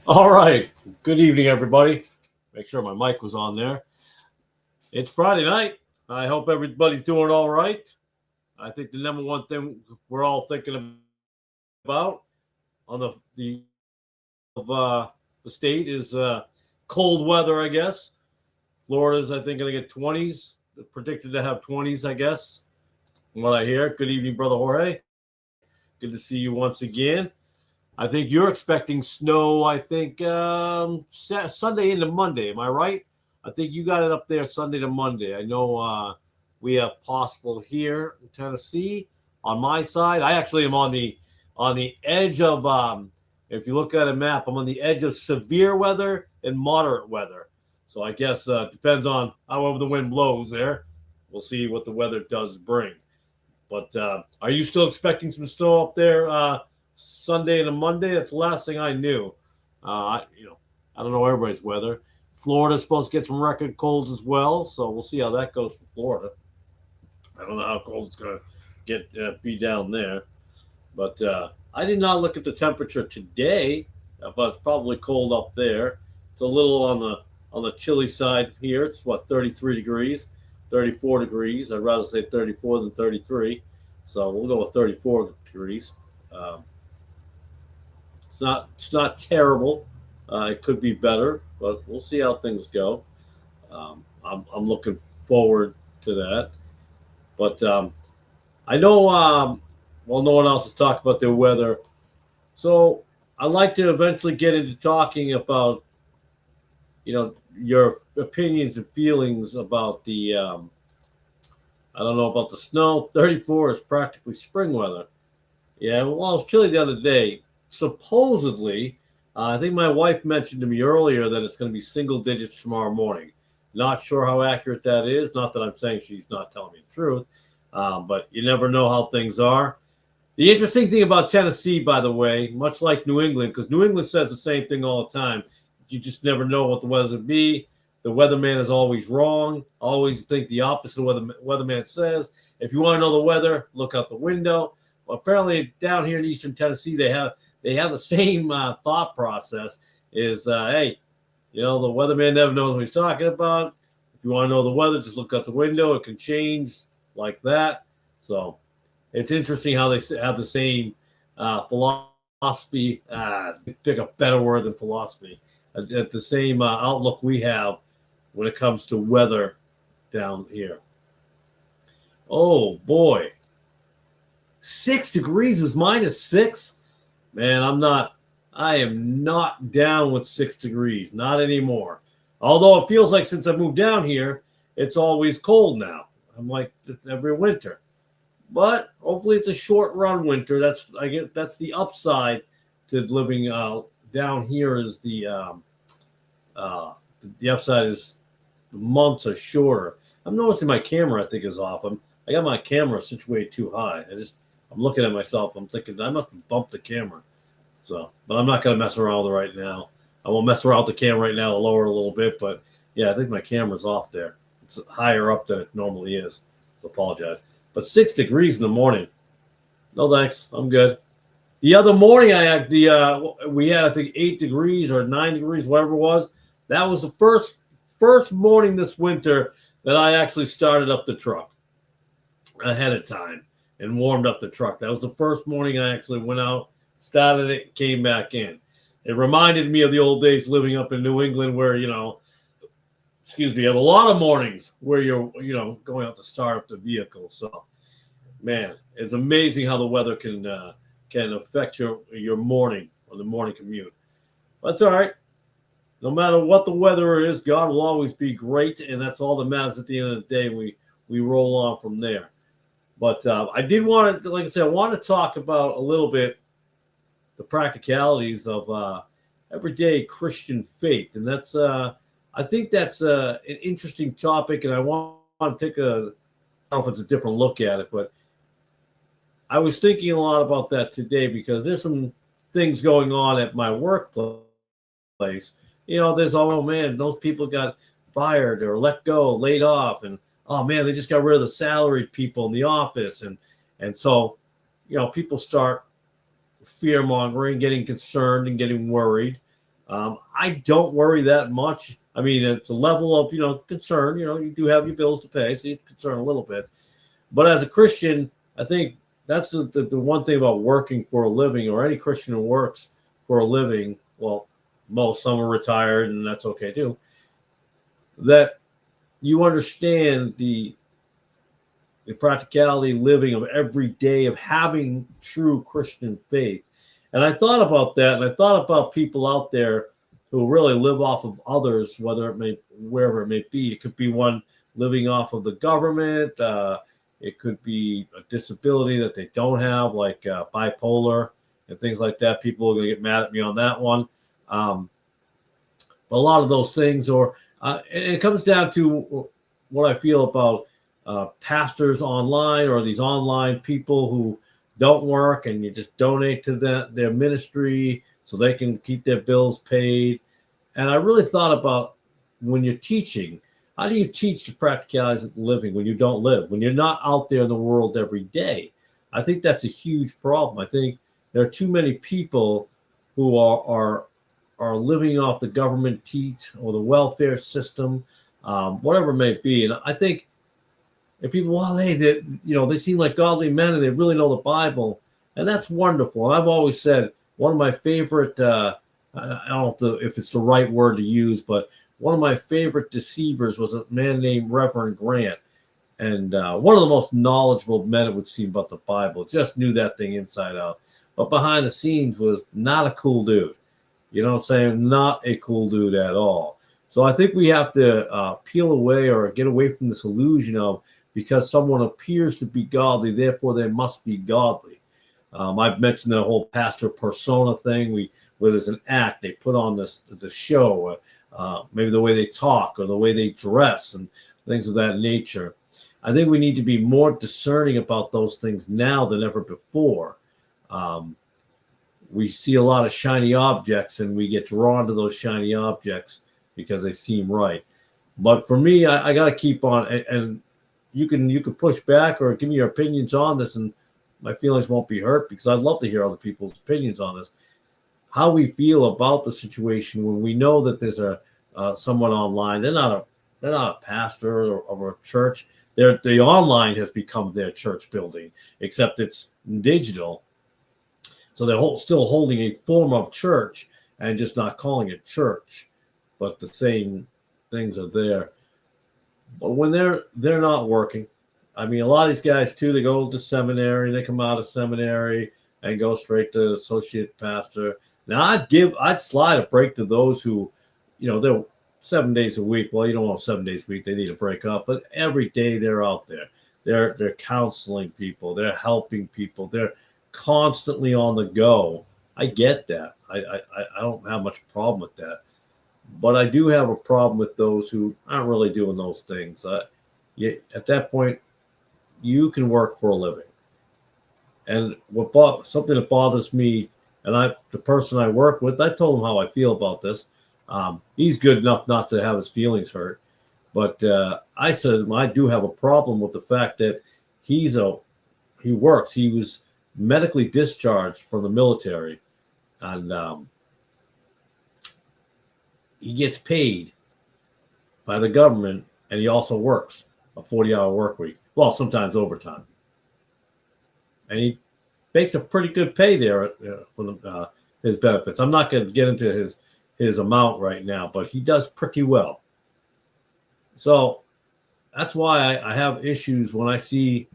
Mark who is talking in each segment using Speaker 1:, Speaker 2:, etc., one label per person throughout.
Speaker 1: All right. Good evening, everybody. Make sure my mic was on there. It's Friday night. I hope everybody's doing all right. I think the number one thing we're all thinking about on the of the state is cold weather. I guess Florida's I think going to get 20s. Predicted to have 20s. I guess from what I hear. Good evening, brother Jorge. Good to see you once again. I think you're expecting snow. I think Sunday into Monday. Am I right? I think you got it up there Sunday to Monday. I know we have possible here in Tennessee. On my side, I actually am on the edge of. If you look at a map, I'm on the edge of severe weather and moderate weather. So I guess depends on however the wind blows there. We'll see what the weather does bring. But are you still expecting some snow up there Sunday and a Monday? That's the last thing I knew. I don't know everybody's weather. Florida's supposed to get some record colds as well, so we'll see how that goes for Florida. I don't know how cold it's going to get be down there, but I did not look at the temperature today, but it's probably cold up there. It's a little on the chilly side here. It's what 33 degrees, 34 degrees. I'd rather say 34 than 33, so we'll go with 34 degrees. Um, it's not terrible. It could be better, but we'll see how things go. I'm looking forward to that. But I know, well, no one else has talked about their weather. So I'd like to eventually get into talking about, your opinions and feelings about I don't know about the snow. 34 is practically spring weather. Yeah, well, it was chilly the other day. Supposedly, I think my wife mentioned to me earlier that it's going to be single digits tomorrow morning. Not sure how accurate that is. Not that I'm saying she's not telling me the truth, but you never know how things are. The interesting thing about Tennessee, by the way, much like New England, because New England says the same thing all the time, you just never know what the weather's going to be. The weatherman is always wrong. Always think the opposite of what the weatherman says. If you want to know the weather, look out the window. Well, apparently down here in Eastern Tennessee, they have the same thought process. Is hey, the weatherman never knows what he's talking about. If you want to know the weather, just look out the window. It can change like that. So it's interesting how they have the same philosophy. Pick a better word than philosophy. At the same outlook we have when it comes to weather down here. Oh boy, 6 degrees is -6. Man, I am not down with 6 degrees. Not anymore. Although it feels like since I moved down here, it's always cold now. I'm like every winter. But hopefully it's a short run winter. That's the upside to living down here is uh, the upside is the months are shorter. I'm noticing my camera I think is off. I got my camera situated too high. I'm looking at myself. I'm thinking I must have bumped the camera. So, but I'm not going to mess around with it right now. I won't mess around with the camera right now. I'll lower it a little bit, but yeah, I think my camera's off there. It's higher up than it normally is. So apologize. But 6 degrees in the morning. No thanks. I'm good. The other morning, we had I think 8 degrees or 9 degrees, whatever it was. That was the first morning this winter that I actually started up the truck ahead of time and warmed up the truck. That was the first morning I actually went out, started it, came back in. It reminded me of the old days living up in New England where, excuse me, you have a lot of mornings where you're, going out to start up the vehicle. So, man, it's amazing how the weather can affect your morning or the morning commute. That's all right. No matter what the weather is, God will always be great, and that's all that matters at the end of the day. We roll on from there. But I did want to, like I said, I want to talk about a little bit the practicalities of everyday Christian faith, and that's I think that's an interesting topic, and I want to take I don't know if it's a different look at it, but I was thinking a lot about that today because there's some things going on at my workplace. There's oh man, those people got fired or let go, laid off, and oh man, they just got rid of the salaried people in the office, and so people start fear mongering, getting concerned, and getting worried. I don't worry that much. I mean, it's a level of concern. You do have your bills to pay, so you're concerned a little bit. But as a Christian, I think that's the one thing about working for a living, or any Christian who works for a living. Well, some are retired, and that's okay too. That you understand the practicality living of every day of having true Christian faith. And I thought about that, and I thought about people out there who really live off of others, wherever it may be. It could be one living off of the government. It could be a disability that they don't have, like bipolar and things like that. People are going to get mad at me on that one. But a lot of those things, it comes down to what I feel about pastors online, or these online people who don't work, and you just donate to their ministry so they can keep their bills paid. And I really thought about, when you're teaching, how do you teach the practicalities of living when you don't live, when you're not out there in the world every day? I think that's a huge problem. I think there are too many people who are living off the government teat or the welfare system, whatever it may be. And I think if people, they seem like godly men and they really know the Bible, and that's wonderful. And I've always said one of my favorite, I don't know if it's the right word to use, but one of my favorite deceivers was a man named Reverend Grant. And one of the most knowledgeable men, it would seem, about the Bible. Just knew that thing inside out. But behind the scenes was not a cool dude. You know what I'm saying? Not a cool dude at all. So I think we have to peel away, or get away from this illusion of, because someone appears to be godly, therefore they must be godly. I've mentioned the whole pastor persona thing, where there's an act they put on the show, maybe the way they talk or the way they dress and things of that nature. I think we need to be more discerning about those things now than ever before. We see a lot of shiny objects, and we get drawn to those shiny objects because they seem right. But for me, I got to keep on, and you can push back or give me your opinions on this, and my feelings won't be hurt, because I'd love to hear other people's opinions on this. How we feel about the situation when we know that there's someone online. They're not a pastor or a church. The online has become their church building, except it's digital. So they're still holding a form of church and just not calling it church, but the same things are there. But when they're not working, I mean, a lot of these guys too, they go to seminary, they come out of seminary and go straight to associate pastor. Now I'd slide a break to those who, they're 7 days a week. Well, you don't want 7 days a week. They need to break up, but every day they're out there. They're counseling people. They're helping people. They're constantly on the go. I get that. I don't have much problem with that. But I do have a problem with those who aren't really doing those things. At that point, you can work for a living. And something that bothers me, and the person I work with, I told him how I feel about this. He's good enough not to have his feelings hurt. But I said I do have a problem with the fact that he works. He was medically discharged from the military, and he gets paid by the government, and he also works a 40-hour work week. Well, sometimes overtime. And he makes a pretty good pay there for his benefits. I'm not going to get into his amount right now, but he does pretty well. So that's why I have issues when I see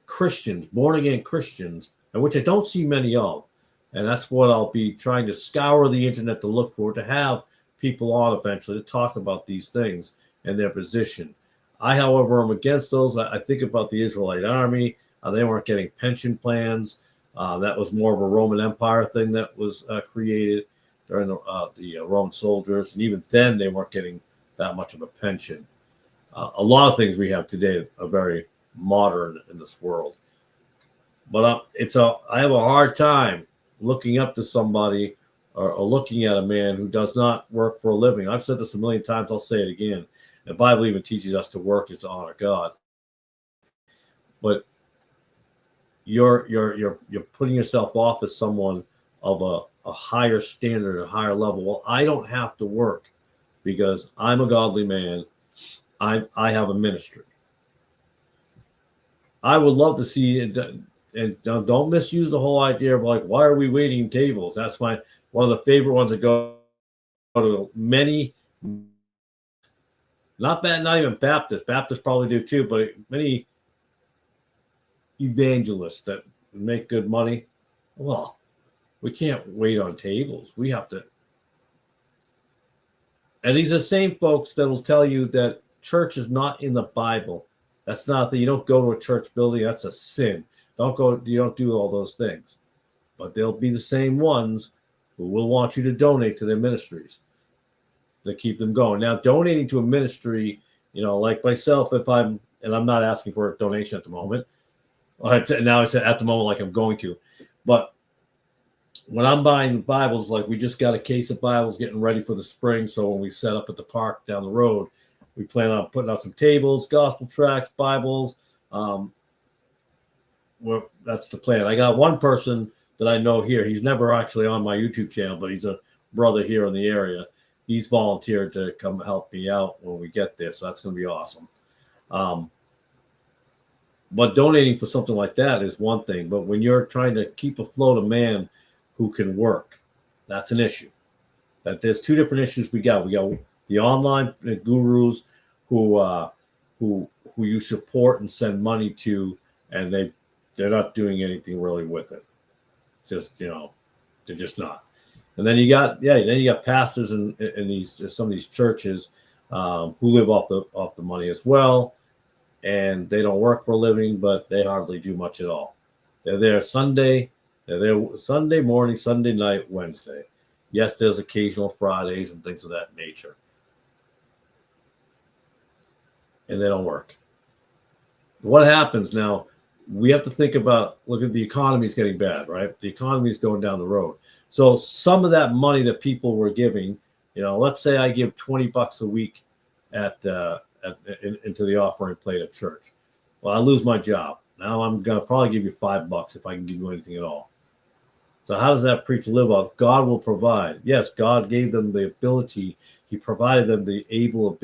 Speaker 1: Christians, born-again Christians, and which I don't see many of. And that's what I'll be trying to scour the internet to look for, to have people on eventually to talk about these things and their position. I, however, am against those. I think about the Israelite army. They weren't getting pension plans. That was more of a Roman Empire thing that was created during the Roman soldiers. And even then, they weren't getting that much of a pension. A lot of things we have today are very modern in this world. But I have a hard time looking up to somebody or looking at a man who does not work for a living. I've said this a million times. I'll say it again. The Bible even teaches us to work is to honor God. But you're putting yourself off as someone of a higher standard, a higher level. Well, I don't have to work because I'm a godly man. I have a ministry. I would love to see it, and don't misuse the whole idea of like, why are we waiting tables? That's one of the favorite ones that go to many, not even Baptists. Baptists probably do too, but many evangelists that make good money. Well, we can't wait on tables. We have to. And these are the same folks that will tell you that church is not in the Bible. That's not that you don't go to a church building. That's a sin. You don't do all those things. But they'll be the same ones who will want you to donate to their ministries to keep them going. Now, donating to a ministry, like myself, and I'm not asking for a donation at the moment. Now I said at the moment like I'm going to. But when I'm buying Bibles, like we just got a case of Bibles getting ready for the spring. So when we set up at the park down the road, we plan on putting out some tables, gospel tracts, Bibles. That's the plan. I got one person that I know here. He's never actually on my YouTube channel, but he's a brother here in the area. He's volunteered to come help me out when we get there. So that's going to be awesome. But donating for something like that is one thing. But when you're trying to keep afloat a man who can work, that's an issue. That there's two different issues we got. We got the online gurus who you support and send money to, and they're not doing anything really with it. Just they're just not. And then you got pastors in some of these churches who live off the money as well, and they don't work for a living, but they hardly do much at all. They're there Sunday, they're there Sunday morning, Sunday night, Wednesday. Yes, there's occasional Fridays and things of that nature. And they don't work. What happens now? We have to think about, look at the economy's getting bad, right? The economy's going down the road. So some of that money that people were giving, let's say I give $20 a week into the offering plate at church. Well, I lose my job. Now I'm going to probably give you $5 if I can give you anything at all. So how does that preacher live off? God will provide. Yes, God gave them the ability. He provided them the able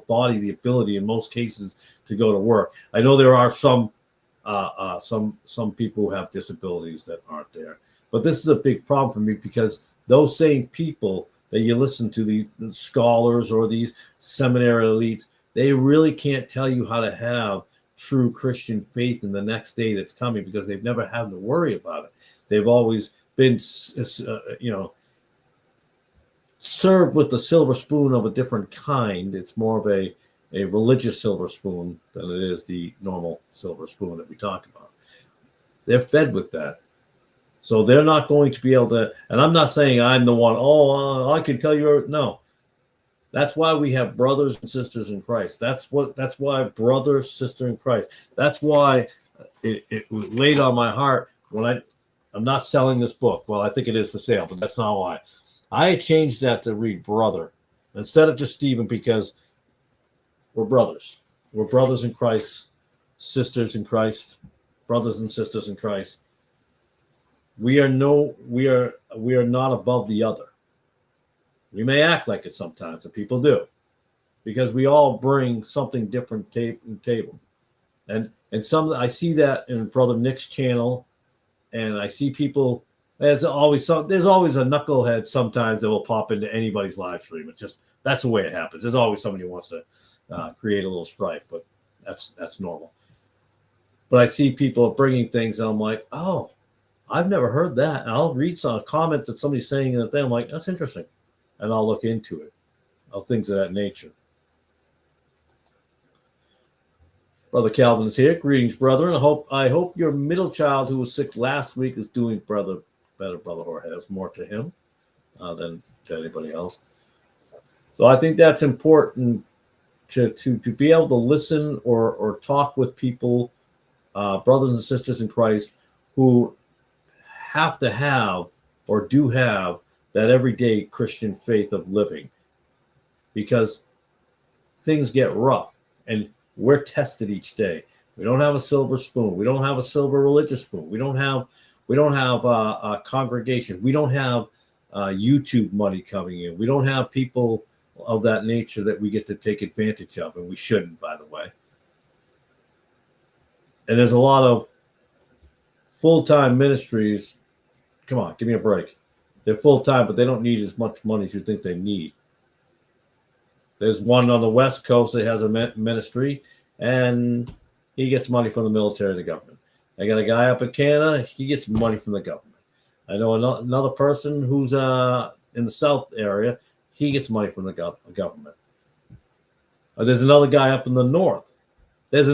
Speaker 1: body, the ability in most cases to go to work. I know there are some people who have disabilities that aren't there, but this is a big problem for me because those same people that you listen to, the scholars or these seminary elites, they really can't tell you how to have true Christian faith in the next day that's coming because they've never had to worry about it. They've always been, served with the silver spoon of a different kind. It's more of a religious silver spoon than it is the normal silver spoon that we talk about. They're fed with that. So they're not going to be able to, and I'm not saying I'm the one, I can tell you, no. That's why we have brothers and sisters in Christ. That's why brother, sister in Christ. That's why it was laid on my heart when I'm not selling this book. Well, I think it is for sale, but that's not why. I changed that to read brother instead of just Stephen because we're brothers. We're brothers in Christ, sisters in Christ, brothers and sisters in Christ. We are not above the other. We may act like it sometimes, and people do, because we all bring something different to the table. And I see that in Brother Nick's channel, and I see people. There's always a knucklehead sometimes that will pop into anybody's live stream. It's just that's the way it happens. There's always somebody who wants to create a little strife, but that's normal. But I see people bringing things, and I'm like, oh, I've never heard that. And I'll read some comments that somebody's saying in the thing. I'm like, that's interesting. And I'll look into it. Things of that nature. Brother Calvin is here. Greetings, brother. And I hope your middle child who was sick last week is doing better, Brother Jorge. Has more to him than to anybody else. So I think that's important to be able to listen or talk with people, brothers and sisters in Christ, who have to have or do have that everyday Christian faith of living, because things get rough and we're tested each day. We don't have a silver spoon. We don't have a silver religious spoon. We don't have We don't have a congregation. We don't have YouTube money coming in. We don't have people of that nature that we get to take advantage of, and we shouldn't, by the way. And there's a lot of full-time ministries. Come on, give me a break. They're full-time, but they don't need as much money as you think they need. There's one on the West Coast that has a ministry, and he gets money from the military and the government. I got a guy up in Canada. He gets money from the government. I know another person who's in the South area. He gets money from the government. There's another guy up in the North. There's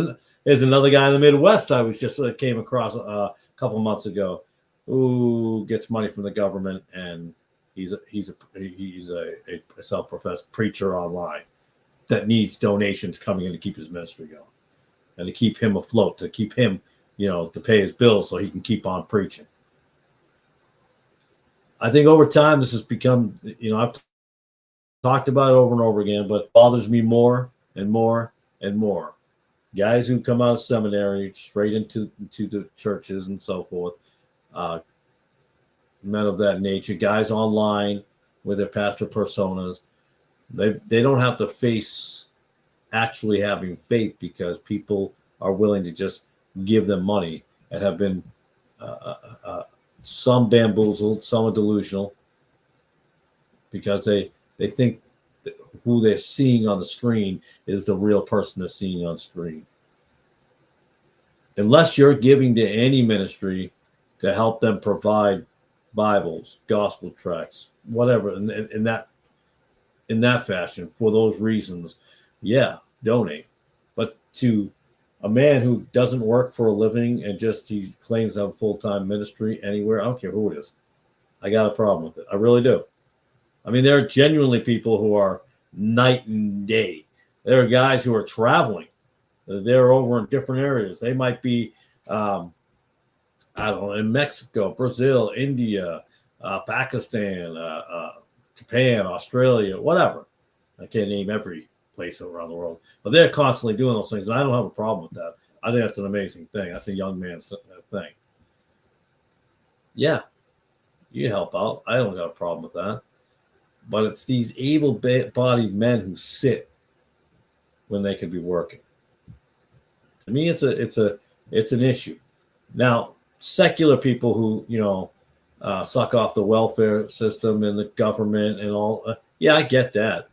Speaker 1: another guy in the Midwest I was just came across a couple months ago who gets money from the government, and he's a self-professed preacher online that needs donations coming in to keep his ministry going and to keep him afloat, to keep him, to pay his bills so he can keep on preaching. I think over time this has become, I've talked about it over and over again, but it bothers me more and more and more. Guys who come out of seminary straight into the churches and so forth, men of that nature, guys online with their pastor personas, they don't have to face actually having faith because people are willing to just give them money and have been some bamboozled, some are delusional because they think that who they're seeing on the screen is the real person they're seeing on screen. Unless you're giving to any ministry to help them provide Bibles, gospel tracts, whatever, in that fashion, for those reasons, yeah, donate. But to a man who doesn't work for a living and just he claims to have a full-time ministry anywhere, I don't care who it is, I got a problem with it. I really do. I mean, there are genuinely people who are night and day. There are guys who are traveling. They're over in different areas. They might be, I don't know, in Mexico, Brazil, India, Pakistan, Japan, Australia, whatever. I can't name every place around the world, but they're constantly doing those things. And I don't have a problem with that. I think that's an amazing thing. That's a young man's thing. Yeah, you help out. I don't have a problem with that. But it's these able-bodied men who sit when they could be working. To me, it's an issue. Now, secular people who suck off the welfare system and the government and all, yeah, I get that.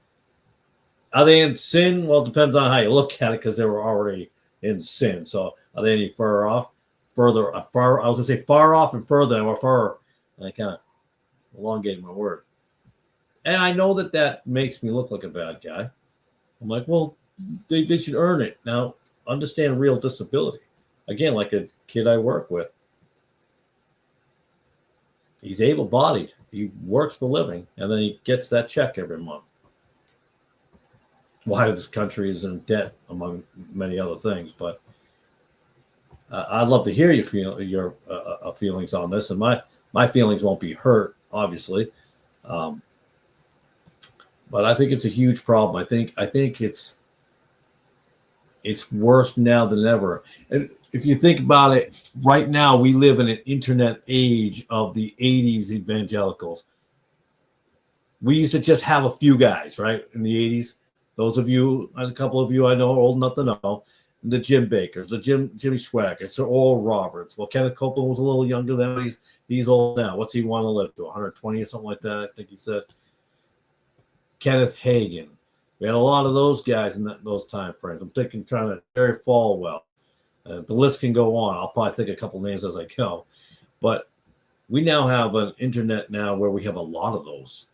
Speaker 1: Are they in sin? Well, it depends on how you look at it, because they were already in sin. So are they any far off? I was gonna say far off and further, or far. I kind of elongated my word. And I know that makes me look like a bad guy. I'm like, well, they should earn it. Now, understand real disability. Again, like a kid I work with. He's able-bodied. He works for a living, and then he gets that check every month. Why this country is in debt, among many other things. But I'd love to hear your feelings on this, and my feelings won't be hurt, obviously. But I think it's a huge problem. I think it's worse now than ever. And if you think about it, right now we live in an internet age of the 80s evangelicals. We used to just have a few guys, right, in the 80s. Those of you, a couple of you I know are old enough to know, the Jim Bakkers, the Jimmy Swaggart, the Oral Roberts. Well, Kenneth Copeland was a little younger than, but he's old now. What's he want to live to, 120 or something like that, I think he said. Kenneth Hagin. We had a lot of those guys in those time frames. I'm thinking, trying to Jerry Falwell. The list can go on. I'll probably think a couple names as I go. But we now have an internet now where we have a lot of those.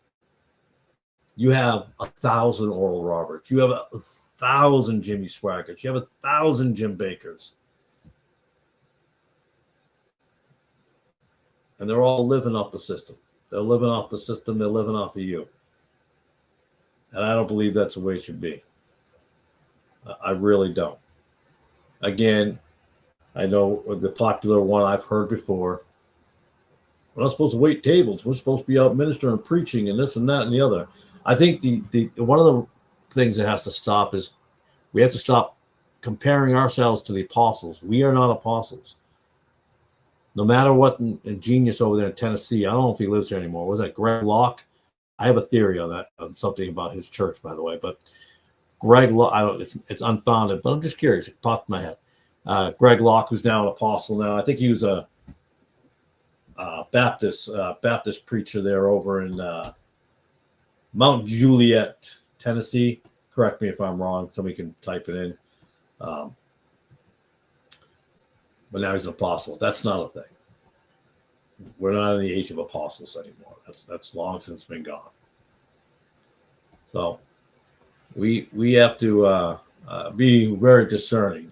Speaker 1: You have 1,000 Oral Roberts. You have 1,000 Jimmy Swaggarts. You have 1,000 Jim Bakkers. And they're all living off the system. They're living off the system. They're living off of you. And I don't believe that's the way it should be. I really don't. Again, I know the popular one I've heard before. We're not supposed to wait tables. We're supposed to be out ministering and preaching and this and that and the other. I think the one of the things that has to stop is we have to stop comparing ourselves to the apostles. We are not apostles. no matter what genius over there in Tennessee, I don't know if he lives here anymore. Was that Greg Locke? I have a theory on that, on something about his church, by the way. But Greg Locke, I don't. It's unfounded, but I'm just curious. It popped in my head. Greg Locke, who's now an apostle now. I think he was a Baptist preacher there over in Mount Juliet, Tennessee. Correct me if I'm wrong. Somebody can type it in. But now he's an apostle. That's not a thing. We're not in the age of apostles anymore. That's long since been gone. So we have to be very discerning.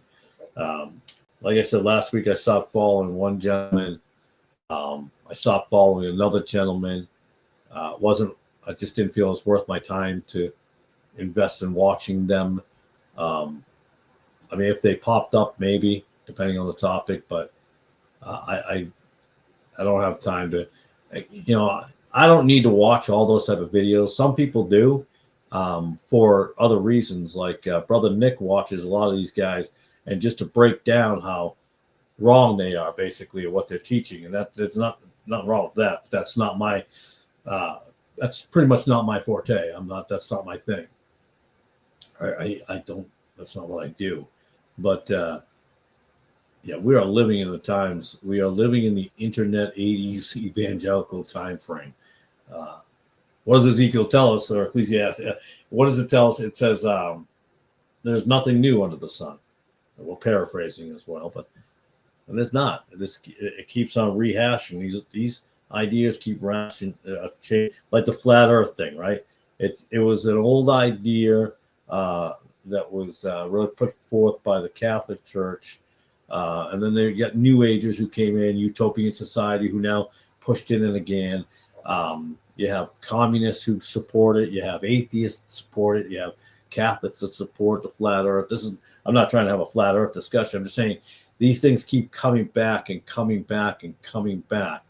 Speaker 1: Like I said last week, I stopped following one gentleman. I stopped following another gentleman. I just didn't feel it was worth my time to invest in watching them. I mean, if they popped up, maybe, depending on the topic, but I don't have time to, I don't need to watch all those type of videos. Some people do for other reasons. Like Brother Nick watches a lot of these guys, and just to break down how wrong they are, basically, or what they're teaching. And that's nothing wrong with that. But that's not my, that's pretty much not my forte. That's not my thing. I don't, that's not what I do. But yeah, we are living in the times. We are living in the internet 80s evangelical time frame. What does Ezekiel tell us, or Ecclesiastes? What does it tell us? It says there's nothing new under the sun. We're paraphrasing as well, and there's not. It keeps on rehashing. These ideas keep rehashing, like the flat Earth thing, right? It was an old idea that was really put forth by the Catholic Church. And then they get New Agers who came in, Utopian Society, who now pushed it in again. You have communists who support it. You have atheists support it. You have Catholics that support the flat Earth. I'm not trying to have a flat Earth discussion. I'm just saying these things keep coming back and coming back and coming back,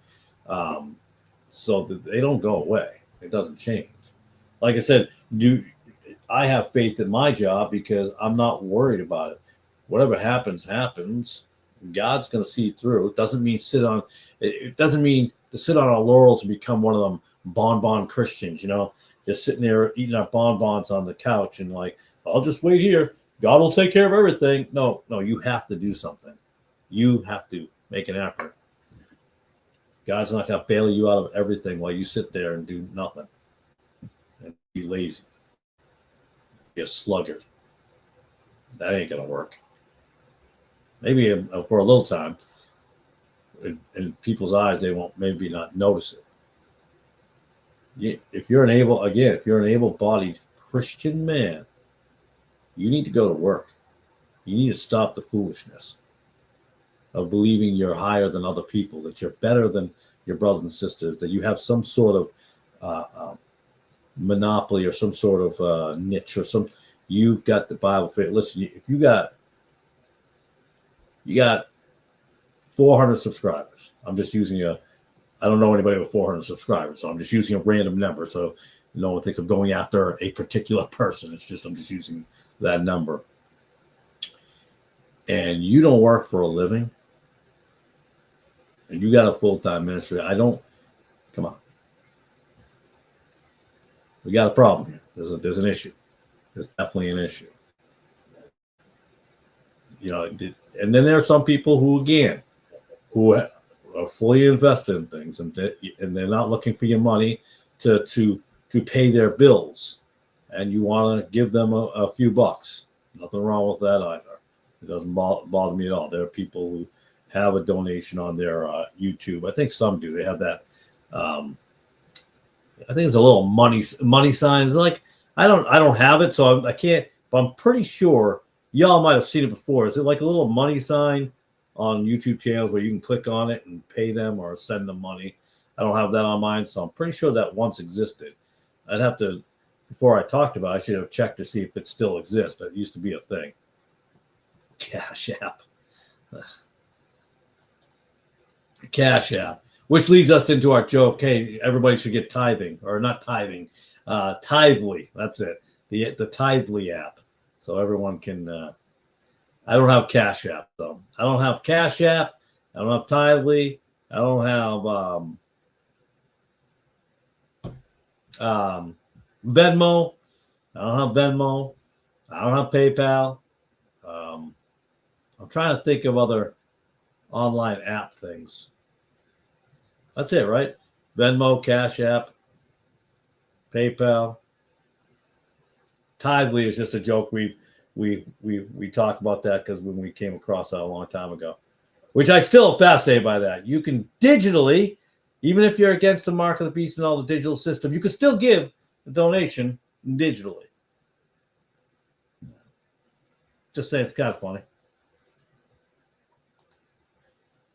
Speaker 1: so that they don't go away. It doesn't change. Like I said, I have faith in my job because I'm not worried about it. Whatever happens, happens. God's going to see it through. It doesn't mean it doesn't mean to sit on our laurels and become one of them bonbon Christians, just sitting there eating our bonbons on the couch and like, I'll just wait here. God will take care of everything. No, you have to do something. You have to make an effort. God's not going to bail you out of everything while you sit there and do nothing and be lazy. Be a sluggard. That ain't going to work. Maybe for a little time, in people's eyes, they won't maybe not notice it. If you're an able-bodied Christian man, you need to go to work. You need to stop the foolishness of believing you're higher than other people, that you're better than your brothers and sisters, that you have some sort of monopoly or some sort of niche or some. You've got the Bible faith. Listen, if you got 400 subscribers. I'm just using I don't know anybody with 400 subscribers, so I'm just using a random number. So no one thinks I'm going after a particular person. I'm just using that number. And you don't work for a living, and you got a full-time ministry. Come on. We got a problem here. There's an issue. There's definitely an issue. And then there are some people who, again, who are fully invested in things, and they're not looking for your money to pay their bills, and you want to give them a few bucks. Nothing wrong with that either. It doesn't bother me at all. There are people who have a donation on their YouTube. I think some do. They have that. I think it's a little money sign. It's like I don't have it, so I can't. But I'm pretty sure y'all might have seen it before. Is it like a little money sign on YouTube channels where you can click on it and pay them or send them money? I don't have that on mine, so I'm pretty sure that once existed. I'd have to, before I talked about it, I should have checked to see if it still exists. It used to be a thing. Cash App. Cash App. Which leads us into our joke. Hey, everybody should get tithing, or not tithing, Tithely. That's it. The Tithely app. So everyone can. I don't have Cash App, though. I don't have Cash App. I don't have Tithely. I don't have Venmo. I don't have Venmo. I don't have PayPal. I'm trying to think of other online app things. That's it, right? Venmo, Cash App, PayPal. Tidely is just a joke. We talk about that because when we came across that a long time ago, which I still fascinated by that. You can digitally, even if you're against the mark of the beast and all the digital system, you can still give a donation digitally. Just say it's kind of funny.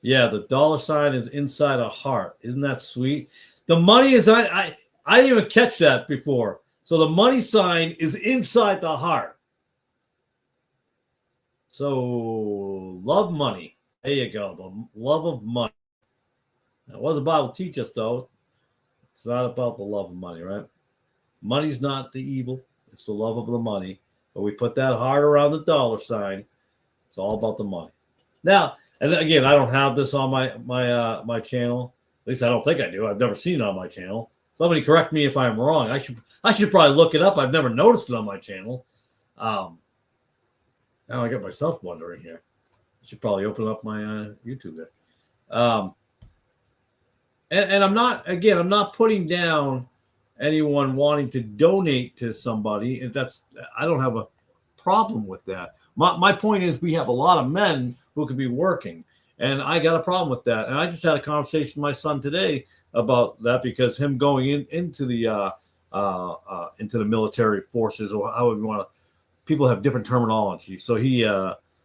Speaker 1: Yeah, the dollar sign is inside a heart. Isn't that sweet? The money is I didn't even catch that before. So the money sign is inside the heart. So love money. There you go. The love of money. Now, what does the Bible teach us, though? It's not about the love of money, right? Money's not the evil. It's the love of the money. But we put that heart around the dollar sign. It's all about the money. Now, and again, I don't have this on my channel. At least I don't think I do. I've never seen it on my channel. Somebody correct me if I'm wrong. I should probably look it up. I've never noticed it on my channel. Now I got myself wondering here. I should probably open up my YouTube there. And I'm not putting down anyone wanting to donate to somebody. And I don't have a problem with that. My point is we have a lot of men who could be working, and I got a problem with that. And I just had a conversation with my son today about that because him going into the military forces, or however you want to, people have different terminology. So he,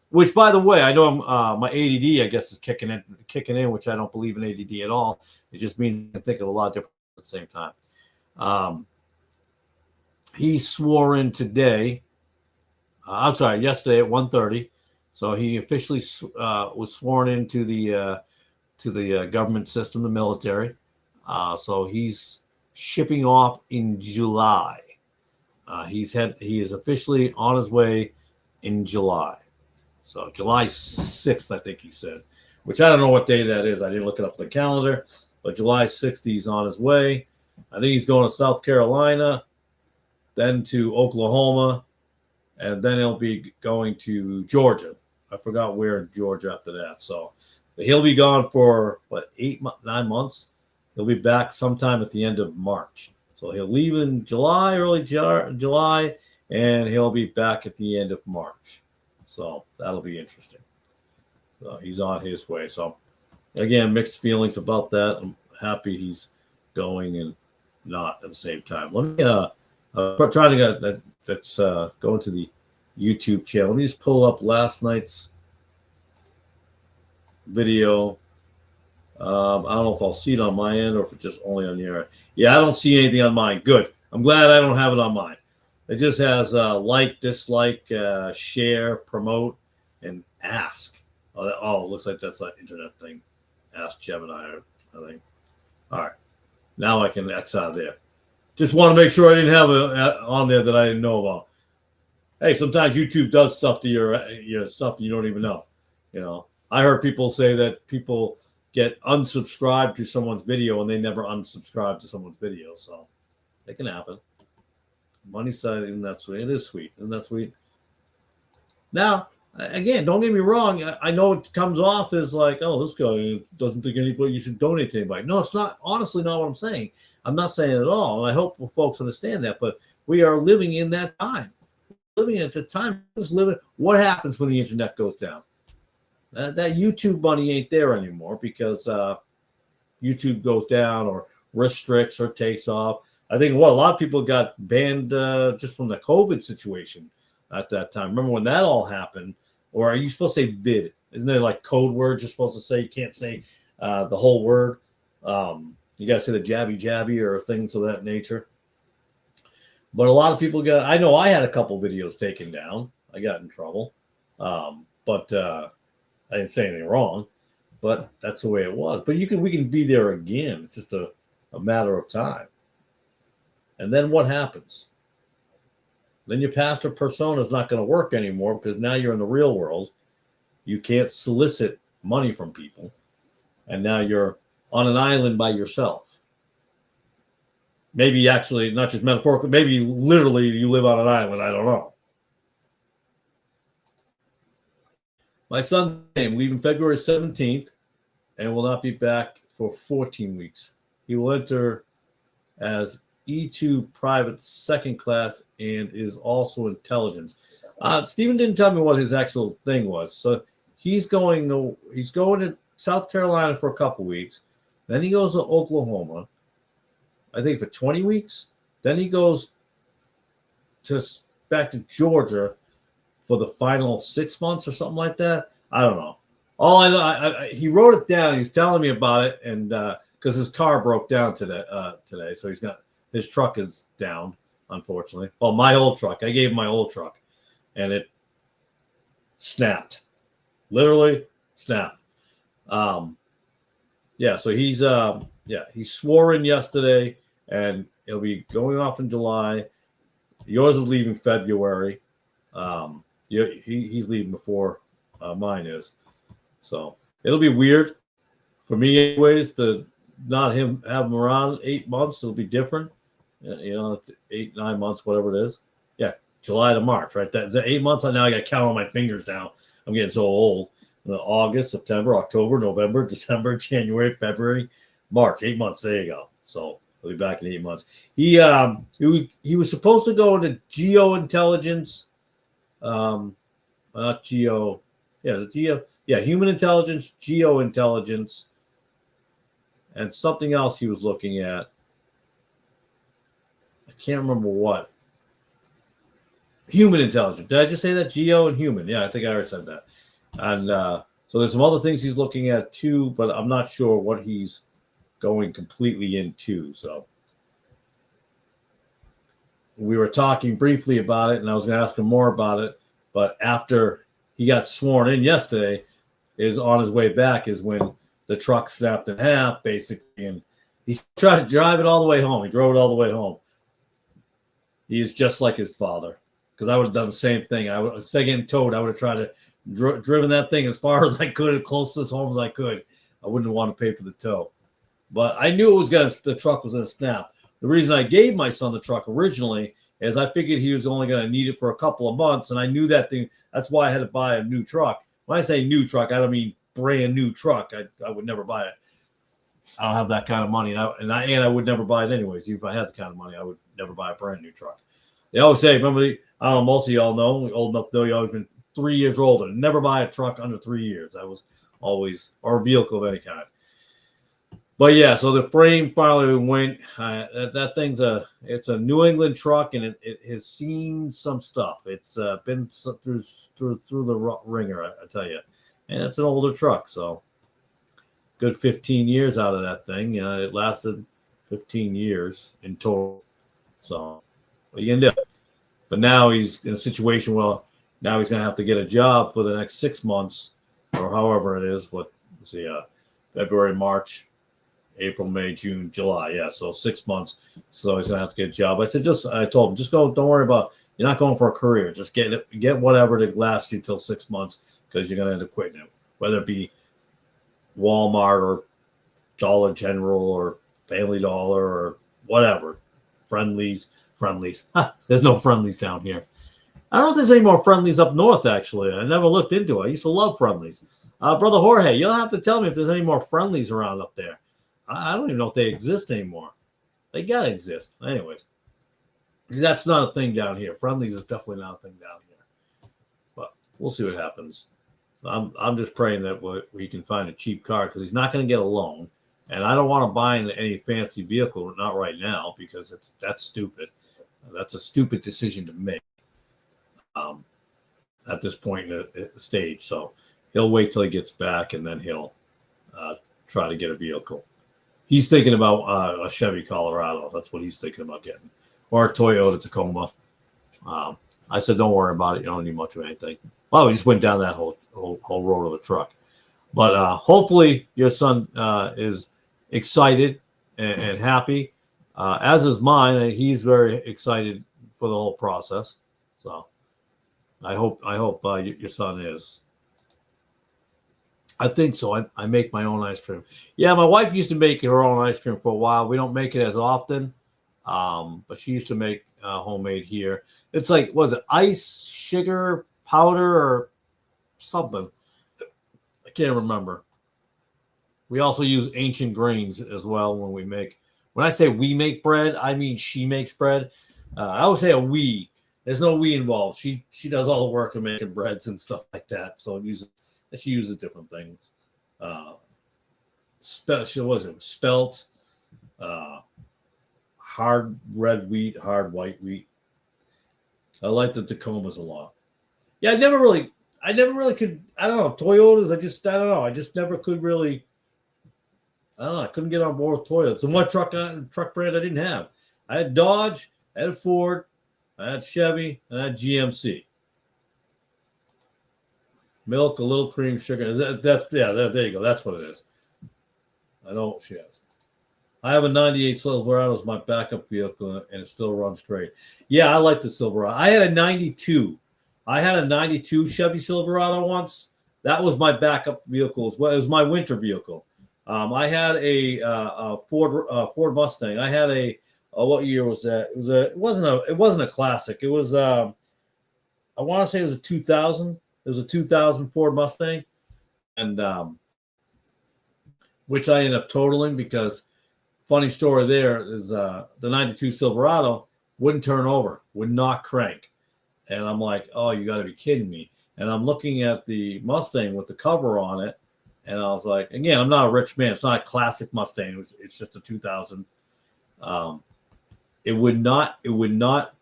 Speaker 1: which by the way, I know my ADD, I guess, is kicking in, which I don't believe in ADD at all. It just means I can think of a lot of different at the same time. He swore in today. I'm sorry, yesterday at 1:30. So he officially was sworn into the government system, the military. So he's shipping off in July. He is officially on his way in July. So July 6th, I think he said, which I don't know what day that is. I didn't look it up on the calendar, but July 6th, he's on his way. I think he's going to South Carolina, then to Oklahoma, and then he'll be going to Georgia. I forgot where in Georgia after that. So he'll be gone for, 9 months? He'll be back sometime at the end of March. So he'll leave in July, early July, and he'll be back at the end of March. So that'll be interesting. So he's on his way. So again, mixed feelings about that. I'm happy he's going and not at the same time. Let me try to get that. Let's go into the YouTube channel. Let me just pull up last night's video. I don't know if I'll see it on my end or if it's just only on your. Yeah, I don't see anything on mine. Good. I'm glad I don't have it on mine. It just has like, dislike, share, promote, and ask. Oh, it looks like that's an internet thing. Ask Gemini, I think. All right. Now I can X out of there. Just want to make sure I didn't have it on there that I didn't know about. Hey, sometimes YouTube does stuff to your stuff you don't even know. You know, I heard people say that people get unsubscribed to someone's video and they never unsubscribe to someone's video. So it can happen. Money side, isn't that sweet? It is sweet. Isn't that sweet? Now, again, don't get me wrong. I know it comes off as like, oh, this guy doesn't think anybody you should donate to anybody. No, it's not. Honestly, not what I'm saying. I'm not saying it at all. I hope folks understand that. But we are living in that time. Living at the time. What happens when the internet goes down? That YouTube money ain't there anymore because YouTube goes down or restricts or takes off. I think a lot of people got banned just from the COVID situation at that time. Remember when that all happened? Or are you supposed to say vid? Isn't there like code words you're supposed to say? You can't say the whole word. You got to say the jabby or things of that nature. But a lot of people I know I had a couple videos taken down. I got in trouble. But I didn't say anything wrong. But that's the way it was. But we can be there again. It's just a matter of time. And then what happens? Then your pastor persona is not going to work anymore because now you're in the real world. You can't solicit money from people. And now you're on an island by yourself. Maybe actually, not just metaphorically, maybe literally you live on an island. I don't know. My son leaving February 17th and will not be back for 14 weeks. He will enter as E2 private second class and is also intelligence. Stephen didn't tell me what his actual thing was. So he's going to South Carolina for a couple weeks. Then he goes to Oklahoma, I think for 20 weeks. Then he goes back to Georgia for the final 6 months or something like that. I don't know. All I know, he wrote it down. He's telling me about it, and because his car broke down today, so his truck is down, unfortunately. Well, my old truck. I gave him my old truck, and it snapped, literally snapped. Yeah. So he swore in yesterday, and he'll be going off in July. Yours is leaving February. He's leaving before mine is. So it'll be weird for me anyways to not have him around 8 months. It'll be different. 8, 9 months, whatever it is. Yeah, July to March, right? That's 8 months. Now I got to count on my fingers now. I'm getting so old. August, September, October, November, December, January, February, March. 8 months. There you go. So he'll be back in 8 months. He was supposed to go into geointelligence. Not geo. Yeah, it's geo. Yeah, human intelligence, geointelligence, and something else he was looking at. I can't remember what. Human intelligence. Did I just say that? Geo and human. Yeah, I think I already said that. And so there's some other things he's looking at too, but I'm not sure what he's going completely into. So we were talking briefly about it, and I was going to ask him more about it. But after he got sworn in yesterday, is on his way back is when the truck snapped in half, basically, and he tried to drive it all the way home. He drove it all the way home. He is just like his father, because I would have done the same thing. I would, instead of getting towed, I would have tried to driven that thing as far as I could, as close to as home as I could. I wouldn't want to pay for the tow. But I knew the truck was going to snap. The reason I gave my son the truck originally is I figured he was only going to need it for a couple of months, and I knew that thing. That's why I had to buy a new truck. When I say new truck, I don't mean brand new truck. I would never buy it. I don't have that kind of money, and I would never buy it anyways. Even if I had the kind of money, I would never buy a brand new truck. They always say, remember, I don't know, most of y'all know, old enough to know, y'all have been 3 years older. Never buy a truck under 3 years. That was always, or a vehicle of any kind. But yeah, so the frame finally went. That thing's it's a New England truck, and it has seen some stuff. It's been through the ringer, I tell you, and it's an older truck, so good 15 years out of that thing. It lasted 15 years in total. So what are you gonna do? But now he's in a situation. Well, now he's gonna have to get a job for the next 6 months, or however it is. February, March, April, May, June, July. Yeah, so 6 months. So he's gonna have to get a job. I told him, just go. Don't worry about. You're not going for a career. Just get whatever to last you till 6 months, because you're gonna end up quitting it. Whether it be Walmart or Dollar General or Family Dollar or whatever. Friendlies. There's no Friendlies down here. I don't know if there's any more Friendlies up north, actually. I never looked into it. I used to love Friendlies. Brother Jorge, you'll have to tell me if there's any more Friendlies around up there. I don't even know if they exist anymore. They got to exist. Anyways, that's not a thing down here. Friendlies is definitely not a thing down here. But we'll see what happens. So I'm just praying that we can find a cheap car, because he's not going to get a loan. And I don't want to buy any fancy vehicle, not right now, because that's stupid. That's a stupid decision to make at this point in the stage. So he'll wait till he gets back, and then he'll try to get a vehicle. He's thinking about a Chevy Colorado. That's what he's thinking about getting, or a Toyota Tacoma. I said, don't worry about it. You don't need much of anything. Well, we just went down that whole road of a truck. But hopefully your son is excited and happy, as is mine. He's very excited for the whole process. So I hope your son is. I think so. I make my own ice cream. Yeah, my wife used to make her own ice cream for a while. We don't make it as often, but she used to make homemade here. It's like, was it ice, sugar, powder, or something? I can't remember. We also use ancient grains as well when we make. When I say we make bread, I mean she makes bread. I always say a we. There's no we involved. She does all the work of making breads and stuff like that. So she uses different things. Uh, Special was it spelt, uh, hard red wheat, hard white wheat. I like the Tacomas a lot. Yeah, I never really could. I don't know Toyotas. I don't know. I just never could really. I don't know. I couldn't get on board with Toyota. So what truck brand I didn't have? I had Dodge, I had Ford, I had Chevy, and I had GMC. Milk, a little cream, sugar. There you go. That's what it is. I know what she has. I have a 98 Silverado as my backup vehicle, and it still runs great. Yeah, I like the Silverado. I had a 92. I had a 92 Chevy Silverado once. That was my backup vehicle as well. It was my winter vehicle. I had a Ford Mustang. I had what year was that? It wasn't a classic. It was I want to say it was a 2000. It was a 2000 Ford Mustang, and which I ended up totaling because funny story there is the 92 Silverado wouldn't turn over, would not crank. And I'm like, oh, you got to be kidding me. And I'm looking at the Mustang with the cover on it. And I was like, again, I'm not a rich man. It's not a classic Mustang. It's just a 2000. It would not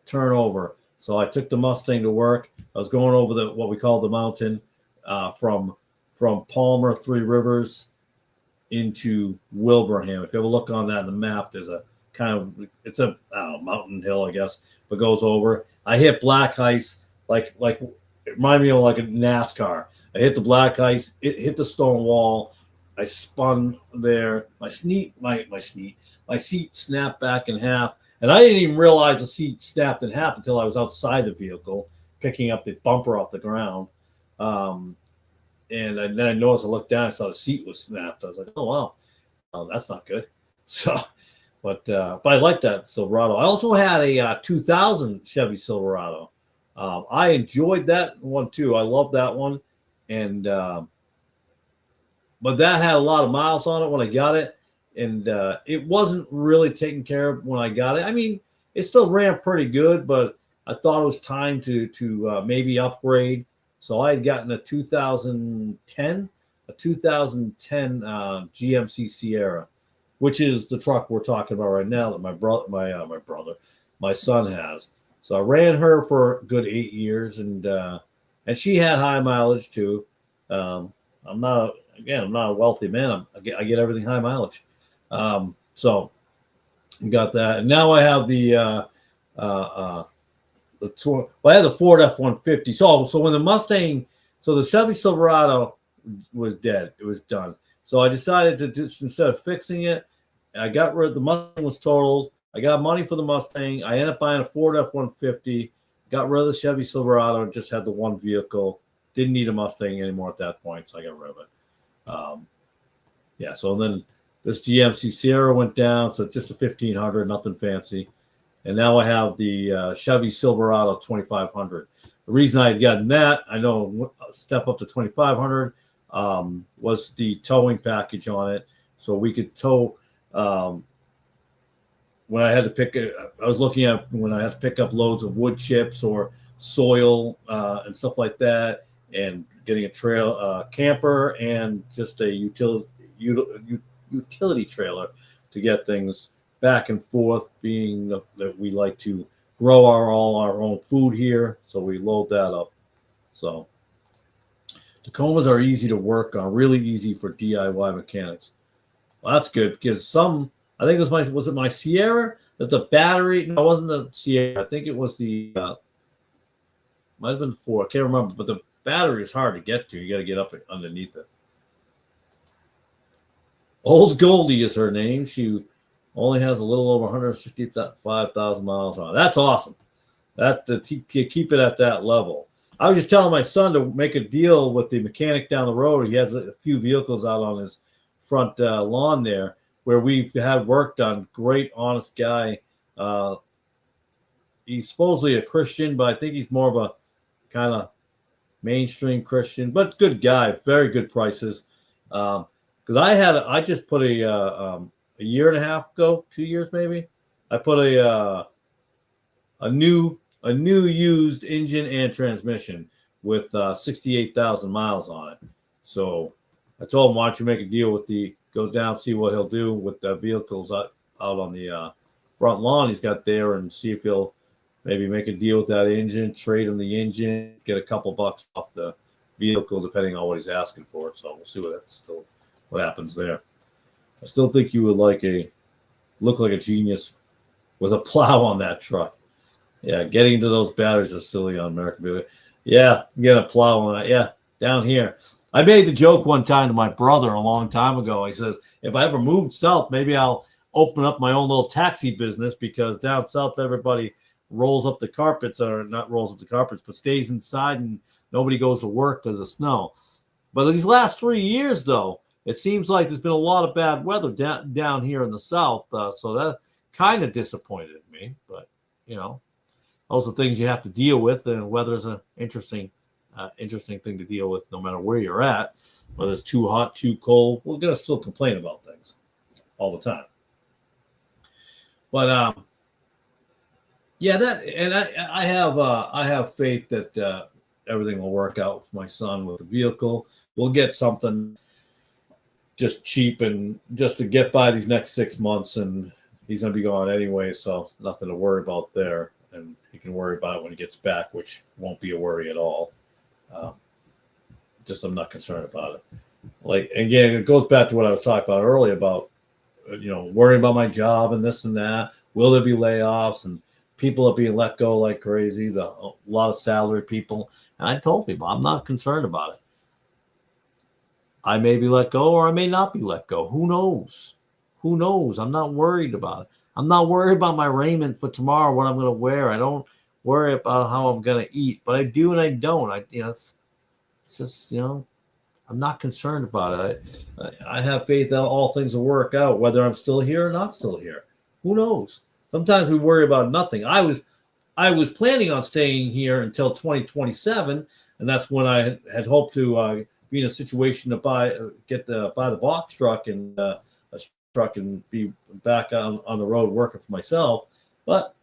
Speaker 1: turn over. So I took the Mustang to work. I was going over what we call the mountain from Palmer, Three Rivers into Wilbraham. If you ever look on that on the map, there's a it's a mountain hill, I guess, but goes over. I hit black ice like it reminded me of like a NASCAR. I hit the black ice, it hit the stone wall. I spun there. My seat snapped back in half, and I didn't even realize the seat snapped in half until I was outside the vehicle picking up the bumper off the ground. And then I noticed, I looked down, I saw the seat was snapped. I was like, oh, wow, that's not good. So, but I like that Silverado. I also had a 2000 Chevy Silverado. I enjoyed that one too. I love that one. And, but that had a lot of miles on it when I got it. And it wasn't really taken care of when I got it. I mean, it still ran pretty good, but I thought it was time to maybe upgrade. So I had gotten a 2010 GMC Sierra, which is the truck we're talking about right now that my son has. So I ran her for a good 8 years, and she had high mileage too. I'm not a wealthy man. I get everything high mileage. So got that, and now I have I had the Ford F-150. So when the Mustang, so the Chevy Silverado was dead. It was done. So I decided to just, instead of fixing it, I got rid of the Mustang was totaled. I got money for the Mustang. I ended up buying a Ford F-150, got rid of the Chevy Silverado, and just had the one vehicle. Didn't need a Mustang anymore at that point, so I got rid of it. Yeah, so then this GMC Sierra went down, so just a 1500, nothing fancy. And now I have the Chevy Silverado 2500. The reason I had gotten that, I know, step up to 2500, was the towing package on it. So we could tow. When I had to I was looking at when I had to pick up loads of wood chips or soil and stuff like that, and getting a trail camper and just a utility trailer to get things back and forth, being that we like to grow all our own food here, so we load that up. So Tacomas are easy to work on, really easy for DIY mechanics. Well, that's good because I think it was it my Sierra that the battery? No, it wasn't the Sierra. I think it was the might have been Ford. I can't remember, but the battery is hard to get to. You got to get up underneath it. Old Goldie is her name. She only has a little over 165,000 miles on it. That's awesome. That to keep it at that level. I was just telling my son to make a deal with the mechanic down the road. He has a few vehicles out on his front lawn there where we've had work done. Great, honest guy. He's supposedly a Christian, but I think he's more of a kind of mainstream Christian, but good guy. Very good prices. Because I just put a year and a half ago, 2 years maybe. I put a new used engine and transmission with 68,000 miles on it. So I told him, why don't you make a deal with go down, see what he'll do with the vehicles out on the front lawn he's got there, and see if he'll maybe make a deal with that engine, trade him the engine, get a couple bucks off the vehicle, depending on what he's asking for it. So we'll see what happens there. I still think you would look like a genius with a plow on that truck. Yeah, getting into those batteries is silly on American Beauty. Yeah, get a plow on that. Yeah, down here. I made the joke one time to my brother a long time ago. He says, if I ever moved south, maybe I'll open up my own little taxi business, because down south everybody rolls up the carpets, or not rolls up the carpets, but stays inside and nobody goes to work because of snow. But these last 3 years, though, it seems like there's been a lot of bad weather down here in the south. So that kind of disappointed me. But, those are things you have to deal with, and weather's an interesting thing to deal with no matter where you're at. Whether it's too hot, too cold, we're going to still complain about things all the time. But, yeah, I have faith that everything will work out with my son with the vehicle. We'll get something just cheap and just to get by these next 6 months, and he's going to be gone anyway, so nothing to worry about there. And he can worry about it when he gets back, which won't be a worry at all. Just I'm not concerned about it. Like, again, it goes back to what I was talking about earlier about, worrying about my job and this and that. Will there be layoffs? And people are being let go like crazy. A lot of salary people. And I told people, I'm not concerned about it. I may be let go, or I may not be let go. Who knows? Who knows? I'm not worried about it. I'm not worried about my raiment for tomorrow, what I'm going to wear. I don't worry about how I'm going to eat, but I do and I don't. It's just, I'm not concerned about it. I have faith that all things will work out, whether I'm still here or not still here. Who knows? Sometimes we worry about nothing. I was planning on staying here until 2027, and that's when I had hoped to be in a situation to buy the box truck and a truck and be back on the road working for myself. But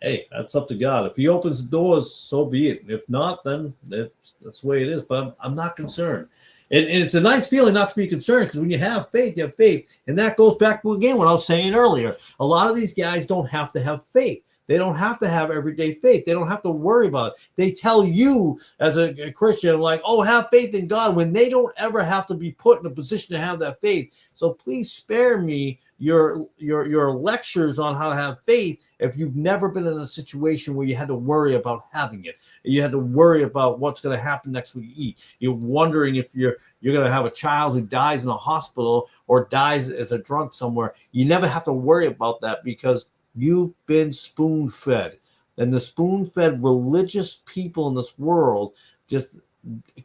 Speaker 1: hey, that's up to God. If he opens the doors, so be it. If not, then that's the way it is. But I'm not concerned. And it's a nice feeling not to be concerned, because when you have faith, you have faith. And that goes back to, again, what I was saying earlier. A lot of these guys don't have to have faith. They don't have to have everyday faith. They don't have to worry about it. They tell you as a Christian, like, oh, have faith in God, when they don't ever have to be put in a position to have that faith. So please spare me your lectures on how to have faith if you've never been in a situation where you had to worry about having it. You had to worry about what's going to happen next week you eat. You're wondering if you're going to have a child who dies in a hospital or dies as a drunk somewhere. You never have to worry about that, because you've been spoon-fed. And the spoon-fed religious people in this world just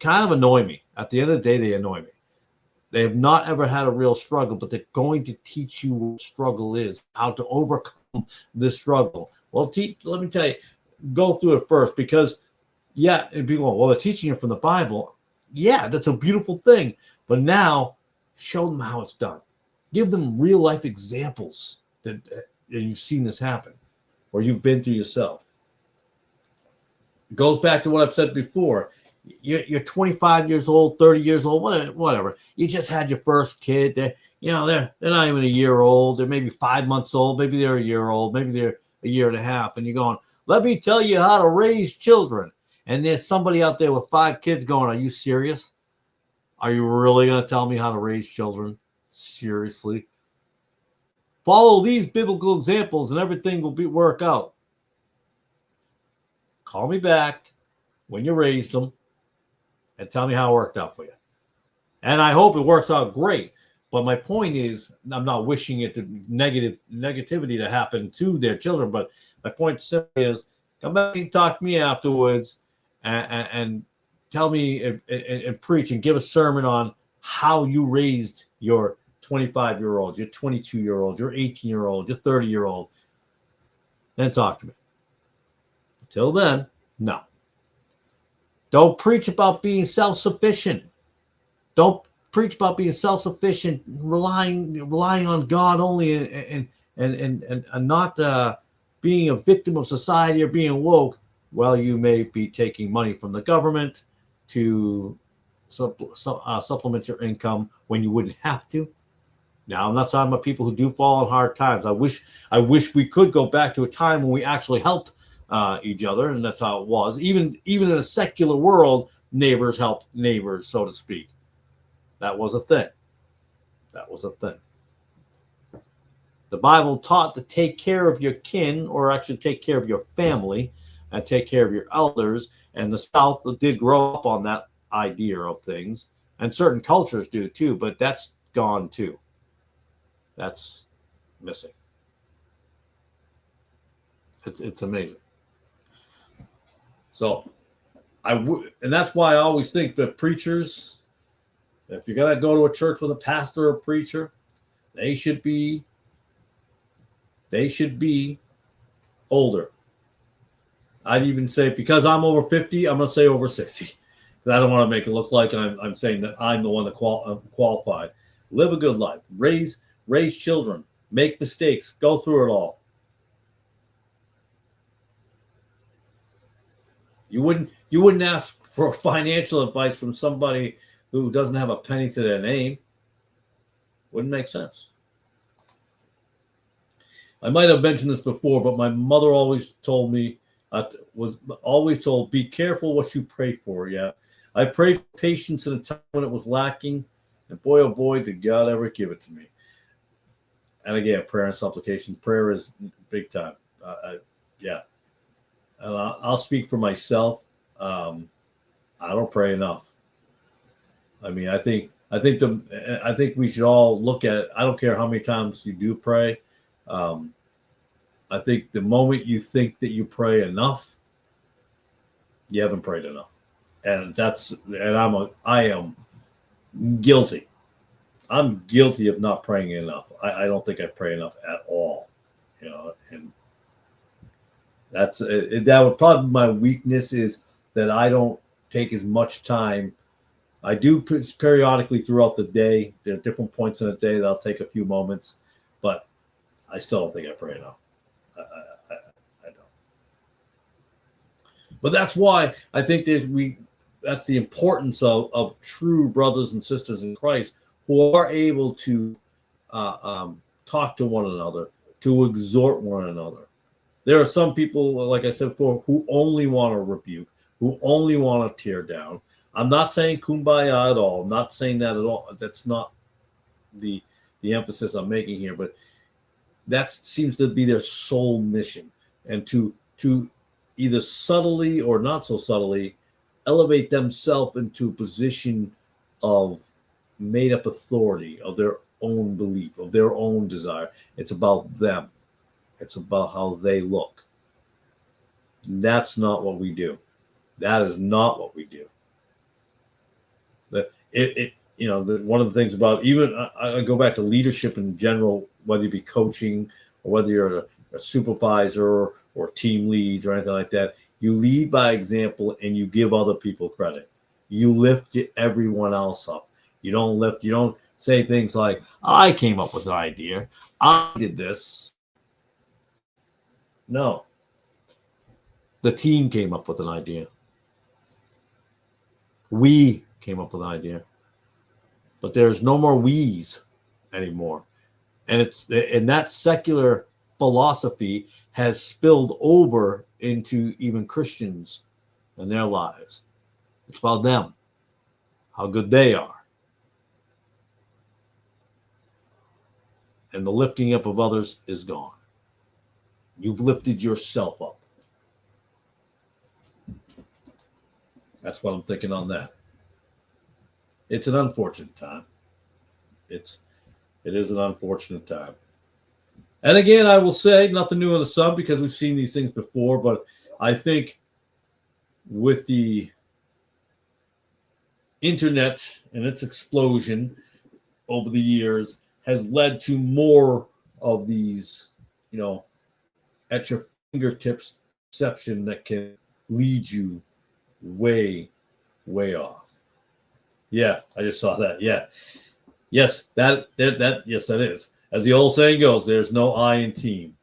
Speaker 1: kind of annoy me. At the end of the day, they annoy me. They have not ever had a real struggle, but they're going to teach you what struggle is, how to overcome this struggle. Well, let me tell you, go through it first, because, yeah, and people go, well, they're teaching you from the Bible. Yeah, that's a beautiful thing. But now, show them how it's done. Give them real-life examples that you've seen this happen, or you've been through yourself. It goes back to what I've said before. You're 25 years old, 30 years old, whatever. You just had your first kid. They're not even a year old. They're maybe 5 months old. Maybe they're a year old. Maybe they're a year and a half. And you're going, let me tell you how to raise children. And there's somebody out there with 5 kids going, are you serious? Are you really going to tell me how to raise children? Seriously? Follow these biblical examples and everything will work out. Call me back when you raised them and tell me how it worked out for you. And I hope it works out great. But my point is, I'm not wishing it to negativity to happen to their children. But my point simply is, come back and talk to me afterwards and tell me and preach and give a sermon on how you raised your 25-year-old, your 22-year-old, your 18-year-old, your 30-year-old. Then talk to me. Until then, no. Don't preach about being self-sufficient. Don't preach about being self-sufficient, relying on God only, and not being a victim of society or being woke. Well, you may be taking money from the government to supplement your income when you wouldn't have to. Now, I'm not talking about people who do fall in hard times. I wish we could go back to a time when we actually helped each other, and that's how it was. Even in a secular world, neighbors helped neighbors, so to speak. That was a thing. That was a thing. The Bible taught to take care of your kin, or actually take care of your family, and take care of your elders. And the South did grow up on that idea of things, and certain cultures do too. But that's gone too. That's missing. It's amazing. So and that's why I always think that preachers, if you're gonna go to a church with a pastor or a preacher, they should be older. I'd even say, because I'm over 50, I'm gonna say over 60. Because I don't want to make it look like I'm saying that I'm the one that qualified. Live a good life. Raise children. Make mistakes. Go through it all. You wouldn't ask for financial advice from somebody who doesn't have a penny to their name. Wouldn't make sense. I might have mentioned this before, but my mother always told me, be careful what you pray for. Yeah, I prayed for patience in a time when it was lacking, and boy, oh boy, did God ever give it to me. And again, prayer and supplication. Prayer is big time. Yeah. And I'll speak for myself. I don't pray enough. I mean, I think we should all look at it. I don't care how many times you do pray. I think the moment you think that you pray enough, you haven't prayed enough. And I am guilty. I'm guilty of not praying enough. I don't think I pray enough at all. And that would probably be my weakness, is that I don't take as much time. I do periodically throughout the day. There are different points in the day that I'll take a few moments, but I still don't think I pray enough. I don't. But that's why I think that's the importance of true brothers and sisters in Christ who are able to talk to one another, to exhort one another. There are some people, like I said before, who only want to rebuke, who only want to tear down. I'm not saying kumbaya at all. I'm not saying that at all. That's not the emphasis I'm making here, but that seems to be their sole mission, and to either subtly or not so subtly elevate themselves into a position of made up authority, of their own belief, of their own desire. It's about them. It's about how they look. That's not what we do. That is not what we do. One of the things about, even I go back to leadership in general, whether you be coaching or whether you're a supervisor or team leads or anything like that, you lead by example and you give other people credit. You lift everyone else up. You don't say things like, I came up with an idea, I did this. No. The team came up with an idea. We came up with an idea. But there's no more we's anymore. And that secular philosophy has spilled over into even Christians and their lives. It's about them, how good they are. And the lifting up of others is gone. You've lifted yourself up. That's what I'm thinking on that. It's an unfortunate time. It is an unfortunate time. And again, I will say, nothing new in the sun, because we've seen these things before, but I think with the internet and its explosion over the years has led to more of these, at your fingertips deception that can lead you way, way off. Yeah, I just saw that. Yeah. Yes, that is. As the old saying goes, there's no I in team.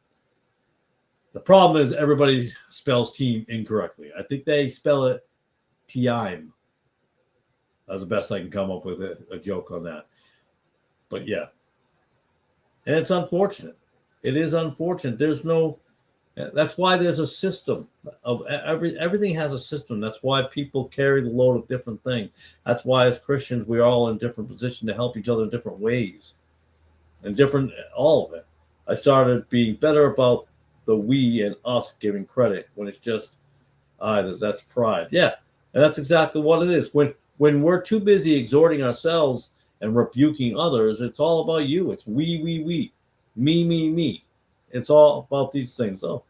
Speaker 1: The problem is everybody spells team incorrectly. I think they spell it team. That's the best I can come up with a joke on that. But yeah. And it's unfortunate. It is unfortunate. That's why there's a system of everything has a system. That's why people carry the load of different things. That's why as Christians, we're all in different positions to help each other in different ways and all of it. I started being better about the we and us giving credit when it's just that's pride. Yeah. And that's exactly what it is. When we're too busy exhorting ourselves and rebuking others, it's all about you. It's we, me. It's all about these things. Oh,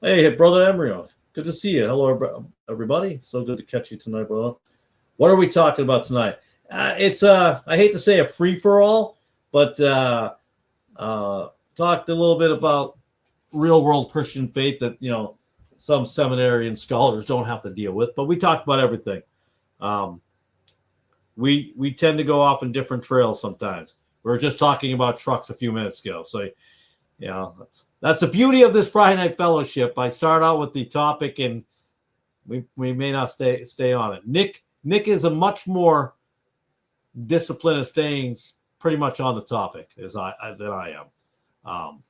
Speaker 1: hey, Brother Emryo, good to see you. Hello, everybody. So good to catch you tonight, brother. What are we talking about tonight? It's I hate to say a free for all, but talked a little bit about real world Christian faith that some seminarian scholars don't have to deal with. But we talked about everything. We tend to go off in different trails sometimes. We were just talking about trucks a few minutes ago, so. That's the beauty of this Friday Night Fellowship. I start out with the topic, and we may not stay on it. Nick is a much more disciplined of staying pretty much on the topic than I am.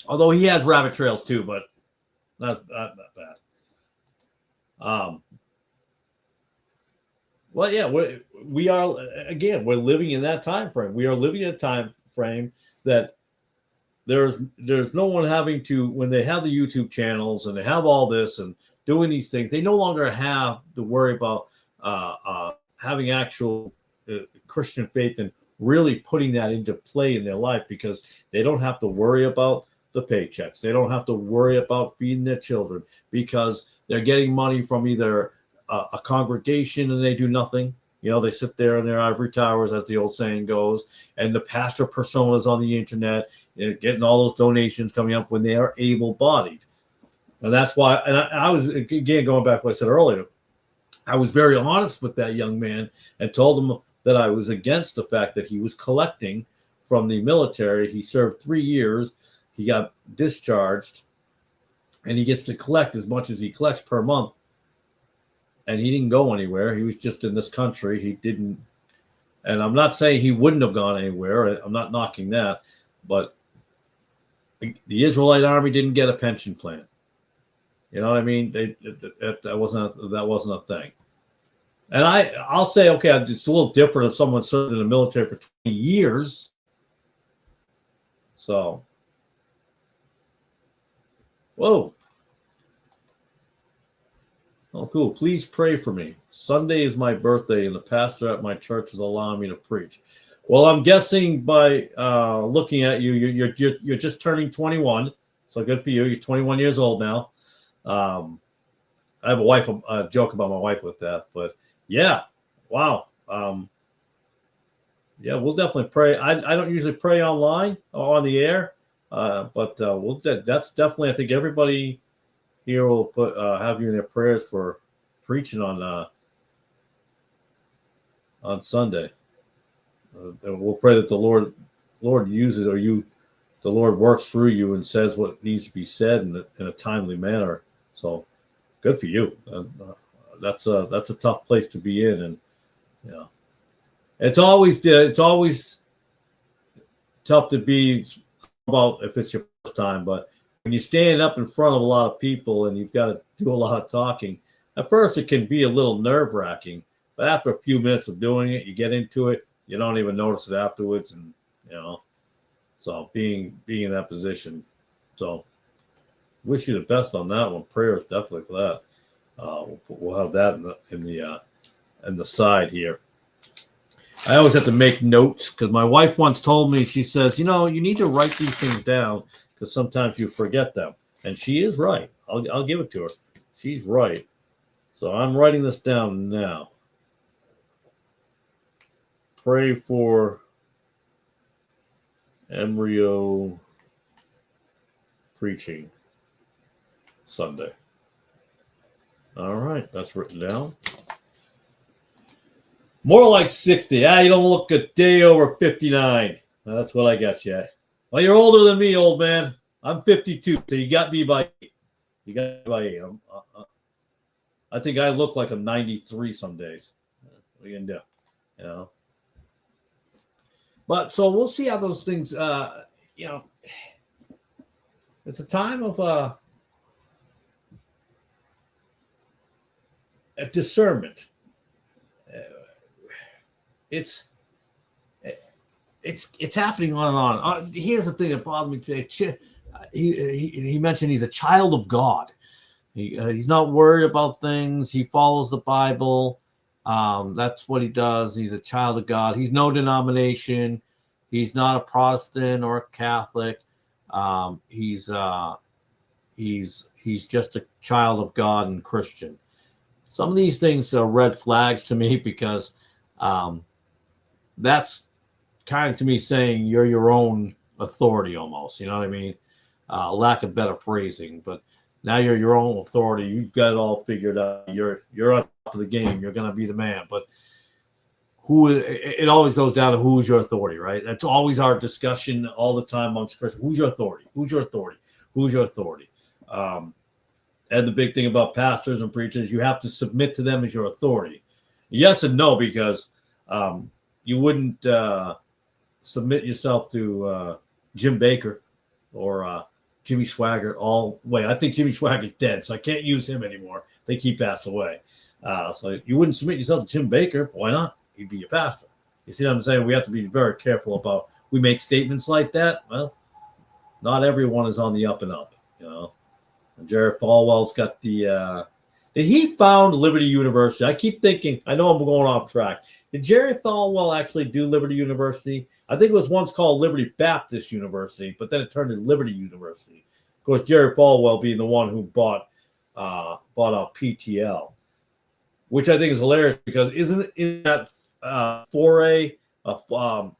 Speaker 1: Although he has rabbit trails too, but that's not bad. Well, yeah, we are again. We're living in that time frame. We are living in a time frame that. There's no one having to, when they have the YouTube channels and they have all this and doing these things, they no longer have to worry about having actual Christian faith and really putting that into play in their life, because they don't have to worry about the paychecks. They don't have to worry about feeding their children because they're getting money from either a congregation and they do nothing. They sit there in their ivory towers, as the old saying goes, and the pastor personas on the internet, getting all those donations coming up when they are able-bodied. And that's why, and I was, again, going back to what I said earlier, I was very honest with that young man and told him that I was against the fact that he was collecting from the military. He served 3 years. He got discharged, and he gets to collect as much as he collects per month. And he didn't go anywhere. He was just in this country. He didn't, and I'm not saying he wouldn't have gone anywhere. I'm not knocking that, but the Israelite army didn't get a pension plan. You know what I mean? That wasn't a thing. And I'll say, okay, it's a little different if someone served in the military for 20 years. So, whoa. Oh, cool. Please pray for me. Sunday is my birthday, and the pastor at my church is allowing me to preach. Well, I'm guessing by looking at you, you're just turning 21. So good for you. You're 21 years old now. I have a joke about my wife with that, but yeah, wow. Yeah, we'll definitely pray. I don't usually pray online or on the air, but that's definitely, I think everybody here will put have you in their prayers for preaching on Sunday. And we'll pray that the Lord uses, or the Lord works through you and says what needs to be said in a timely manner. So good for you. That's a tough place to be in, and it's always tough to be about if it's your first time, but when you stand up in front of a lot of people and you've got to do a lot of talking, at first it can be a little nerve-wracking, but after a few minutes of doing it, you get into it, you don't even notice it afterwards, and so being in that position. So wish you the best on that one. Prayers definitely for that. We'll have that in the side here. I always have to make notes because my wife once told me, she says, you need to write these things down because sometimes you forget them. And she is right. I'll give it to her. She's right. So I'm writing this down now. Pray for embryo preaching Sunday. All right, that's written down. More like 60. You don't look a day over 59. That's what I got you. Well, you're older than me, old man. I'm 52, so you got me by 8. You got me by 8. I think I look like I'm 93 some days. What are you gonna do? You know. But so we'll see how those things. It's a time of a discernment. It's happening on and on. Here's the thing that bothered me today. He mentioned he's a child of God. He's not worried about things. He follows the Bible. That's what he does. He's a child of God. He's no denomination. He's not a Protestant or a Catholic. He's just a child of God and Christian. Some of these things are red flags to me because that's kind of to me saying you're your own authority almost. You know what I mean? Lack of better phrasing, but now you're your own authority. You've got it all figured out. You're on top of the game. You're going to be the man. But it always goes down to who's your authority, right? That's always our discussion all the time amongst Christians. Who's your authority? Who's your authority? Who's your authority? And the big thing about pastors and preachers, you have to submit to them as your authority. Yes and no, because you wouldn't submit yourself to Jim Baker or Jimmy Swaggart. I think Jimmy Swaggart's dead, so I can't use him anymore. I think he passed away. So you wouldn't submit yourself to Jim Baker. Why not? He'd be your pastor. You see what I'm saying? We have to be very careful about. We make statements like that. Well, not everyone is on the up and up. You know, and Jerry Falwell's got the. Did he found Liberty University? I keep thinking. I know I'm going off track. Did Jerry Falwell actually do Liberty University? I think it was once called Liberty Baptist University, but then it turned into Liberty University. Of course, Jerry Falwell being the one who bought out PTL, which I think is hilarious because isn't that foray? What's the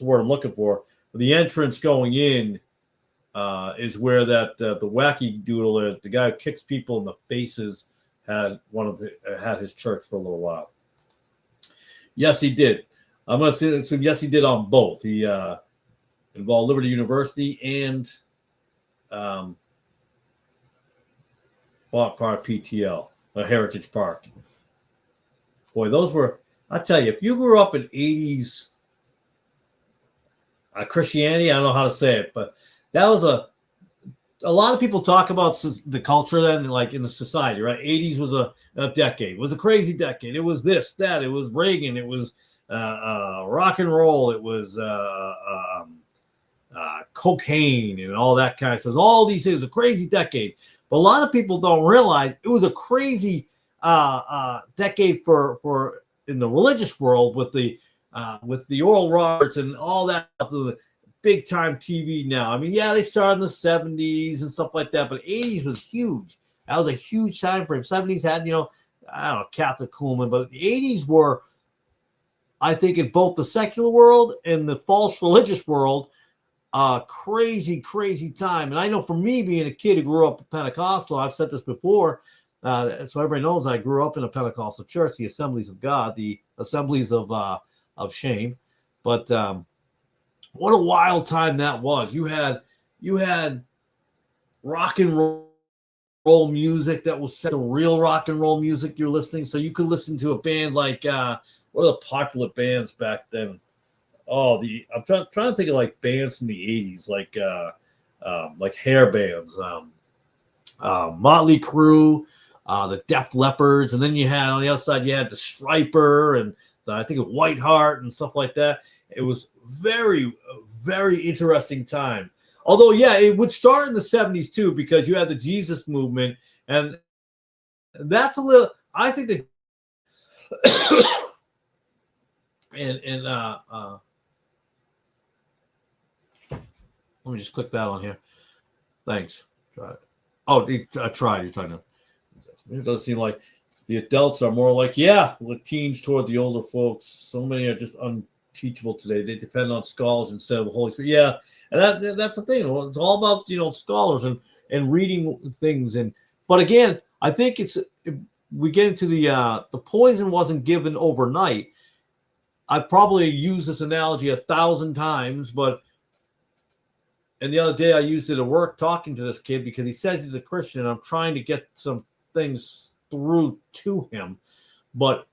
Speaker 1: word I'm looking for? The entrance going in is where that the wacky doodle is. The guy who kicks people in the faces had his church for a little while. Yes, he did. I'm going to assume yes, he did on both. He involved Liberty University and bought part of PTL, Heritage Park. Boy, those were, I tell you, if you grew up in 80s Christianity, I don't know how to say it, but that was a lot of people talk about the culture then, like in the society, right? 80s was a decade. It was a crazy decade. It was this, that. It was Reagan. It was rock and roll. It was cocaine and all that kind of stuff. All these things. It was a crazy decade. But a lot of people don't realize it was a crazy decade for in the religious world with the Oral Roberts and all that stuff. Big time TV now. I mean, yeah, they started in the 70s and stuff like that, but 80s was huge. That was a huge time frame. 70s had, I don't know, Catholic Kuhlman, but the 80s were, I think, in both the secular world and the false religious world, crazy, crazy time. And I know for me, being a kid who grew up Pentecostal, I've said this before, so everybody knows I grew up in a Pentecostal church, the Assemblies of God, the Assemblies of Shame. But what a wild time that was. You had rock and roll music that was set to real rock and roll music you're listening. So you could listen to a band like what are the popular bands back then? I'm trying to think of like bands from the 80s, like hair bands, Motley Crue, the Def Leppards, and then you had on the outside you had the Striper and I think of Whiteheart and stuff like that. It was very, very interesting time. Although, yeah, it would start in the 70s too, because you had the Jesus movement, and that's a little. I think that, and let me just click that on here. Thanks. Try it. Oh, tried. You're talking to. It does seem like The adults are more like, yeah, with teens toward the older folks. So many are just unteachable today. They depend on scholars instead of the Holy Spirit. Yeah, and that's the thing. It's all about scholars and reading things. But again, I think we get into the poison wasn't given overnight. I probably used this analogy 1,000 times, and the other day I used it at work talking to this kid because he says he's a Christian, and I'm trying to get some things through to him. But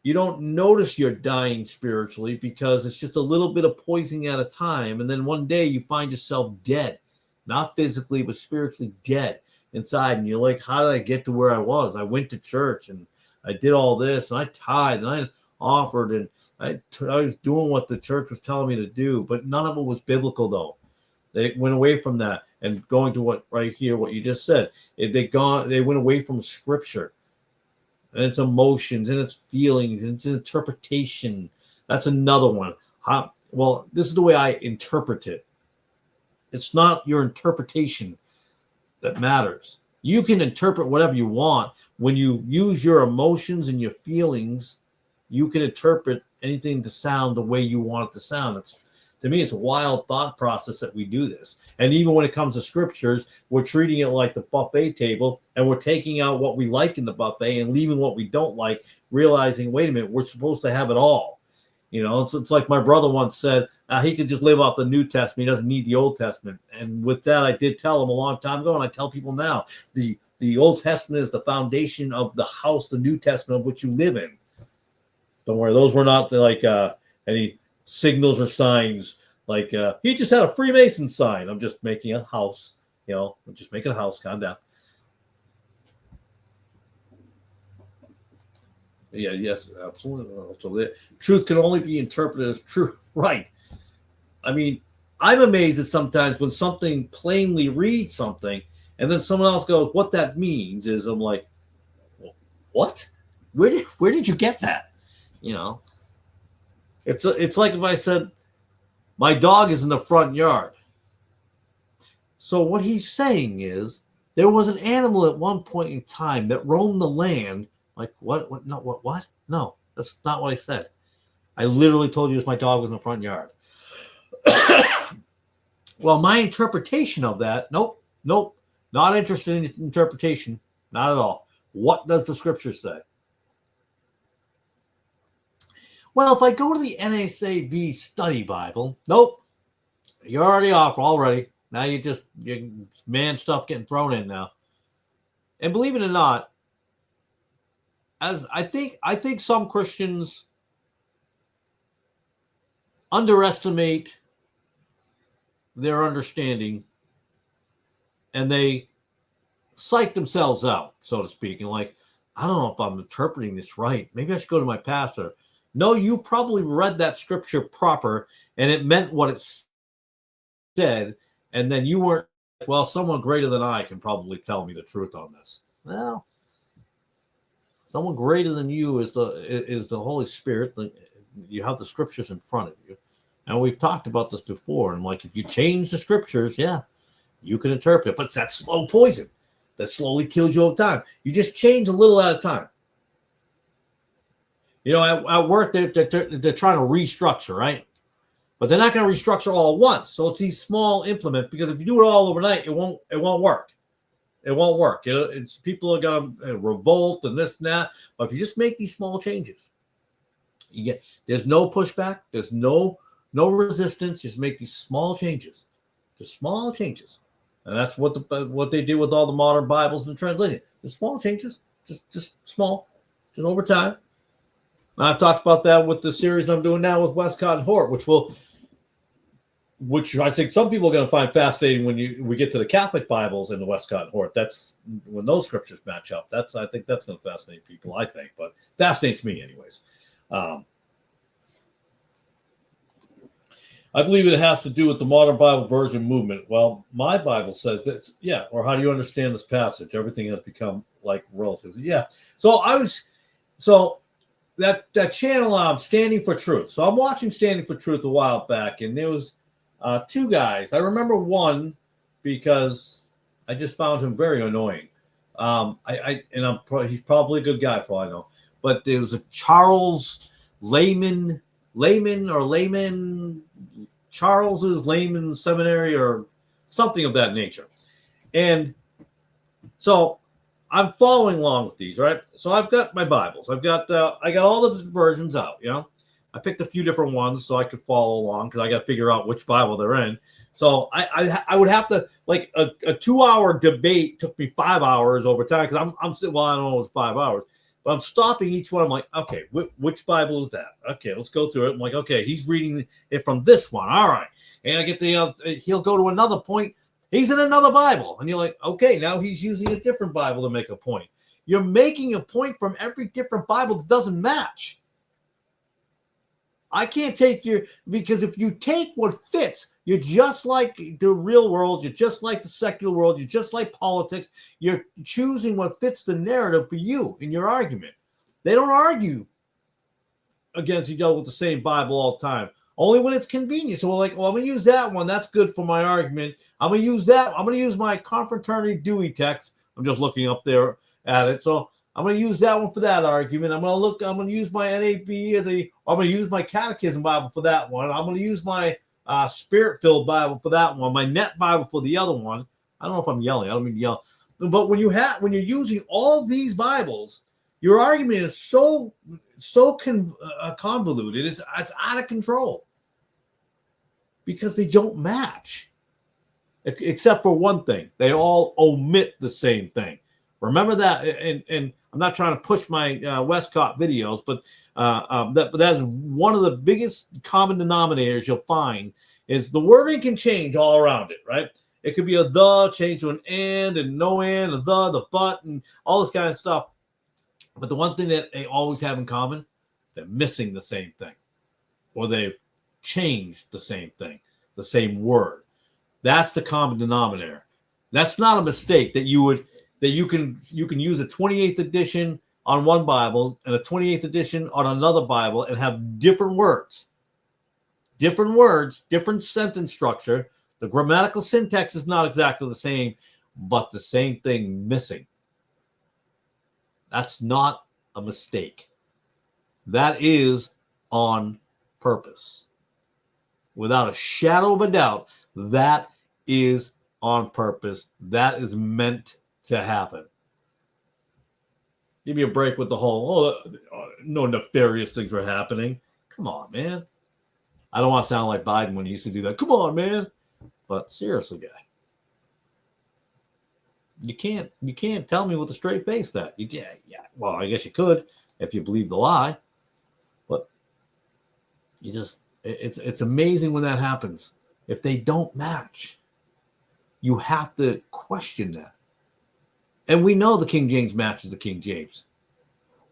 Speaker 1: you don't notice you're dying spiritually because it's just a little bit of poison at a time. And then one day you find yourself dead, not physically, but spiritually dead inside. And you're like, how did I get to where I was? I went to church and I did all this and I tithed and I offered and I was doing what the church was telling me to do, but none of it was biblical though. They went away from that and going to what you just said. They went away from scripture and its emotions and its feelings and its interpretation. That's another one. Well, this is the way I interpret it. It's not your interpretation that matters. You can interpret whatever you want. When you use your emotions and your feelings, you can interpret anything to sound the way you want it to sound. To me, it's a wild thought process that we do this. And even when it comes to scriptures, we're treating it like the buffet table, and we're taking out what we like in the buffet and leaving what we don't like, realizing, wait a minute, we're supposed to have it all. It's like my brother once said, he could just live off the New Testament. He doesn't need the Old Testament. And with that, I did tell him a long time ago, and I tell people now, the Old Testament is the foundation of the house, the New Testament of which you live in. Don't worry, those were not any signals or signs like he just had a Freemason sign. I'm just making a house, I'm just making a house. Calm down. Yeah, yes, absolutely. So the truth can only be interpreted as truth, right? I mean, I'm amazed at sometimes when something plainly reads something, and then someone else goes, "What that means is," I'm like, well, "What? Where did you get that?" It's like if I said, my dog is in the front yard. So what he's saying is there was an animal at one point in time that roamed the land. Like, what? No, what? No, that's not what I said. I literally told you my dog was in the front yard. Well, my interpretation of that, nope, not interested in interpretation. Not at all. What does the scripture say? Well, if I go to the NASB Study Bible, nope, you're already off already. Now you're man stuff getting thrown in now. And believe it or not, as I think some Christians underestimate their understanding and they psych themselves out, so to speak, and like, I don't know if I'm interpreting this right. Maybe I should go to my pastor. No, you probably read that scripture proper and it meant what it said. And then you weren't, well, someone greater than I can probably tell me the truth on this. Well, someone greater than you is the Holy Spirit. You have the scriptures in front of you. And we've talked about this before. And like, if you change the scriptures, yeah, you can interpret it. But it's that slow poison that slowly kills you over time. You just change a little at a time. At work, they're trying to restructure, right? But they're not going to restructure all at once. So it's these small implements, because if you do it all overnight, it won't work. It won't work. It's people are going to revolt and this and that. But if you just make these small changes, there's no pushback. There's no resistance. Just make these small changes, just small changes, and that's what they do with all the modern Bibles and translating. Just small changes, just small, just over time. I've talked about that with the series I'm doing now with Westcott and Hort, which I think some people are going to find fascinating when we get to the Catholic Bibles and the Westcott and Hort. That's when those scriptures match up. I think that's going to fascinate people, but fascinates me anyways. I believe it has to do with the modern Bible version movement. Well, my Bible says this, yeah. Or how do you understand this passage? Everything has become like relative. Yeah. So that channel, Standing for Truth. So I'm watching Standing for Truth a while back, and there was two guys. I remember one because I just found him very annoying. He's probably a good guy for all I know. But there was a Charles Charles's Layman Seminary or something of that nature. And so I'm following along with these, right? So I've got my Bibles. I got all the versions out, I picked a few different ones so I could follow along because I got to figure out which Bible they're in. So I would have to, like, a 2-hour debate took me 5 hours over time because I'm sitting, well, I don't know, it was 5 hours, but I'm stopping each one. I'm like, okay, which Bible is that? Okay, let's go through it. I'm like, okay, he's reading it from this one. All right. And I get he'll go to another point. He's in another Bible. And you're like, okay, now he's using a different Bible to make a point. You're making a point from every different Bible that doesn't match. I can't take because if you take what fits, you're just like the real world, you're just like the secular world, you're just like politics. You're choosing what fits the narrative for you in your argument. They don't argue against each other with the same Bible all the time. Only when it's convenient. So we're like, well, I'm going to use that one. That's good for my argument. I'm going to use that. I'm going to use my Confraternity Dewey text. I'm just looking up there at it. So I'm going to use that one for that argument. I'm going to use my NAB I'm going to use my Catechism Bible for that one. I'm going to use my Spirit-filled Bible for that one. My Net Bible for the other one. I don't know if I'm yelling. I don't mean to yell. But when you're using all of these Bibles, your argument is so convoluted. It's out of control because they don't match, except for one thing. They all omit the same thing. Remember that, and I'm not trying to push my Westcott videos, but that's one of the biggest common denominators you'll find is the wording can change all around it, right? It could be a the, change to an and no and, a the but, and all this kind of stuff. But the one thing that they always have in common, they're missing the same thing, or they've changed the same thing, the same word. That's the common denominator. That's not a mistake that you can use a 28th edition on one Bible and a 28th edition on another Bible and have different words, different sentence structure. The grammatical syntax is not exactly the same, but the same thing missing. That's not a mistake. That is on purpose. Without a shadow of a doubt, that is on purpose. That is meant to happen. Give me a break with the whole, no nefarious things were happening. Come on, man. I don't want to sound like Biden when he used to do that. Come on, man. But seriously, guy. You can't tell me with a straight face that. Yeah. Well, I guess you could if you believe the lie. But it's amazing when that happens. If they don't match, you have to question that. And we know the King James matches the King James.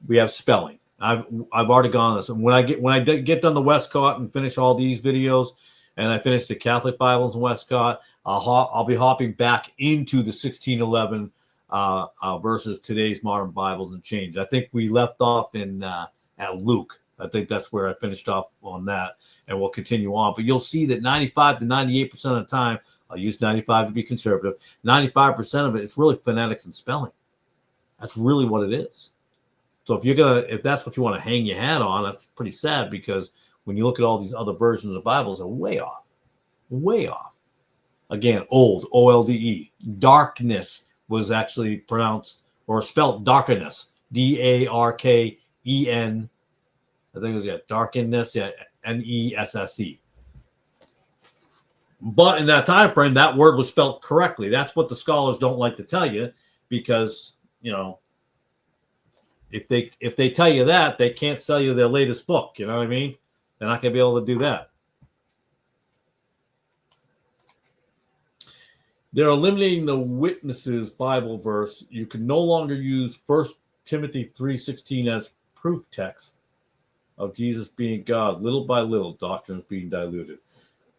Speaker 1: We have spelling. I've already gone on this. And when I get done the Westcott and finish all these videos, and I finish the Catholic Bibles in Westcott, I'll be hopping back into the 1611 versus today's modern Bibles and change. I think we left off at Luke. I think that's where I finished off on that, and we'll continue on. But you'll see that 95 to 98% of the time, I'll use 95 to be conservative, 95% of it is really phonetics and spelling. That's really what it is. So if that's what you want to hang your hat on, that's pretty sad because when you look at all these other versions of Bibles, they're way off. Way off. Again, old, O-L-D-E. Darkness was actually pronounced or spelled darkness, D-A-R-K-E-N. I think it was, darkness, N-E-S-S-E. But in that time frame, that word was spelled correctly. That's what the scholars don't like to tell you because, if they tell you that, they can't sell you their latest book. You know what I mean? They're not going to be able to do that. They're eliminating the witnesses Bible verse. You can no longer use 1 Timothy 3:16 as proof text of Jesus being God. Little by little, doctrines being diluted.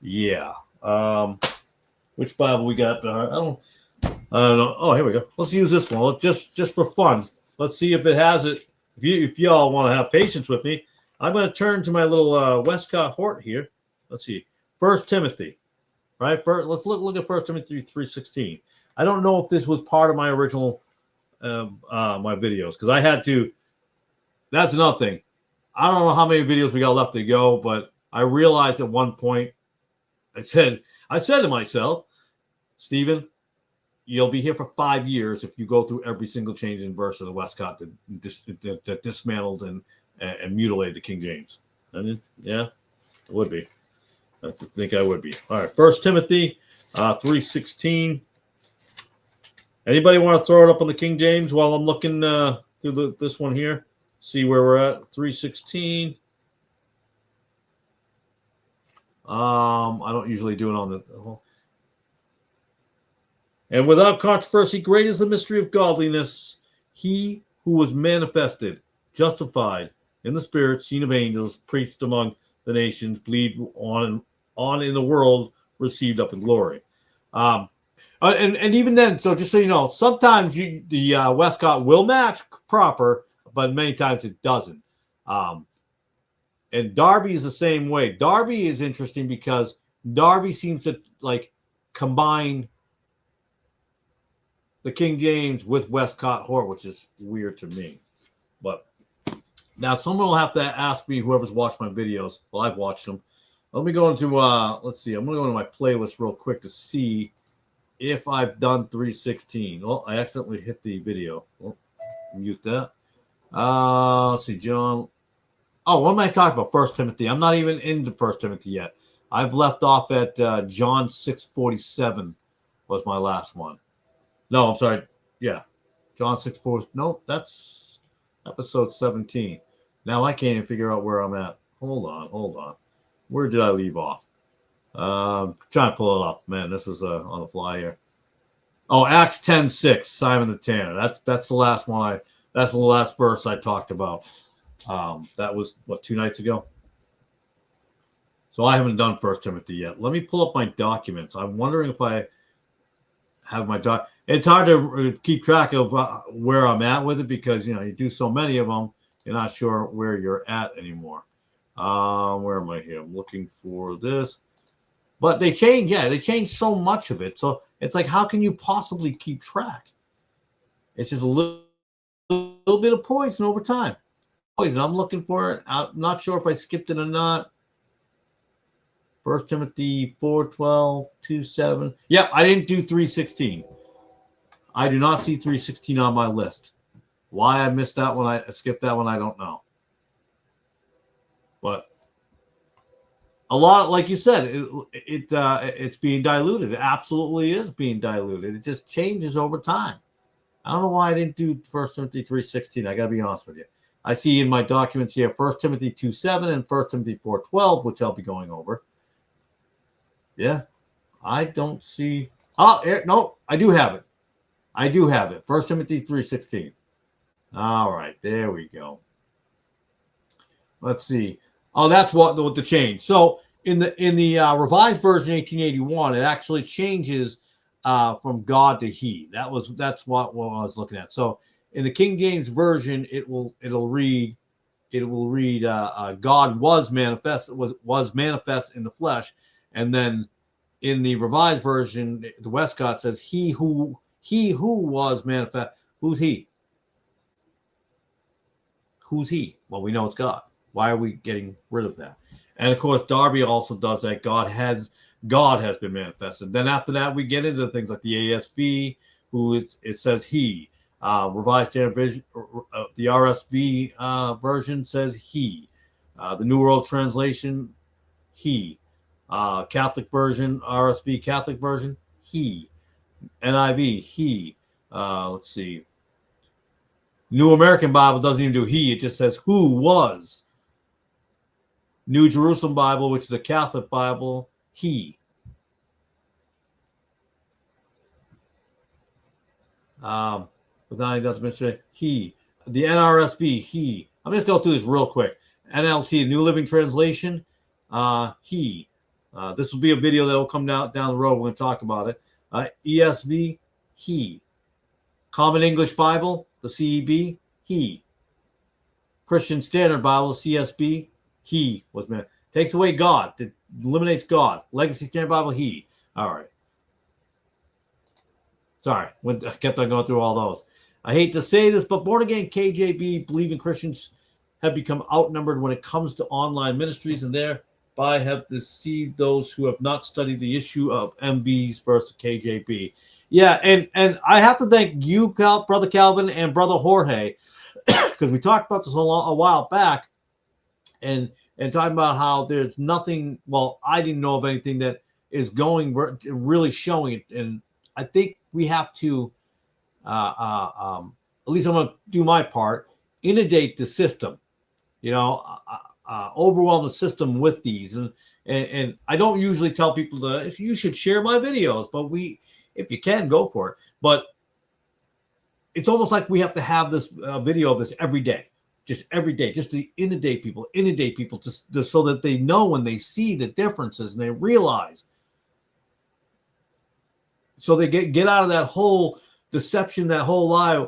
Speaker 1: Yeah. Which Bible we got? I don't know. Oh, here we go. Let's use this one. Just for fun. Let's see if it has it. If y'all want to have patience with me, I'm going to turn to my little Westcott Hort here. Let's see. 1 Timothy. Right? Let's look at 1 Timothy 3:16. I don't know if this was part of my original my videos because I had to. That's another thing. I don't know how many videos we got left to go, but I realized at one point, I said to myself, Stephen, you'll be here for 5 years if you go through every single change in verse of the Westcott that dismantled and mutilated the King James. I mean, yeah, it would be. I think I would be. All right, 1 Timothy 3:16. Anybody want to throw it up on the King James while I'm looking through this one here? See where we're at. 3:16. I don't usually do it on the. And without controversy, great is the mystery of godliness. He who was manifested, justified in the spirit, seen of angels, preached among the nations, believed on in the world, received up in glory. And even then, so just so you know, sometimes the Westcott will match proper, but many times it doesn't. And Darby is the same way. Darby is interesting because Darby seems to like combine the King James with Westcott Hort, which is weird to me. But now someone will have to ask me, whoever's watched my videos. Well, I've watched them. Let me go into, let's see. I'm going to go into my playlist real quick to see if I've done 3:16. Well, I accidentally hit the video. Oh, mute that. Let's see, John. Oh, what am I talking about? 1 Timothy. I'm not even into 1 Timothy yet. I've left off at John 6:47 was my last one. No, I'm sorry. Yeah. John 6:4. No, that's episode 17. Now I can't even figure out where I'm at. Hold on. Where did I leave off? Trying to pull it up. Man, this is on the fly here. Oh, Acts 10:6, Simon the Tanner. That's the last one that's the last verse I talked about. That was what, 2 nights ago? So I haven't done 1 Timothy yet. Let me pull up my documents. I'm wondering if I have my It's hard to keep track of where I'm at with it because you do so many of them, you're not sure where you're at anymore. Where am I here? I'm looking for this, but they change. Yeah, they change so much of it. So it's like, how can you possibly keep track? It's just a little bit of poison over time. Poison. I'm looking for it. I'm not sure if I skipped it or not. 1 Timothy 4:12, 2:7. Yep, I didn't do 3:16. I do not see 3:16 on my list. Why I missed that one, I skipped that one, I don't know. But a lot, like you said, it's being diluted. It absolutely is being diluted. It just changes over time. I don't know why I didn't do 1 Timothy 3:16. I got to be honest with you. I see in my documents here 1 Timothy 2:7 and 1 Timothy 4:12, which I'll be going over. Yeah, I don't see. Oh, no, I do have it. 1 Timothy 3:16. All right, there we go. Let's see. Oh, that's what the change. So in the Revised Version 1881, it actually changes from God to He. That's what I was looking at. So in the King James Version, it'll read God was manifest in the flesh, and then in the Revised Version, the Westcott says he who was manifest. Who's he? Who's he? Well, we know it's God. Why are we getting rid of that? And of course, Darby also does that. God has been manifested. Then after that, we get into things like the ASV, it says he. Revised Standard Version, the RSV version says he. The New World Translation, he. Catholic version, RSV Catholic version, he. NIV, he. Let's see. New American Bible doesn't even do he. It just says who was. New Jerusalem Bible, which is a Catholic Bible, he. Without any doubt to mention he. The NRSV, he. I'm just going through this real quick. NLT, New Living Translation, he. This will be a video that will come down the road. We're going to talk about it. ESV, he. Common English Bible, the CEB, he. Christian Standard Bible, CSB, he was man. Takes away God. It eliminates God. Legacy Standard Bible, he. All right. Sorry. I kept on going through all those. I hate to say this, but born again KJB believing Christians have become outnumbered when it comes to online ministries, and thereby have deceived those who have not studied the issue of MBs versus KJB. Yeah, and I have to thank you, Brother Calvin, and Brother Jorge, because we talked about this a while back, and talking about how there's nothing. Well, I didn't know of anything that is going really showing it, and I think we have to, at least I'm going to do my part, inundate the system, overwhelm the system with these, and I don't usually tell people that you should share my videos, but if you can, go for it. But it's almost like we have to have this video of this every day, just to inundate people, just so that they know when they see the differences and they realize. So they get out of that whole deception, that whole lie.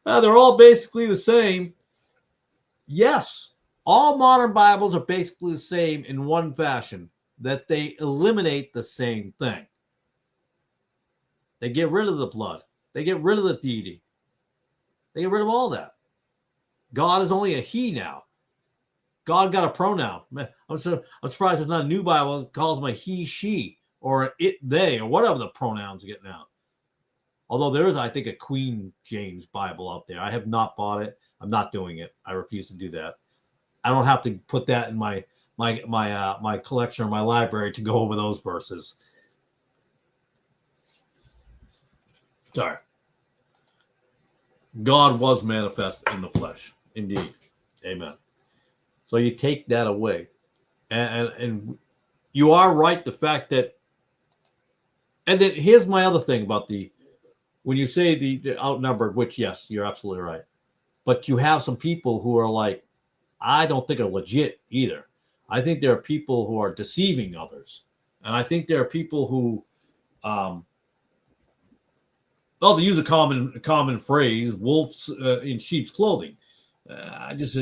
Speaker 1: They're all basically the same. Yes, all modern Bibles are basically the same in one fashion, that they eliminate the same thing. They get rid of the blood. They get rid of the deity. They get rid of all that. God is only a he now. God got a pronoun. I'm surprised it's not a new Bible that calls him a he, she, or it, they, or whatever the pronouns get now. Although there is, I think, a Queen James Bible out there. I have not bought it. I'm not doing it. I refuse to do that. I don't have to put that in my collection or my library to go over those verses. Sorry. God was manifest in the flesh, indeed. Amen. So you take that away, and you are right. The fact that, and then here's my other thing about when you say the outnumbered, which yes, you're absolutely right, but you have some people who are like, I don't think are legit either. I think there are people who are deceiving others, and I think there are people who, well, to use a common phrase, wolves in sheep's clothing. I just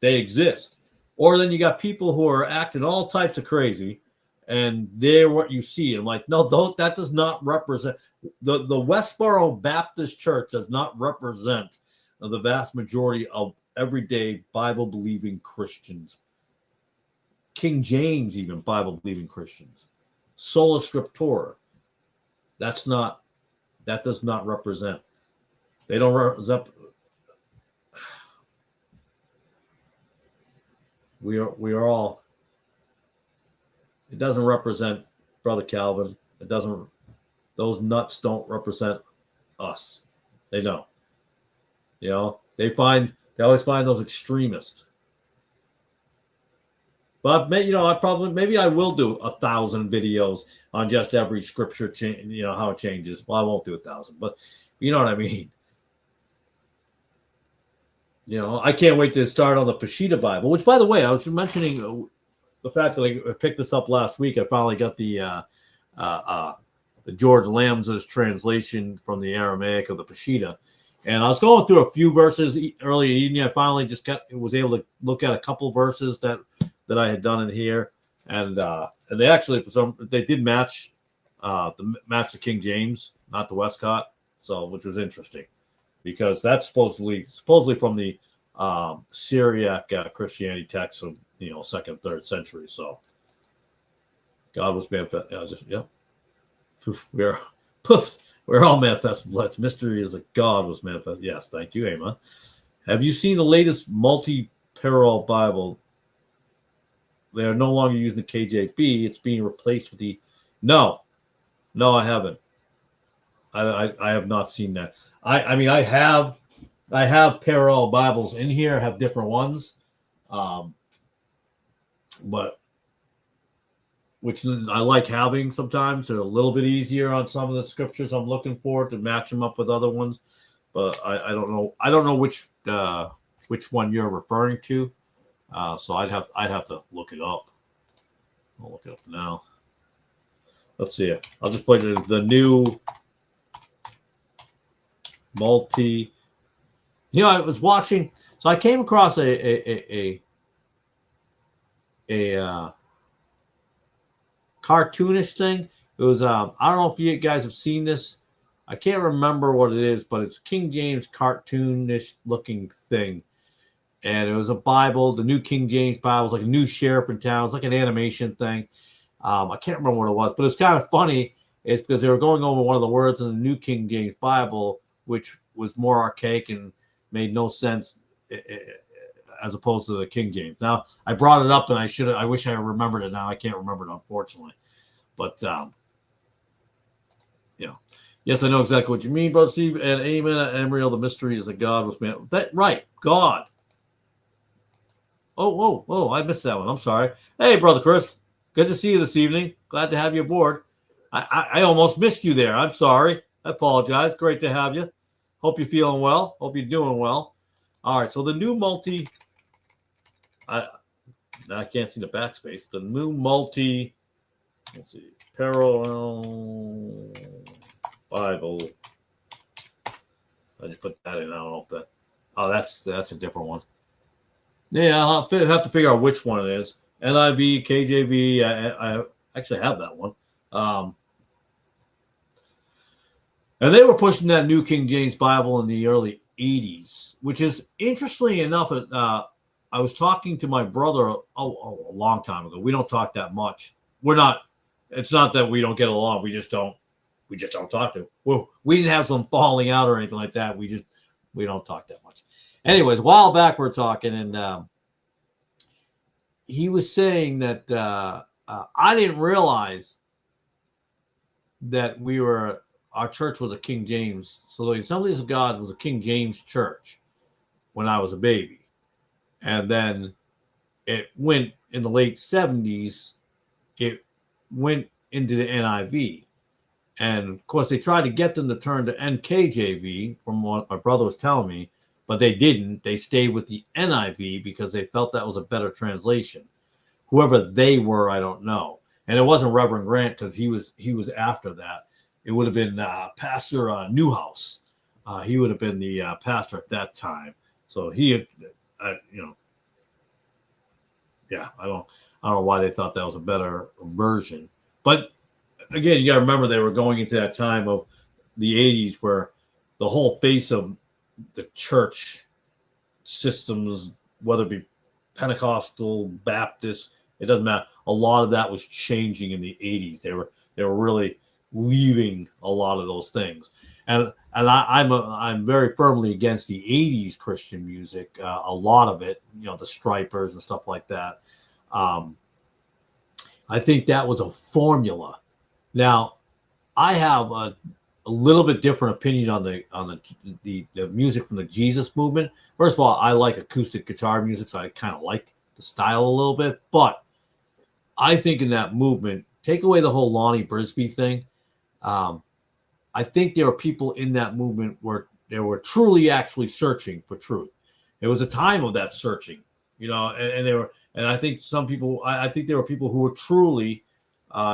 Speaker 1: they exist. Or then you got people who are acting all types of crazy, and they're what you see. I'm like, no, that does not represent the Westboro Baptist Church. Does not represent the vast majority of everyday Bible-believing Christians. King James, even Bible-believing Christians. Sola Scriptura. That does not represent. They don't represent. We are all. It doesn't represent Brother Calvin. It doesn't. Those nuts don't represent us. They don't. They always find those extremists. But maybe I will do 1,000 videos on just every scripture, how it changes. Well, I won't do 1,000, but you know what I mean. I can't wait to start on the Peshitta Bible, which, by the way, I was mentioning the fact that I picked this up last week. I finally got the George Lamb's translation from the Aramaic of the Peshitta. And I was going through a few verses earlier evening. I finally was able to look at a couple verses that I had done in here, and they actually they did match the King James, not the Westcott, which was interesting because that's supposedly from the Syriac Christianity text of 2nd, 3rd century. So God was manifest. We're all manifest. Mystery is that God was manifest. Yes, thank you, Amen. Have you seen the latest multi-parallel Bible? They are no longer using the KJV. It's being replaced with the. No, I haven't. I have not seen that. I have parallel Bibles in here. I have different ones, but which I like having sometimes. They're a little bit easier on some of the scriptures I'm looking for to match them up with other ones. But I don't know. I don't know which one you're referring to. So I'd have to look it up. I'll look it up now. Let's see. I'll just play the new multi. I was watching. So I came across a cartoonish thing. It was I don't know if you guys have seen this. I can't remember what it is, but it's King James cartoonish looking thing. And it was a Bible. The New King James Bible was like a new sheriff in town. It's like an animation thing. I can't remember what it was, but it's kind of funny. It's because they were going over one of the words in the New King James Bible, which was more archaic and made no sense as opposed to the King James. Now, I brought it up, and I wish I remembered it now. I can't remember it, unfortunately. But, yes, I know exactly what you mean, Brother Steve. And amen. Emriel, the mystery is that God was man. Right, God. Oh, I missed that one. I'm sorry. Hey, Brother Chris. Good to see you this evening. Glad to have you aboard. I almost missed you there. I'm sorry. I apologize. Great to have you. Hope you're feeling well. Hope you're doing well. All right, so the new multi... I can't see the backspace. The new multi... Let's see. Parallel Bible. I just put that in. I don't know if that... Oh, that's a different one. Yeah, I'll have to figure out which one it is. NIV, KJV. I actually have that one. And they were pushing that New King James Bible in the early 80s, which is, interestingly enough, I was talking to my brother a long time ago. We don't talk that much. It's not that we don't get along. We just don't talk to him. Well, we didn't have some falling out or anything like that. We don't talk that much. Anyways, a while back we're talking, and he was saying that I didn't realize that our church was a King James. So the Assemblies of God was a King James church when I was a baby. And then it went in the late 70s, it went into the NIV. And of course, they tried to get them to turn to NKJV, from what my brother was telling me, but they didn't. They stayed with the NIV because they felt that was a better translation. Whoever they were, I don't know. And it wasn't Reverend Grant, because he was after that. It would have been Pastor Newhouse. He would have been the pastor at that time. So he had, I don't know why they thought that was a better version. But again, you got to remember they were going into that time of the 80s where the whole face of the church systems, whether it be Pentecostal, Baptist, it doesn't matter. A lot of that was changing in the 80s. They were really leaving a lot of those things. And I'm very firmly against the 80s Christian music. A lot of it, the Stripers and stuff like that. I think that was a formula. Now, I have a little bit different opinion on the music from the Jesus movement. First of all, I like acoustic guitar music, so I kind of like the style a little bit. But I think in that movement, take away the whole Lonnie Brisby thing. I think there are people in that movement where they were truly actually searching for truth. It was a time of that searching, and they were, and I think I think there were people who were truly,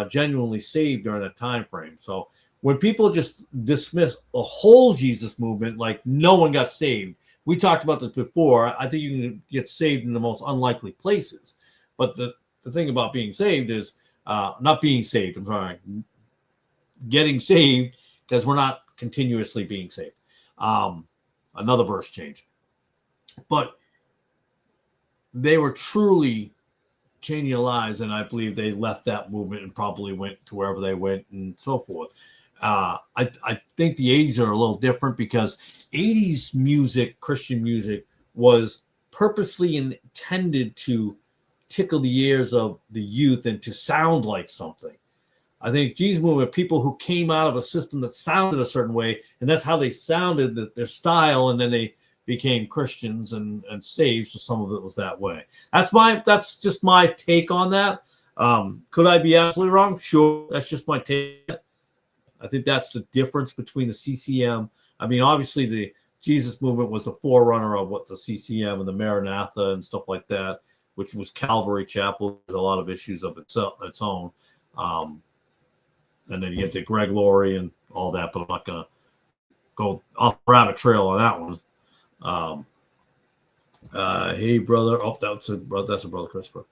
Speaker 1: genuinely saved during that time frame. So when people just dismiss the whole Jesus movement, like no one got saved, we talked about this before. I think you can get saved in the most unlikely places. But the thing about being saved is not being saved. I'm sorry, getting saved, because we're not continuously being saved. Another verse change. But they were truly changing their lives, and I believe they left that movement and probably went to wherever they went and so forth. I think the 80s are a little different, because 80s music, Christian music, was purposely intended to tickle the ears of the youth and to sound like something. I think Jesus movement, people who came out of a system that sounded a certain way, and that's how they sounded, their style, and then they became Christians and saved. So some of it was that way. That's just my take on that. Could I be absolutely wrong? Sure. That's just my take. I think that's the difference between the CCM. I mean, obviously the Jesus movement was the forerunner of what the CCM and the Maranatha and stuff like that, which was Calvary Chapel. There's a lot of issues of its own. And then you get to Greg Laurie and all that, but I'm not going to go off the rabbit trail on that one. Hey, brother. Oh, that's a brother Christopher.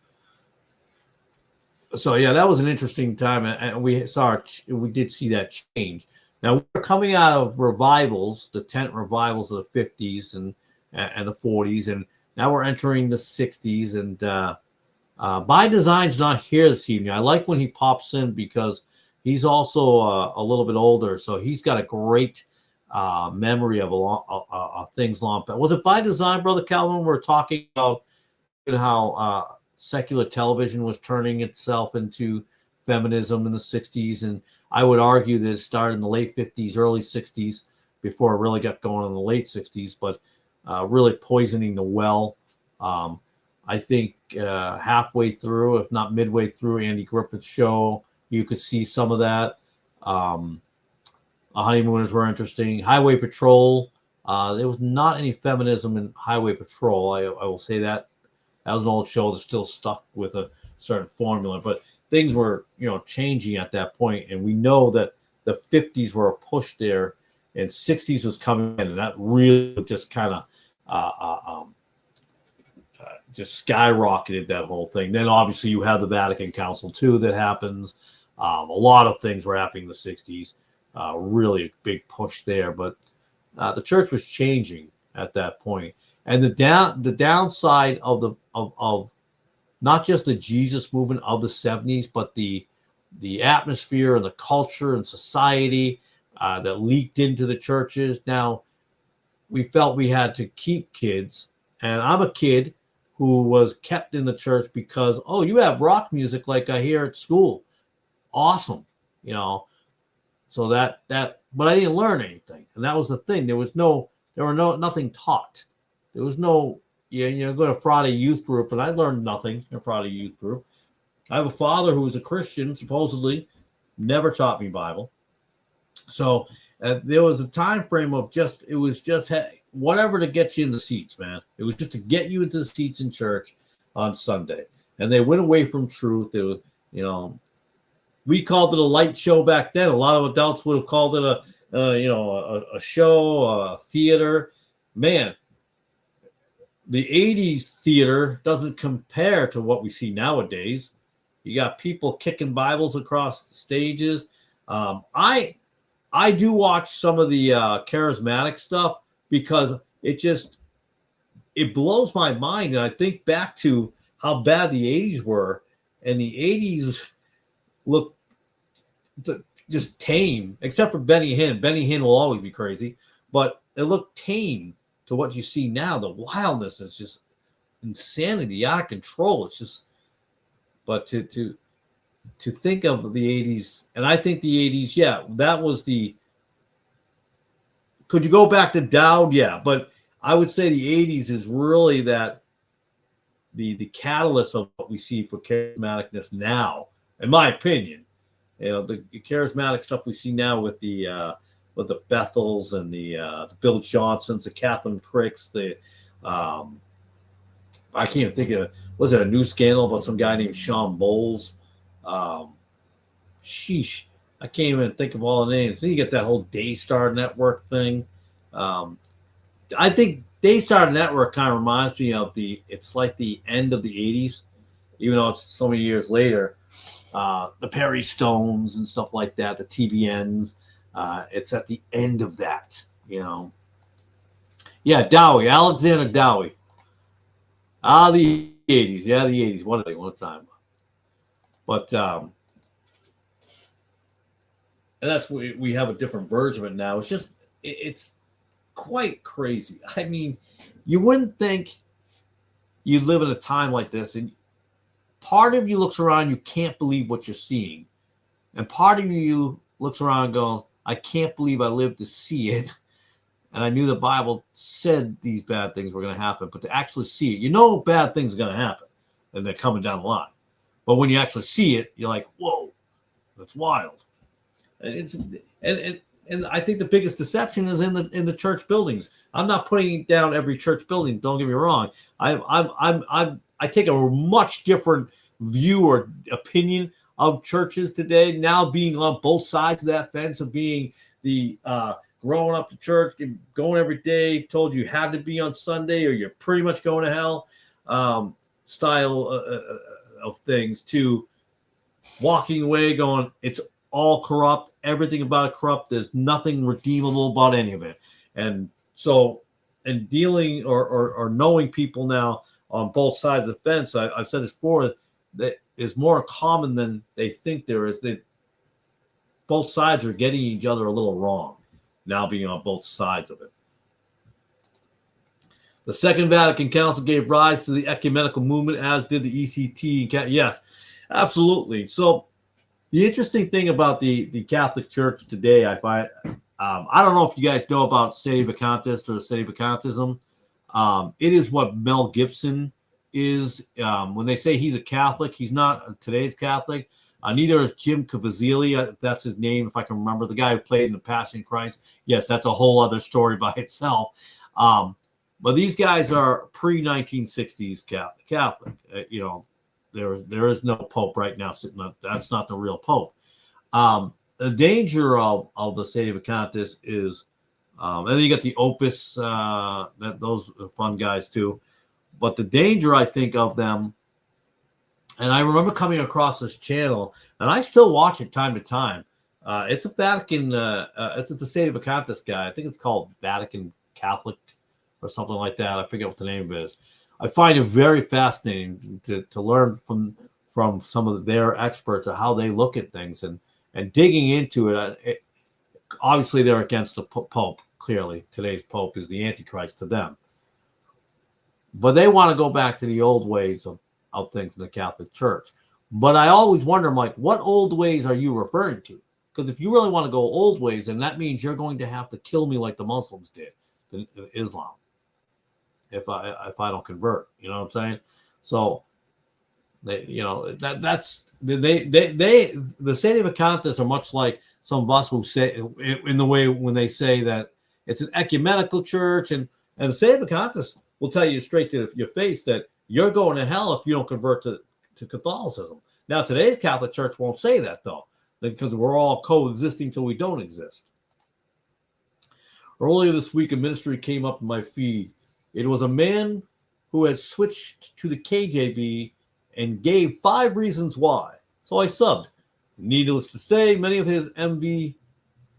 Speaker 1: So, yeah, that was an interesting time. And we did see that change. Now we're coming out of revivals, the tent revivals of the 50s and the 40s, and now we're entering the 60s. And By Design's not here this evening. I like when he pops in because he's also a little bit older, so he's got a great memory of things long. Was it By Design, Brother Calvin? We were talking about how secular television was turning itself into feminism in the 60s. And I would argue that it started in the late 50s, early 60s, before it really got going in the late 60s, but really poisoning the well. I think halfway through, if not midway through Andy Griffith's show, you could see some of that. Honeymooners were interesting. Highway Patrol, there was not any feminism in Highway Patrol. I will say that. That was an old show that still stuck with a certain formula, but things were, changing at that point, and we know that the 50s were a push there, and 60s was coming in, and that really just kind of just skyrocketed that whole thing. Then obviously you have the Vatican Council too that happens. A lot of things were happening in the 60s. Really a big push there, but the church was changing at that point. And the downside of not just the Jesus movement of the 70s, but the atmosphere and the culture and society that leaked into the churches. Now, we felt we had to keep kids, and I'm a kid who was kept in the church because, oh, you have rock music like I hear at school. Awesome, So but I didn't learn anything, and that was the thing. There was nothing taught. There was no, go to Friday youth group, and I learned nothing in Friday youth group. I have a father who was a Christian, supposedly, never taught me Bible. So there was a time frame of it was just whatever to get you in the seats, man. It was just to get you into the seats in church on Sunday. And they went away from truth. It was, we called it a light show back then. A lot of adults would have called it a show, a theater. Man, the 80s theater doesn't compare to what we see nowadays. You got people kicking Bibles across the stages. I do watch some of the charismatic stuff because it blows my mind. And I think back to how bad the 80s were. And the 80s look just tame, except for Benny Hinn. Benny Hinn will always be crazy, but it looked tame to what you see now. The wildness is just insanity, out of control. It's just, but to think of the 80s, and I think the 80s, yeah, that was could you go back to Dowd? Yeah, but I would say the 80s is really that the catalyst of what we see for charismaticness now, in my opinion. The charismatic stuff we see now with the Bethels and the Bill Johnsons, the Catherine Cricks, I can't even think of, was it a new scandal about some guy named Sean Bowles? Sheesh, I can't even think of all the names. Then you get that whole Daystar Network thing. I think Daystar Network kind of reminds me of it's like the end of the 80s, even though it's so many years later. The Perry Stones and stuff like that, the TBNs. It's at the end of that, Yeah, Dowie, Alexander Dowie. The 80s. Yeah, the 80s. What a time. But, and that's we have a different version of it now. It's just, it's quite crazy. I mean, you wouldn't think you live in a time like this, and part of you looks around, you can't believe what you're seeing. And part of you looks around and goes, I can't believe I lived to see it. And I knew the Bible said these bad things were going to happen, but to actually see it, bad things are going to happen, and they're coming down the line. But when you actually see it, you're like, whoa, that's wild. And and I think the biggest deception is in the church buildings. I'm not putting down every church building. Don't get me wrong. I take a much different view or opinion of churches today, now being on both sides of that fence of being the growing up to church and going every day, told you had to be on Sunday or you're pretty much going to hell style of things, to walking away going, it's all corrupt. Everything about it corrupt. There's nothing redeemable about any of it. And so, in dealing or knowing people now on both sides of the fence, I've said this before, that is more common than they think there is. That both sides are getting each other a little wrong now, being on both sides of it. The Second Vatican Council gave rise to the ecumenical movement, as did the ECT. Yes, absolutely. So the interesting thing about the Catholic Church today, I find, I don't know if you guys know about Sedevacantists or Sedevacantism. It is what Mel Gibson is. When they say he's a Catholic, he's not today's Catholic. Neither is Jim Caviezel, if that's his name, if I can remember, the guy who played in The Passion of Christ. Yes, that's a whole other story by itself. But these guys are pre-1960s Catholic. There is no Pope right now sitting up. That's not the real Pope. The danger of the Sedevacantists is, and then you got the Opus, that those are fun guys too. But the danger, I think, of them, and I remember coming across this channel, and I still watch it time to time. It's a Vatican, it's a Sedevacantist guy. I think it's called Vatican Catholic or something like that. I forget what the name is. I find it very fascinating to learn from some of their experts of how they look at things and digging into it. Obviously, they're against the Pope. Clearly, today's Pope is the Antichrist to them. But they want to go back to the old ways of things in the Catholic Church. But I always wonder, I'm like, what old ways are you referring to? Because if you really want to go old ways, then that means you're going to have to kill me like the Muslims did in Islam. If I don't convert, you know what I'm saying? So the Sedevacantists are much like some of us who say, in the way when they say that it's an ecumenical church, and the Sedevacantists will tell you straight to your face that you're going to hell if you don't convert to Catholicism. Now, today's Catholic Church won't say that, though, because we're all coexisting till we don't exist. Earlier this week, a ministry came up in my feed. It was a man who had switched to the KJV and gave 5 reasons why. So I subbed. Needless to say, many of his MV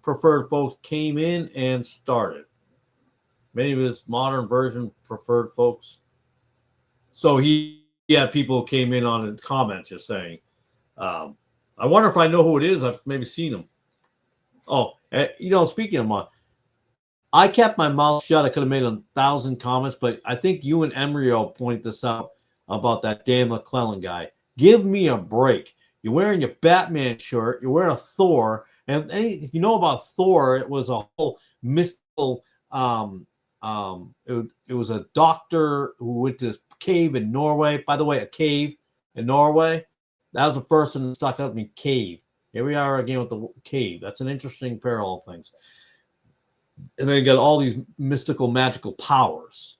Speaker 1: preferred folks came in and started. Many of his modern version preferred folks. So he had people who came in on the comments just saying, I wonder if I know who it is. I've maybe seen him. Oh, speaking of I kept my mouth shut. I could have made 1,000 comments, but I think you and Emryo pointed this out about that Dan McClellan guy. Give me a break. You're wearing your Batman shirt. You're wearing a Thor. And if you know about Thor, it was a whole mystical, it was a doctor who went to this cave in Norway. By the way, a cave in Norway. That was the first one that stuck out to me, cave. Here we are again with the cave. That's an interesting parallel of things. And then you got all these mystical, magical powers.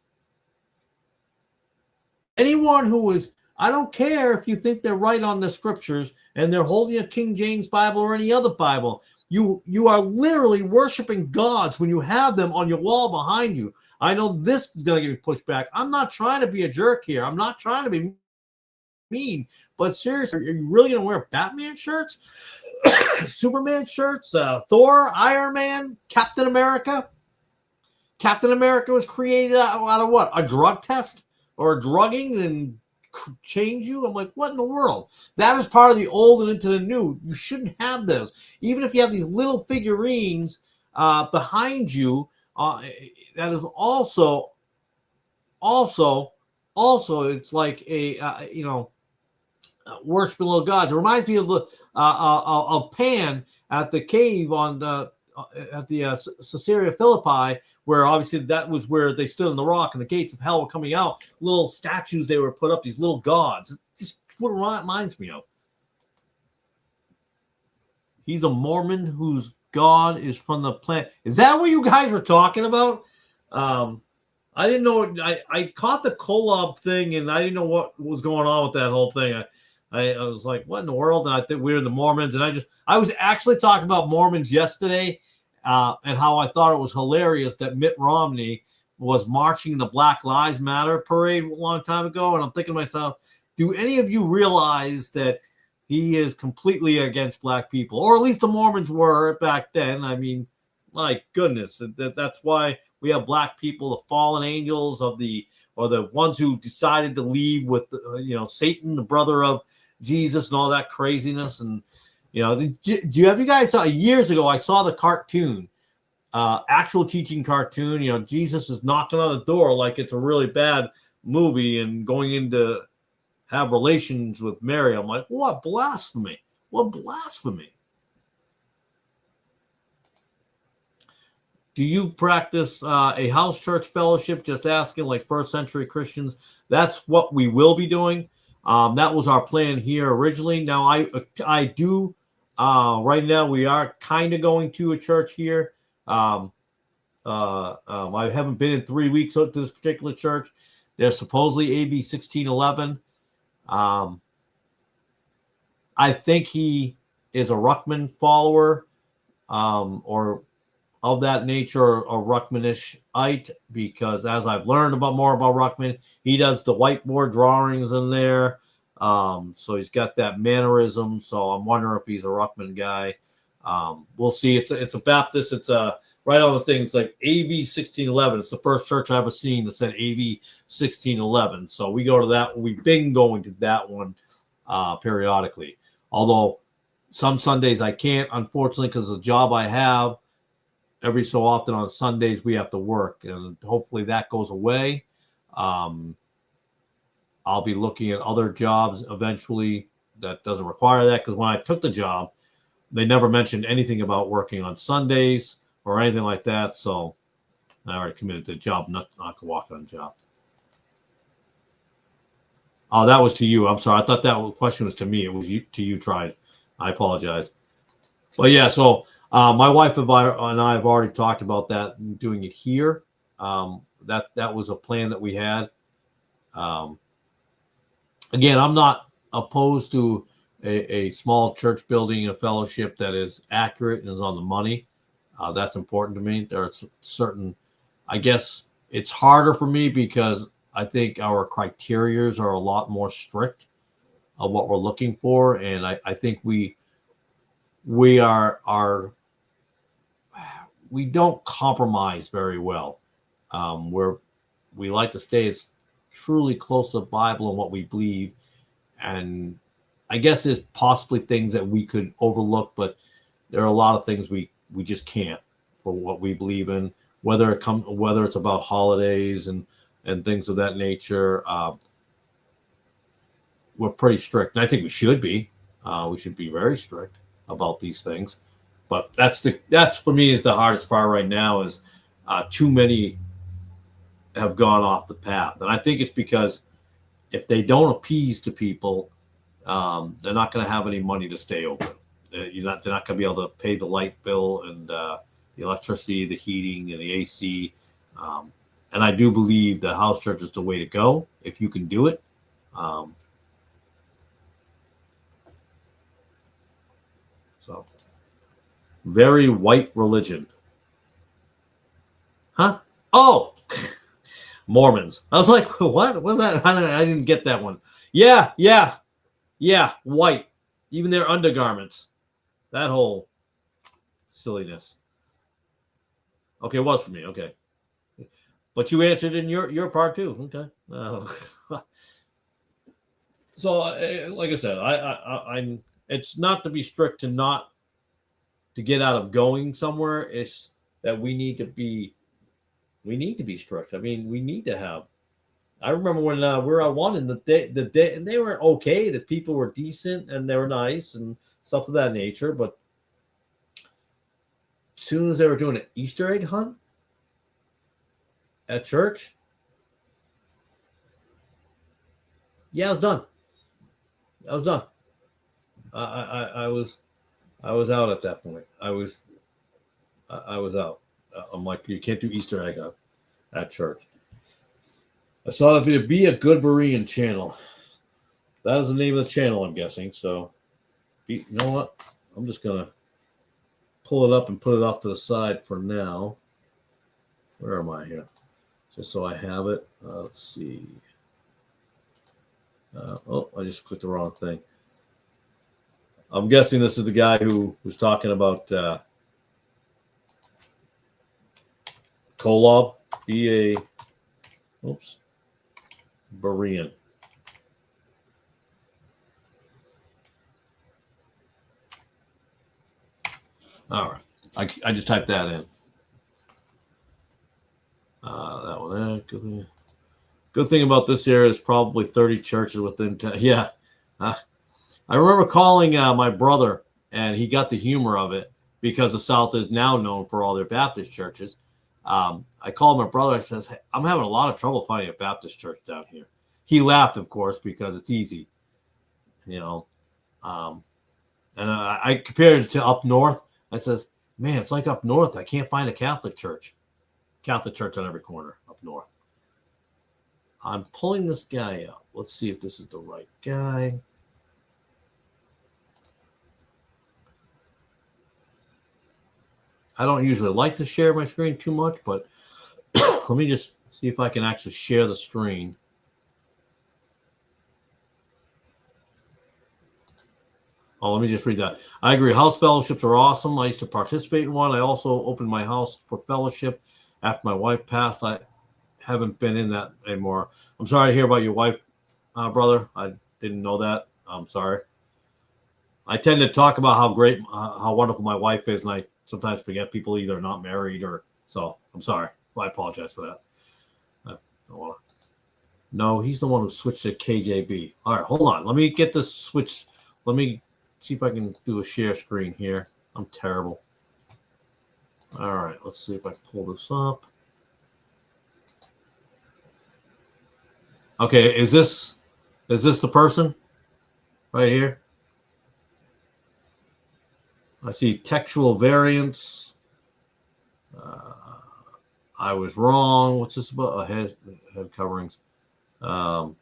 Speaker 1: Anyone who is, I don't care if you think they're right on the scriptures and they're holding a King James Bible or any other Bible, you are literally worshiping gods when you have them on your wall behind you. I know this is going to get me pushed back. I'm not trying to be a jerk here. I'm not trying to be mean, but seriously, are you really going to wear Batman shirts? Superman shirts, Thor, Iron Man, Captain America. Captain America was created out of what? A drug test or a drugging and change you? I'm like, what in the world? That is part of the old and into the new. You shouldn't have those. Even if you have these little figurines behind you, that is also it's like a worshiping little gods. It reminds me of the of Pan at the cave on at the Caesarea Philippi, where obviously that was where they stood on the rock and the gates of hell were coming out. Little statues they were put up, these little gods. Just what it reminds me of. He's a Mormon whose God is from the planet. Is that what you guys were talking about? I didn't know. I caught the Kolob thing, and I didn't know what was going on with that whole thing. I was like, what in the world? And I think we were the Mormons, and I was actually talking about Mormons yesterday, and how I thought it was hilarious that Mitt Romney was marching the Black Lives Matter parade a long time ago. And I'm thinking to myself, do any of you realize that He is completely against black people, or at least the Mormons were back then. I mean, my goodness, that's why we have black people, the fallen angels of the, or the ones who decided to leave with, Satan, the brother of Jesus, and all that craziness. And do you have you guys saw years ago? I saw the cartoon, actual teaching cartoon. Jesus is knocking on the door like it's a really bad movie and going into have relations with Mary. I'm like, what blasphemy! What blasphemy! Do you practice a house church fellowship? Just asking, like first century Christians. That's what we will be doing. That was our plan here originally. Now I do. Right now we are kind of going to a church here. I haven't been in 3 weeks to this particular church. They're supposedly AB 1611. I think he is a Ruckman follower, or of that nature, a Ruckmanishite, because as I've learned more about Ruckman, he does the whiteboard drawings in there. So he's got that mannerism. So I'm wondering if he's a Ruckman guy. We'll see. It's a Baptist. It's right on the thing. It's like AV 1611. It's the first church I've ever seen that said AV 1611. So we go to that. We've been going to that one periodically. Although some Sundays I can't, unfortunately, because of the job I have. Every so often on Sundays we have to work, and hopefully that goes away. I'll be looking at other jobs eventually that doesn't require that, because when I took the job, they never mentioned anything about working on Sundays or anything like that. So I already committed to the job, not to walk on the job. Oh, that was to you. I'm sorry. I thought that question was to me. It was to you, Tried. I apologize. But yeah, so my wife and I have already talked about that, doing it here. That was a plan that we had. Again, I'm not opposed to a small church building, a fellowship that is accurate and is on the money. That's important to me. There are certain, I guess it's harder for me because I think our criterias are a lot more strict of what we're looking for. And I think we don't compromise very well. We like to stay as truly close to the Bible and what we believe. And I guess there's possibly things that we could overlook, but there are a lot of things we just can't for what we believe in, whether it's about holidays and things of that nature. We're pretty strict, and I think we should be. We should be very strict about these things. But that's for me is the hardest part right now, is too many have gone off the path. And I think it's because if they don't appease to people, they're not going to have any money to stay open. They're not going to be able to pay the light bill and the electricity, the heating, and the AC. And I do believe the house church is the way to go if you can do it. So, very white religion. Huh? Oh, Mormons. I was like, what was that? I didn't get that one. Yeah, white. Even their undergarments. That whole silliness. Okay, it was for me. Okay. But you answered in your part too. Okay. So, like I said, I'm. It's not to be strict to get out of going somewhere. It's that we need to be strict. I mean, we need to have. I remember when we were at one in the day, and they were okay. The people were decent and they were nice and stuff of that nature. But as soon as they were doing an Easter egg hunt at church, yeah, I was done. I was out at that point. I was out. I'm like, you can't do Easter egg hunt at church. I saw that video. Be a Good Berean channel. That is the name of the channel, I'm guessing. So, you know what? I'm just gonna pull it up and put it off to the side for now. Where am I here? Just so I have it. Let's see. I just clicked the wrong thing. I'm guessing this is the guy who was talking about Kolob, B.A. Oops. Berean. All right. I just typed that in. That one. Good thing about this area is probably 30 churches within 10. Yeah. I remember calling my brother, and he got the humor of it because the South is now known for all their Baptist churches. I called my brother. I says, hey, I'm having a lot of trouble finding a Baptist church down here. He laughed, of course, because it's easy, you know. And I compared it to up north. I says, man, it's like up north. I can't find a Catholic church. Catholic church on every corner up north. I'm pulling this guy up. Let's see if this is the right guy. I don't usually like to share my screen too much, but let me just see if I can actually share the screen. Oh, let me just read that. I agree. House fellowships are awesome. I used to participate in one. I also opened my house for fellowship after my wife passed. I haven't been in that anymore. I'm sorry to hear about your wife, brother. I didn't know that. I'm sorry. I tend to talk about how great, how wonderful my wife is, and I sometimes forget people either not married or so. I'm sorry. Well, I apologize for that. No, he's the one who switched to KJB. All right, hold on. Let me get this switch. Let me see if I can do a share screen here. I'm terrible. All right, let's see if I can pull this up. Okay, is this the person right here? I see textual variants. I was wrong. What's this about? Head coverings. I don't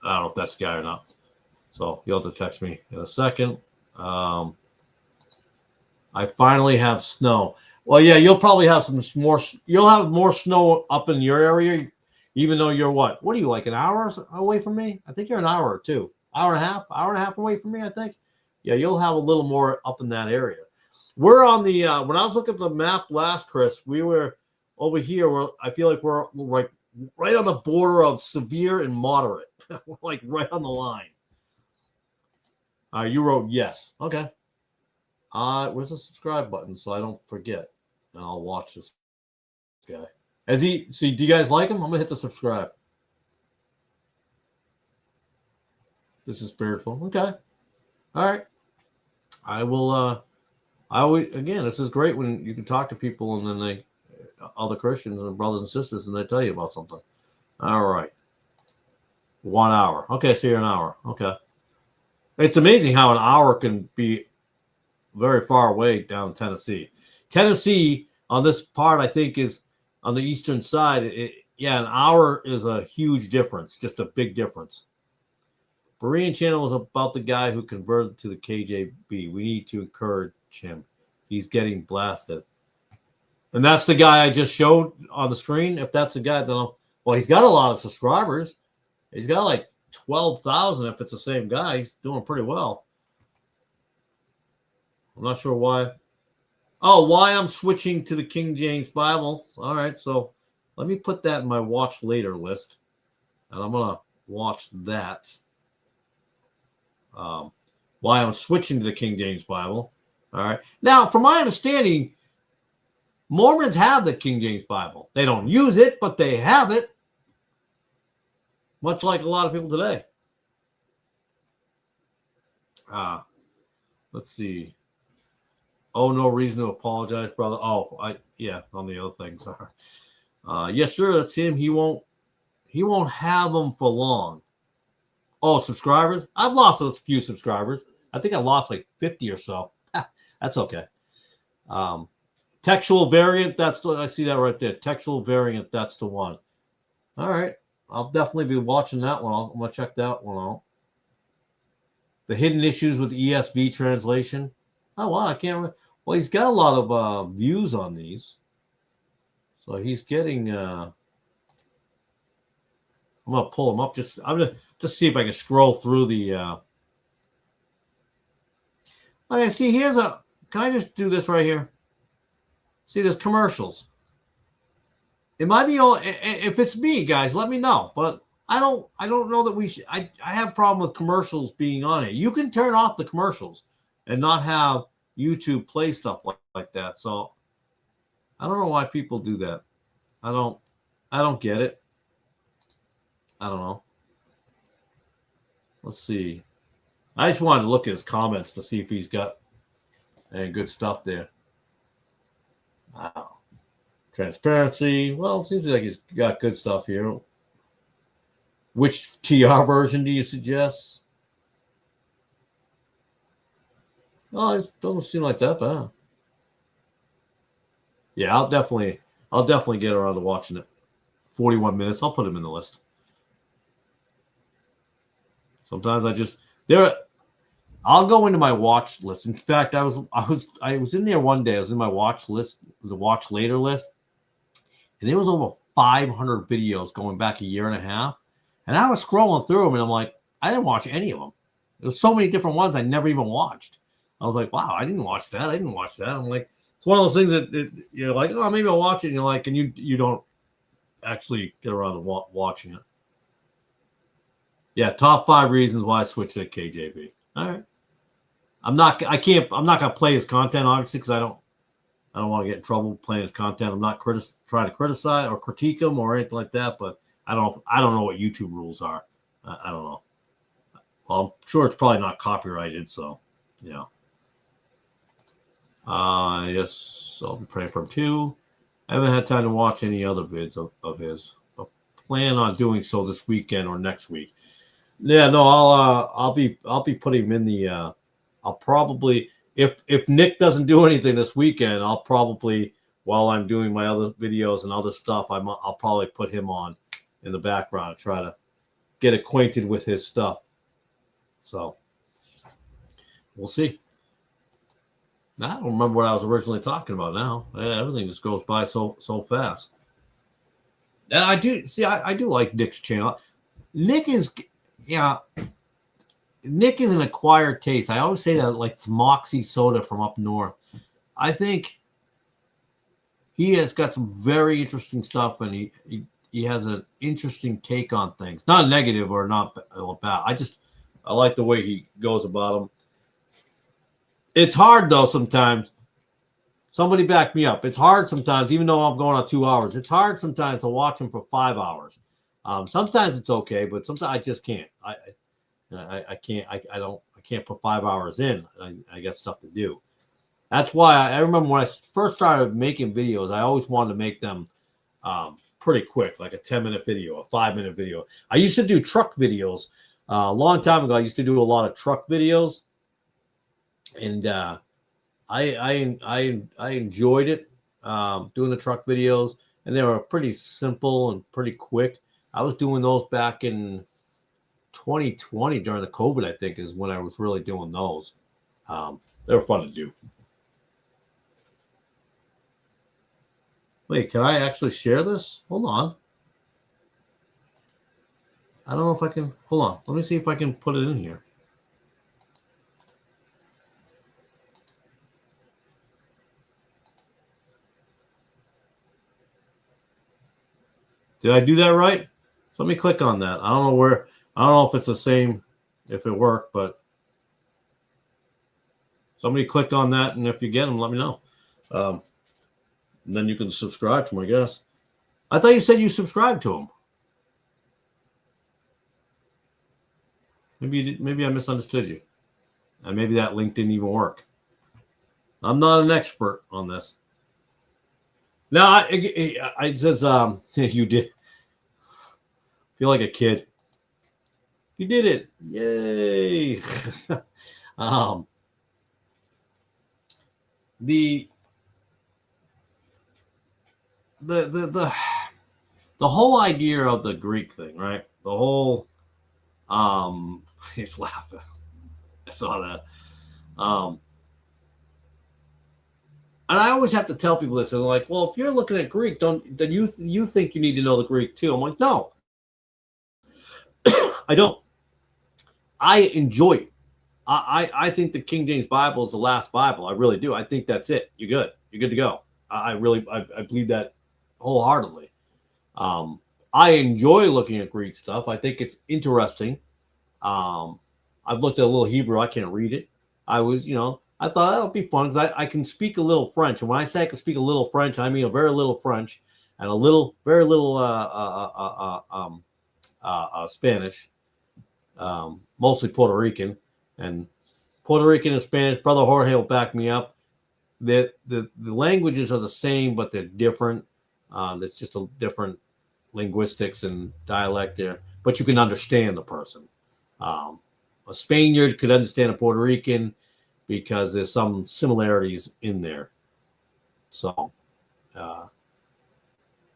Speaker 1: know if that's the guy or not. So you'll have to text me in a second. I finally have snow. Well, yeah, you'll probably have some more. You'll have more snow up in your area, even though you're what? What are you, like an hour away from me? I think you're an hour or two. Hour and a half away from me, I think. Yeah, you'll have a little more up in that area. We're on the when I was looking at the map last, Chris, we were over here. I feel like we're like right on the border of severe and moderate. We're like right on the line. You wrote yes. Okay. Where's the subscribe button so I don't forget? And I'll watch this guy. Do you guys like him? I'm gonna hit the subscribe. This is spiritual. Okay. All right. I will again, this is great when you can talk to people and then other Christians and brothers and sisters, and they tell you about something. All right. 1 hour. Okay, so you're an hour. Okay. It's amazing how an hour can be very far away down Tennessee. Tennessee on this part, I think, is on the eastern side. An hour is a huge difference, just a big difference. Berean Channel was about the guy who converted to the KJB. We need to encourage him. He's getting blasted. And that's the guy I just showed on the screen. If that's the guy, then he's got a lot of subscribers. He's got like 12,000 if it's the same guy. He's doing pretty well. I'm not sure why. Oh, why I'm switching to the King James Bible. All right, so let me put that in my watch later list. And I'm going to watch that. Why I'm switching to the King James Bible. All right. Now, from my understanding, Mormons have the King James Bible. They don't use it, but they have it. Much like a lot of people today. Let's see. Oh, no reason to apologize, brother. Oh, on the other things. Yes, sir, that's him. He won't have them for long. Oh, subscribers? I've lost a few subscribers. I think I lost like 50 or so. That's okay. Textual variant, I see that right there. Textual variant, that's the one. All right. I'll definitely be watching that one. I'm going to check that one out. The hidden issues with ESV translation. Oh, wow. I can't remember. Well, he's got a lot of views on these. So he's getting... I'm going to pull him up. I'm going to just see if I can scroll through the... Okay, see, here's a. Can I just do this right here? See, there's commercials. Am I the only? If it's me, guys, let me know. But I don't know that we should. I have a problem with commercials being on it. You can turn off the commercials and not have YouTube play stuff like that. So I don't know why people do that. I don't get it. I don't know. Let's see. I just wanted to look at his comments to see if he's got any good stuff there. Wow. Transparency. Well, it seems like he's got good stuff here. Which TR version do you suggest? Oh, it doesn't seem like that bad. Yeah, I'll definitely get around to watching it. 41 minutes. I'll put him in the list. Sometimes I'll go into my watch list. In fact, I was in there one day. I was in my watch list. It was a watch later list. And there was over 500 videos going back a year and a half. And I was scrolling through them, and I'm like, I didn't watch any of them. There was so many different ones I never even watched. I was like, wow, I didn't watch that. I'm like, it's one of those things that you're like, oh, maybe I'll watch it. And you're like, and you don't actually get around to watching it. Yeah, top 5 reasons why I switched to KJV. All right. I'm not gonna play his content, obviously, because I don't want to get in trouble playing his content. I'm not trying to criticize or critique him or anything like that, but I don't know what YouTube rules are. I don't know. Well, I'm sure it's probably not copyrighted, so yeah. Yes, I'll be praying for him too. I haven't had time to watch any other vids of his, but plan on doing so this weekend or next week. Yeah, no, I'll be putting him in the. I'll probably if Nick doesn't do anything this weekend, I'll probably, while I'm doing my other videos and other stuff, I'll probably put him on in the background, try to get acquainted with his stuff. So we'll see. I don't remember what I was originally talking about now. Everything just goes by so fast. And I do like Nick's channel. Nick is an acquired taste. I always say that, like, it's Moxie soda from up north. I think he has got some very interesting stuff, and he has an interesting take on things. Not negative or not bad. I like the way he goes about them. It's hard, though, sometimes. Somebody back me up. It's hard sometimes, even though I'm going on 2 hours. It's hard sometimes to watch him for 5 hours. Sometimes it's okay, but sometimes I just can't. I can't put 5 hours in. I got stuff to do. That's why I remember when I first started making videos, I always wanted to make them pretty quick, like a 10-minute video, a 5-minute video. I used to do truck videos a long time ago. I used to do a lot of truck videos, and I enjoyed it, doing the truck videos, and they were pretty simple and pretty quick. I was doing those back in 2020 during the COVID, I think, is when I was really doing those. They were fun to do. Wait, can I actually share this? Hold on. I don't know if I can. Hold on. Let me see if I can put it in here. Did I do that right? So let me click on that. I don't know if it's the same, if it worked, but somebody click on that, and if you get them, let me know. And then you can subscribe to them, I guess. I thought you said you subscribed to them. Maybe you did, maybe I misunderstood you. And maybe that link didn't even work. I'm not an expert on this. No, it says you did. Feel like a kid. You did it. Yay. The whole idea of the Greek thing, right? The whole he's laughing. I saw that. And I always have to tell people this. And they're like, well, if you're looking at Greek, then you think you need to know the Greek too. I'm like, no. I don't. I enjoy it. I think the King James Bible is the last Bible. I really do. I think that's it. You're good. You're good to go. I believe that wholeheartedly. I enjoy looking at Greek stuff. I think it's interesting. I've looked at a little Hebrew. I can't read it. I thought that would be fun because I can speak a little French. And when I say I can speak a little French, I mean a very little French and very little Spanish, mostly Puerto Rican. And Puerto Rican and Spanish, Brother Jorge will back me up. The languages are the same, but they're different. It's just a different linguistics and dialect there. But you can understand the person. A Spaniard could understand a Puerto Rican because there's some similarities in there. So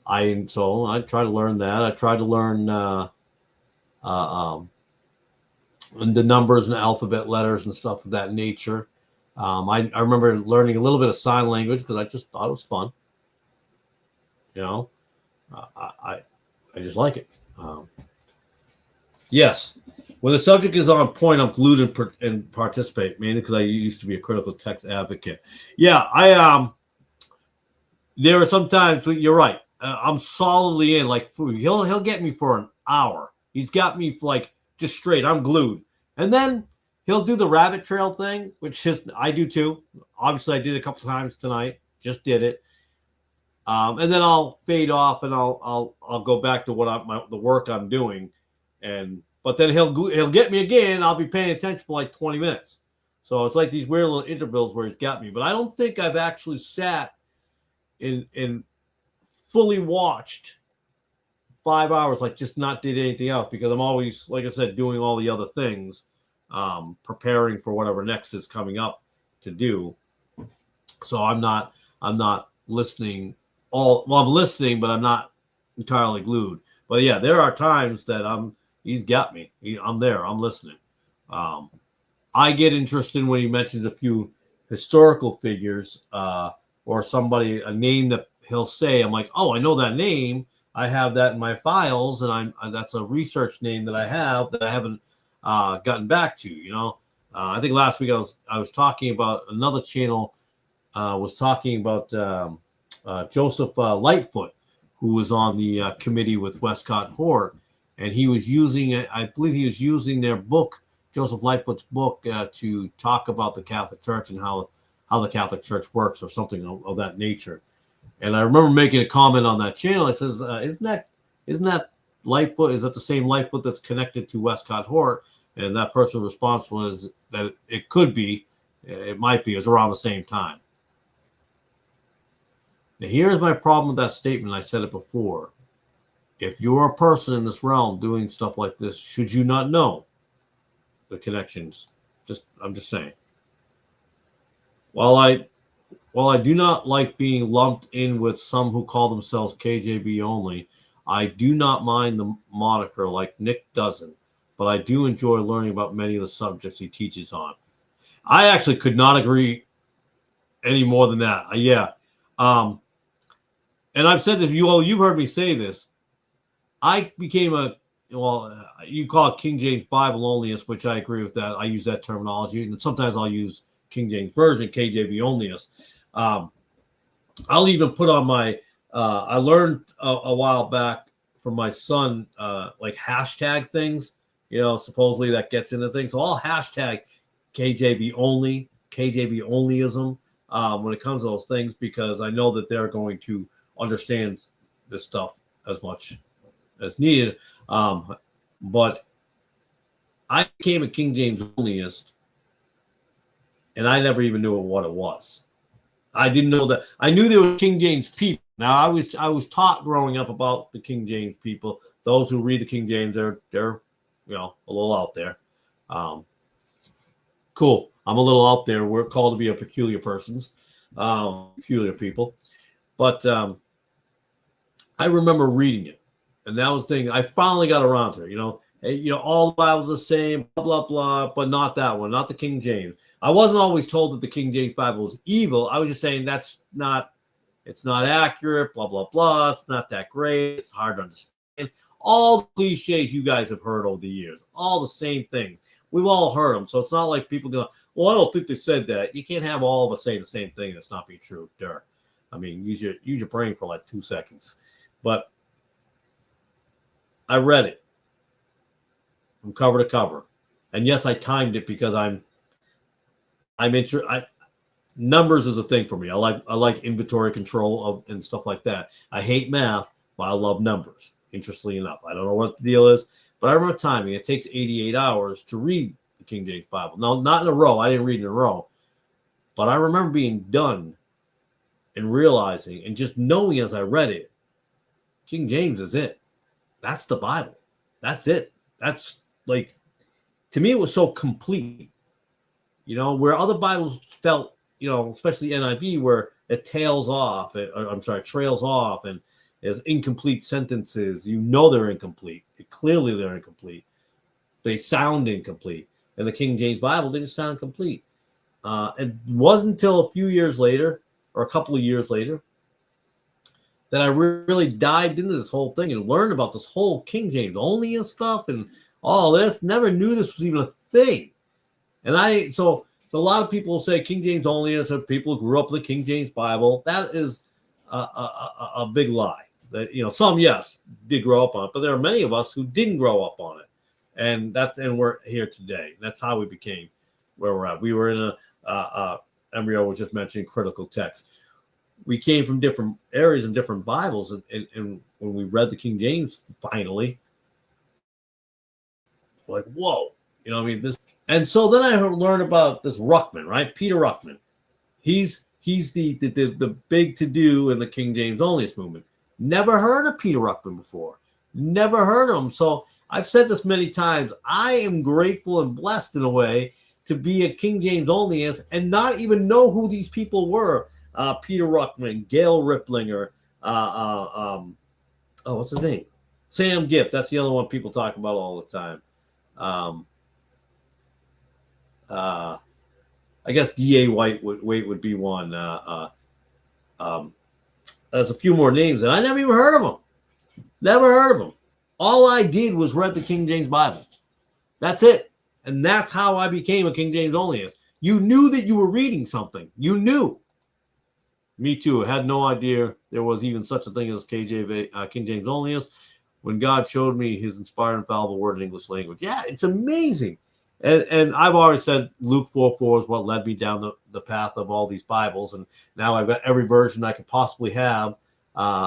Speaker 1: I try to learn that. I try to learn the numbers and alphabet letters and stuff of that nature. I remember learning a little bit of sign language because I just thought it was fun. I just like it. Yes. When the subject is on point, I'm glued and participate, mainly because I used to be a critical text advocate. Yeah, there are sometimes you're right. I'm solidly in. Like he'll get me for an hour. He's got me like just straight. I'm glued, and then he'll do the rabbit trail thing, which I do too. Obviously, I did it a couple times tonight. Just did it, and then I'll fade off and I'll go back to the work I'm doing, but then he'll get me again. I'll be paying attention for like 20 minutes. So it's like these weird little intervals where he's got me. But I don't think I've actually sat in fully watched 5 hours, like just not did anything else because I'm always, like I said, doing all the other things, preparing for whatever next is coming up to do. So I'm not listening I'm listening, but I'm not entirely glued. But yeah, there are times that he's got me. I'm there. I'm listening. I get interested when he mentions a few historical figures or a name that he'll say. I'm like, oh, I know that name. I have that in my files, and that's a research name that I have that I haven't gotten back to. I think last week I was talking about another channel. Was talking about Joseph Lightfoot, who was on the committee with Westcott Hort, and he was I believe he was using their book, Joseph Lightfoot's book, to talk about the Catholic Church and how the Catholic Church works or something of that nature. And I remember making a comment on that channel. I says, isn't that Lightfoot? Is that the same Lightfoot that's connected to Westcott Hort? And that person's response was that it could be, it might be. It was around the same time. Now, here's my problem with that statement. I said it before. If you're a person in this realm doing stuff like this, should you not know the connections? I'm just saying. While I do not like being lumped in with some who call themselves KJV only, I do not mind the moniker like Nick doesn't, but I do enjoy learning about many of the subjects he teaches on. I actually could not agree any more than that. Yeah. And I've said this, you've heard me say this. I became you call it King James Bible onlyist, which I agree with that. I use that terminology, and sometimes I'll use King James Version, KJV onlyist. I'll even put on my, I learned a while back from my son, like hashtag things, supposedly that gets into things. So I'll hashtag KJV only, KJV onlyism when it comes to those things, because I know that they're going to understand this stuff as much as needed. But I became a King James onlyist, and I never even knew what it was. I didn't know that. I knew there were King James people. Now I was taught growing up about the King James people. Those who read the King James, they're a little out there. Cool. I'm a little out there. We're called to be a peculiar persons, peculiar people. But I remember reading it, and that was the thing. I finally got around to it. All the Bibles the same, blah blah blah, but not that one, not the King James. I wasn't always told that the King James Bible was evil. I was just saying it's not accurate, blah blah blah. It's not that great. It's hard to understand. All the cliches you guys have heard over the years, all the same things. we've all heard them. So it's not like people go, well, I don't think they said that. You can't have all of us say the same thing. That's not be true. There. I mean, use your brain for like 2 seconds. But I read it from cover to cover. And yes, I timed it because I'm interested. Numbers is a thing for me. I like inventory control of and stuff like that. I hate math, but I love numbers. Interestingly enough, I don't know what the deal is, but I remember timing. It takes 88 hours to read the King James Bible. No, not in a row. I didn't read in a row, but I remember being done and realizing and just knowing as I read it, King James is it. That's the Bible. That's it. That's like, to me, it was so complete. You know, where other Bibles felt, you know, especially NIV, where it trails off and there's incomplete sentences. You know they're incomplete. Clearly they're incomplete. They sound incomplete. In the King James Bible, they just sound complete. It wasn't until a few years later, or a couple of years later, that I really dived into this whole thing and learned about this whole King James only and stuff and all this. Never knew this was even a thing. And so a lot of people say King James only is people who grew up with the King James Bible. That is a big lie. That, you know, some, yes, did grow up on it, but there are many of us who didn't grow up on it. And we're here today. That's how we became where we're at. We were in Embryo was just mentioning critical text. We came from different areas and different Bibles. And when we read the King James, finally, like, whoa, you know what I mean? This. And so then I learned about this Ruckman, right? Peter Ruckman. He's the big to-do in the King James onlyist movement. Never heard of Peter Ruckman before. Never heard of him. So I've said this many times. I am grateful and blessed in a way to be a King James onlyist and not even know who these people were. Peter Ruckman, Gail Riplinger, what's his name? Sam Gipp. That's the other one people talk about all the time. I guess D.A. White would be one. There's a few more names, and I never even heard of them. Never heard of them. All I did was read the King James Bible. That's it. And that's how I became a King James onlyist. You knew that you were reading something. You knew. Me too. I had no idea there was even such a thing as King James onlyist when God showed me his inspired, infallible word in English language. Yeah, it's amazing. And I've always said Luke 4:4 is what led me down the path of all these Bibles. And now I've got every version I could possibly have.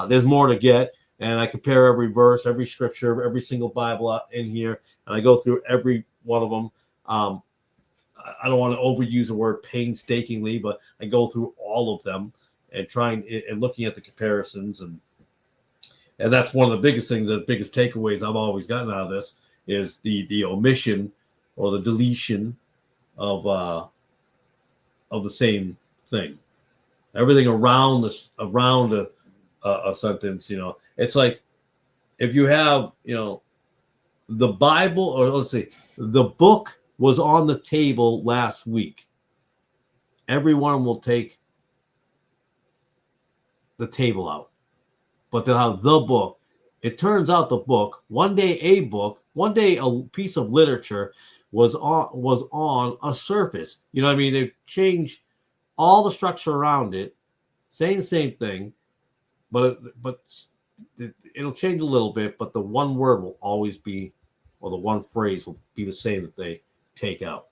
Speaker 1: There's more to get. And I compare every verse, every scripture, every single Bible in here. And I go through every one of them. I don't want to overuse the word painstakingly, but I go through all of them and trying and looking at the comparisons. And that's one of the biggest things, the biggest takeaways I've always gotten out of this is the omission or the deletion of the same thing. Everything around a sentence, you know, it's like if you have, you know, the Bible, or let's see, the book was on the table last week. Everyone will take the table out, but they'll have the book. It turns out the book, one day a piece of literature was on a surface. You know what I mean? They changed all the structure around it, saying the same thing, but it'll change a little bit, but the one word will always be, or the one phrase will be the same that they take out.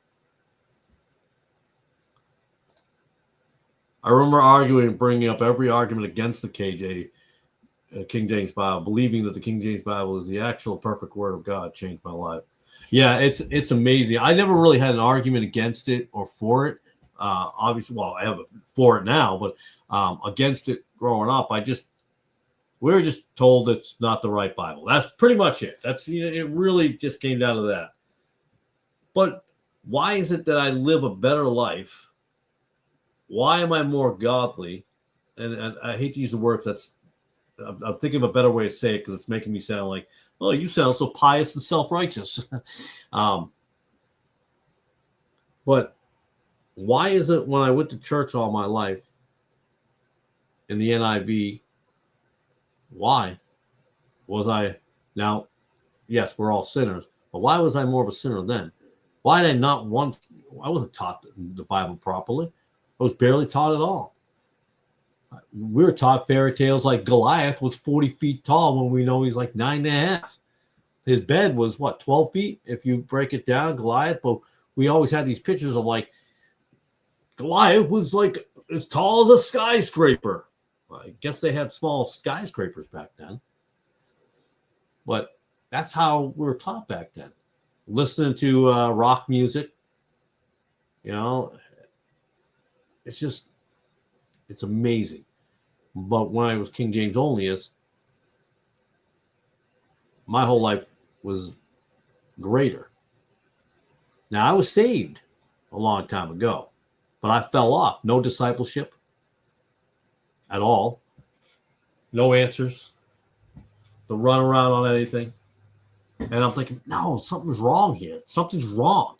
Speaker 1: I remember bringing up every argument against the King James Bible, believing that the King James Bible is the actual perfect word of God. Changed my life. Yeah, it's amazing. I never really had an argument against it or for it. Obviously, well, I have for it now, but against it growing up, we were just told it's not the right Bible. That's pretty much it. That's, you know, it really just came down to that. But why is it that I live a better life? Why am I more godly? And I hate to use the words. I'm thinking of a better way to say it because it's making me sound like, oh, you sound so pious and self-righteous. But why is it when I went to church all my life in the NIV, why was I, now, yes, we're all sinners, but why was I more of a sinner then? Why did I not want? I wasn't taught the Bible properly. I was barely taught at all. We were taught fairy tales like Goliath was 40 feet tall when we know he's like 9.5. His bed was what, 12 feet? If you break it down, Goliath. But we always had these pictures of like Goliath was like as tall as a skyscraper. I guess they had small skyscrapers back then. But that's how we were taught back then. Listening to rock music, you know, it's amazing. But when I was King James Onlyist, my whole life was greater. Now, I was saved a long time ago, but I fell off. No discipleship at all. No answers. The run around on anything. And I'm thinking, no, something's wrong here. Something's wrong.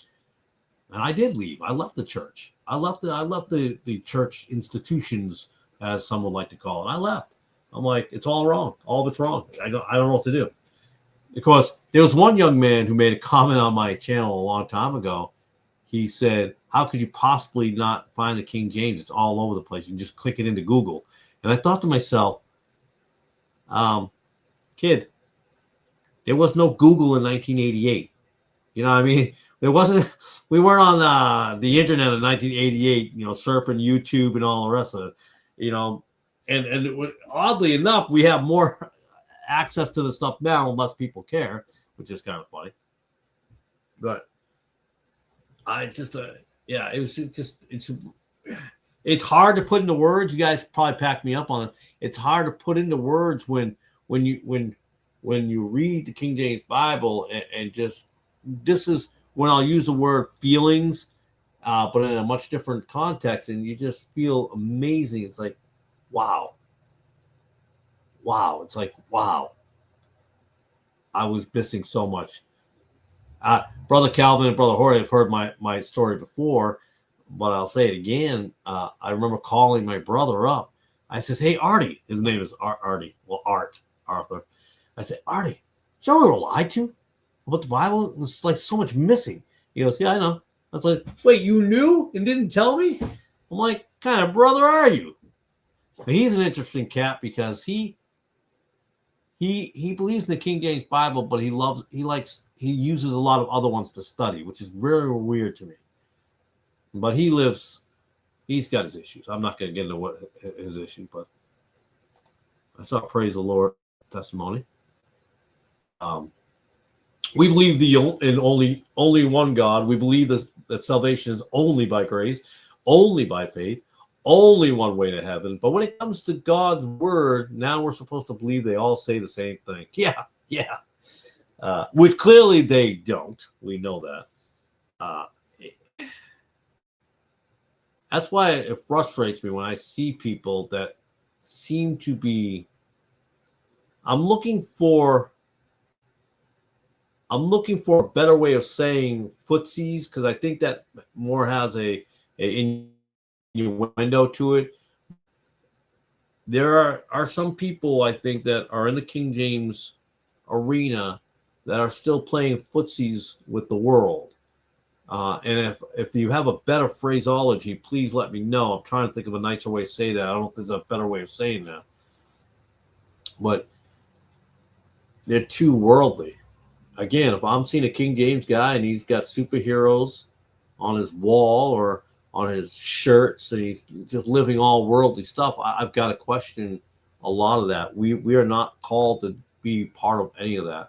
Speaker 1: And I did leave. I left the church. I left the church institutions, as some would like to call it. I left. I'm like, it's all wrong. All of it's wrong. I don't know what to do. Because there was one young man who made a comment on my channel a long time ago. He said, how could you possibly not find the King James? It's all over the place. You can just click it into Google. And I thought to myself, kid, there was no Google in 1988. You know what I mean? We weren't on the internet in 1988, you know, surfing YouTube and all the rest of it, you know. And oddly enough, we have more access to the stuff now and less people care, which is kind of funny. But I just, yeah, it was just, it's hard to put into words. You guys probably pack me up on this. It's hard to put into words when you read the King James Bible and just, this is when I'll use the word feelings, but in a much different context, and you just feel amazing. It's like, wow. It's like, wow. I was missing so much. Brother Calvin and Brother Jorge have heard my story before, but I'll say it again. I remember calling my brother up. I says, hey, Artie. His name is Artie. Well, Arthur. I said, Artie, is that what we were lied to about the Bible? It was like so much missing. He goes, yeah, I know. I was like, wait, you knew and didn't tell me? I'm like, what kind of brother are you? But he's an interesting cat because he believes in the King James Bible, but he uses a lot of other ones to study, which is very weird to me. But he's got his issues. I'm not going to get into what his issue, but I saw praise the Lord testimony. We believe in only one God. We believe that salvation is only by grace, only by faith, only one way to heaven. But when it comes to God's word, now we're supposed to believe they all say the same thing. Yeah. Which clearly they don't. We know that. That's why it frustrates me when I see people that seem to be. I'm looking for a better way of saying footsies, because I think that more has a innuendo to it. There are some people, I think, that are in the King James arena that are still playing footsies with the world. And if you have a better phraseology, please let me know. I'm trying to think of a nicer way to say that. I don't know if there's a better way of saying that. But they're too worldly. Again, if I'm seeing a King James guy and he's got superheroes on his wall or on his shirts and he's just living all worldly stuff, I've got to question a lot of that. We are not called to be part of any of that.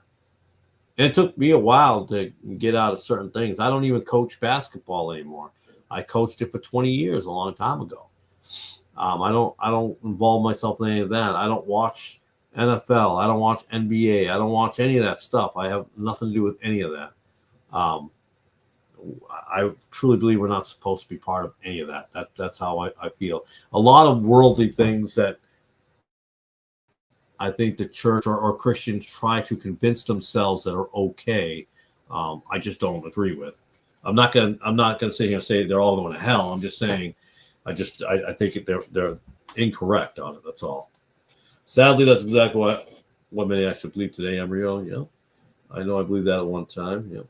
Speaker 1: And it took me a while to get out of certain things. I don't even coach basketball anymore. I coached it for 20 years a long time ago. I don't involve myself in any of that. I don't watch NFL. I don't watch NBA. I don't watch any of that stuff. I have nothing to do with any of that. I truly believe we're not supposed to be part of any of that. That's how I feel. A lot of worldly things that I think the church or Christians try to convince themselves that are okay, I just don't agree with. I'm not gonna sit here and say they're all going to hell. I'm just saying, I think they're incorrect on it. That's all. Sadly, that's exactly what many actually believe today, Embryo. Yeah, I know I believe that at one time. Yeah.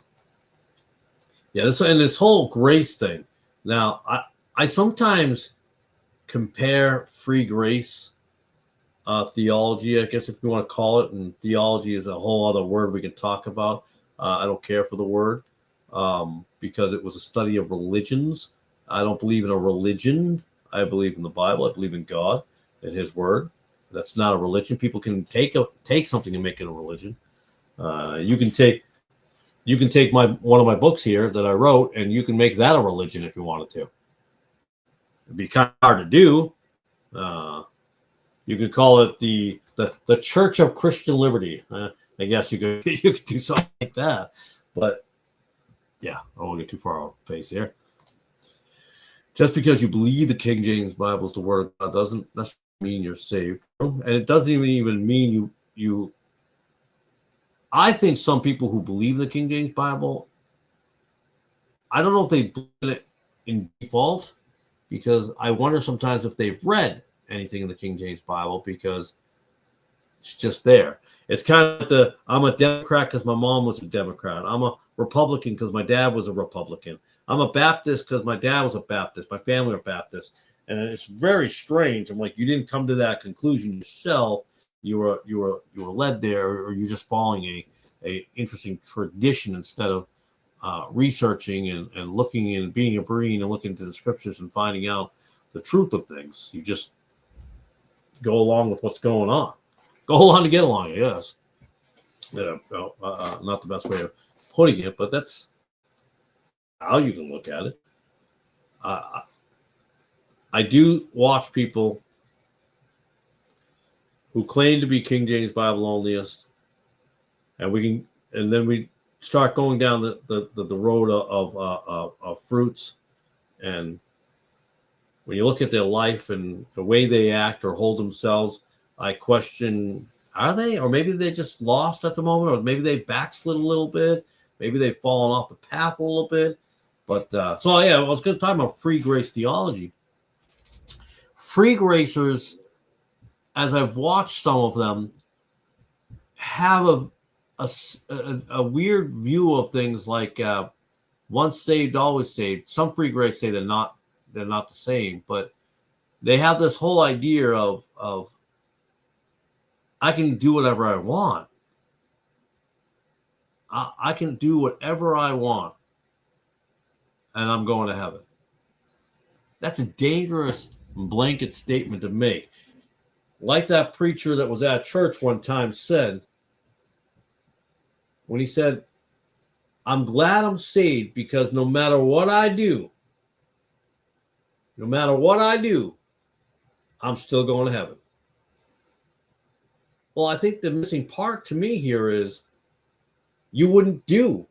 Speaker 1: Yeah, this whole grace thing. Now, I sometimes compare free grace theology, I guess if you want to call it, and theology is a whole other word we can talk about. I don't care for the word because it was a study of religions. I don't believe in a religion. I believe in the Bible. I believe in God and His Word. That's not a religion. People can take something and make it a religion. You can take one of my books here that I wrote, and you can make that a religion if you wanted to. It'd be kind of hard to do. You could call it the Church of Christian Liberty. I guess you could do something like that. But yeah, I won't get too far off pace here. Just because you believe the King James Bible is the Word of God doesn't necessarily mean you're saved, and it doesn't even mean you. I think some people who believe the King James Bible, I don't know if they believe it in default, because I wonder sometimes if they've read anything in the King James Bible, because it's just there. It's kind of I'm a Democrat because my mom was a Democrat. I'm a Republican because my dad was a Republican. I'm a Baptist because my dad was a Baptist. My family are Baptist. And it's very strange. I'm like, you didn't come to that conclusion yourself. You were led there, or you're just following a interesting tradition instead of researching and looking and being a Berean and looking into the scriptures and finding out the truth of things. You just go along with what's going on. Go along to get along, I guess. Not the best way of putting it, but that's how you can look at it. I do watch people who claim to be King James Bible onlyist, and then we start going down the road of fruits. And when you look at their life and the way they act or hold themselves, I question, are they? Or maybe they're just lost at the moment, or maybe they backslid a little bit. Maybe they've fallen off the path a little bit. But so, yeah, I was going to talk about free grace theology. Free gracers, as I've watched some of them, have a weird view of things like once saved, always saved. Some free grace say they're not the same, but they have this whole idea of I can do whatever I want. I can do whatever I want, and I'm going to heaven. That's a dangerous blanket statement to make. Like that preacher that was at church one time said, when he said, I'm glad I'm saved because no matter what I do, I'm still going to heaven. Well, I think the missing part to me here is you wouldn't do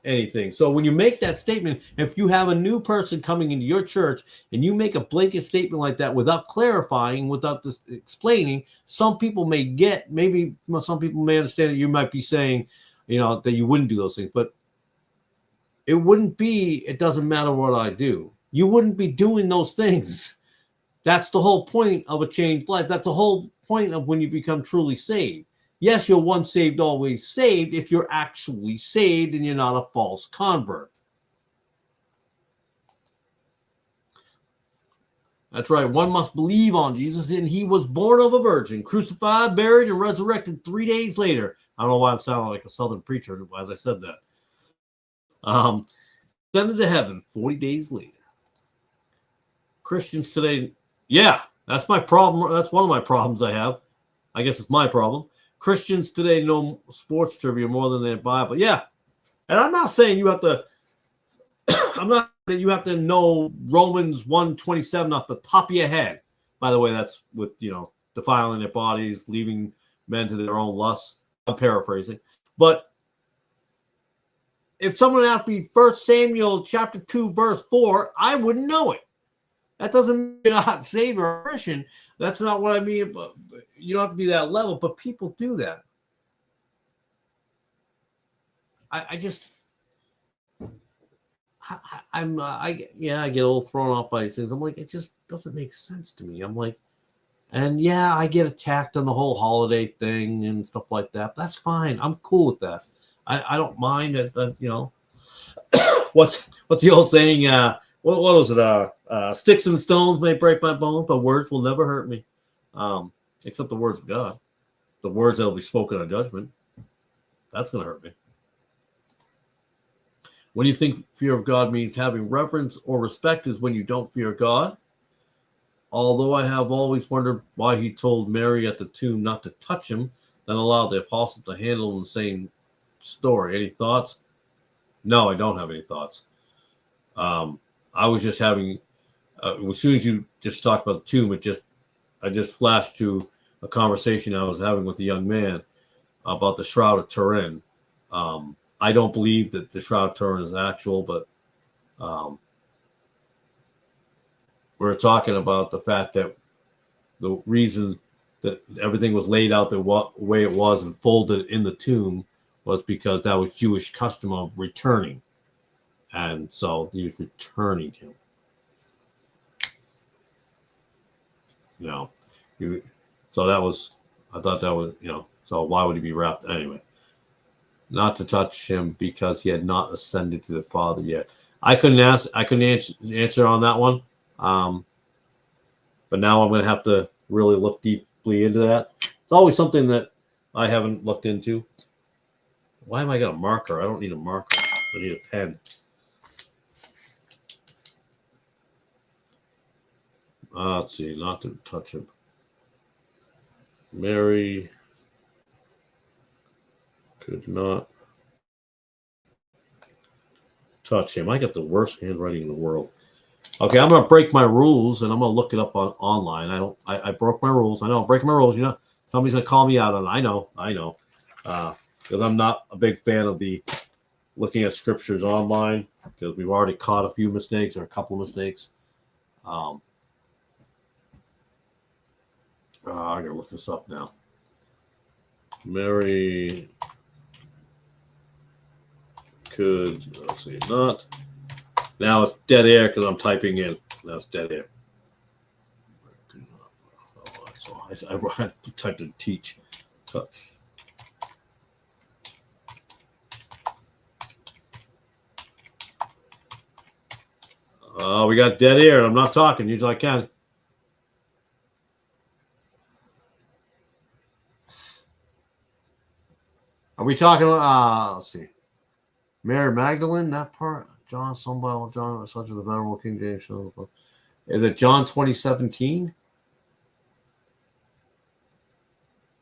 Speaker 1: anything. So when you make that statement, if you have a new person coming into your church and you make a blanket statement like that without clarifying, without explaining, some people may some people may understand that you might be saying, that you wouldn't do those things, but it wouldn't be, it doesn't matter what I do. You wouldn't be doing those things. That's the whole point of a changed life. That's the whole point of when you become truly saved. Yes, you're once saved, always saved if you're actually saved and you're not a false convert. That's right. One must believe on Jesus, and he was born of a virgin, crucified, buried, and resurrected 3 days later. I don't know why I'm sounding like a Southern preacher as I said that. Ascended to heaven 40 days later. Christians today, yeah, that's my problem. That's one of my problems I have. I guess it's my problem. Christians today know sports trivia more than their Bible. Yeah. And I'm not saying you have to, I'm not that you have to know Romans 1:27 off the top of your head. By the way, that's with, defiling their bodies, leaving men to their own lusts. I'm paraphrasing. But if someone asked me 1 Samuel chapter 2, verse 4, I wouldn't know it. That doesn't mean you're not saved or Christian. That's not what I mean. But you don't have to be that level, but people do that. I get a little thrown off by these things. I'm like, it just doesn't make sense to me. I'm like, and yeah, I get attacked on the whole holiday thing and stuff like that. But that's fine. I'm cool with that. I don't mind it. what's the old saying? What was it? Sticks and stones may break my bones, but words will never hurt me. Except the words of God, the words that will be spoken on judgment. That's going to hurt me. When you think fear of God means having reverence or respect is when you don't fear God. Although I have always wondered why he told Mary at the tomb not to touch him, then allowed the apostle to handle the same story. Any thoughts? No, I don't have any thoughts. I was just having, as soon as you just talked about the tomb, I just flashed to a conversation I was having with a young man about the Shroud of Turin. I don't believe that the Shroud of Turin is actual, but we're talking about the fact that the reason that everything was laid out the way it was and folded in the tomb was because that was Jewish custom of returning. And so he was returning him. So that was, I thought that was, so why would he be wrapped anyway? Not to touch him because he had not ascended to the Father yet. I couldn't answer on that one. But now I'm going to have to really look deeply into that. It's always something that I haven't looked into. Why am I got a marker? I don't need a marker. I need a pen. Let's see, not to touch him. Mary could not touch him. I got the worst handwriting in the world. Okay, I'm gonna break my rules and I'm gonna look it up online. I broke my rules. I know I'm breaking my rules. Somebody's gonna call me out on it. I know. Because I'm not a big fan of the looking at scriptures online because we've already caught a few mistakes or a couple of mistakes. I gotta look this up now. Mary could, let's see, not. Now it's dead air because I'm typing in. Now it's dead air. I typed in teach, touch. We got dead air and I'm not talking. Usually I can. Are we talking? Let's see. Mary Magdalene, that part. John, somebody, John, such as the venerable King James. Is it John 20:17?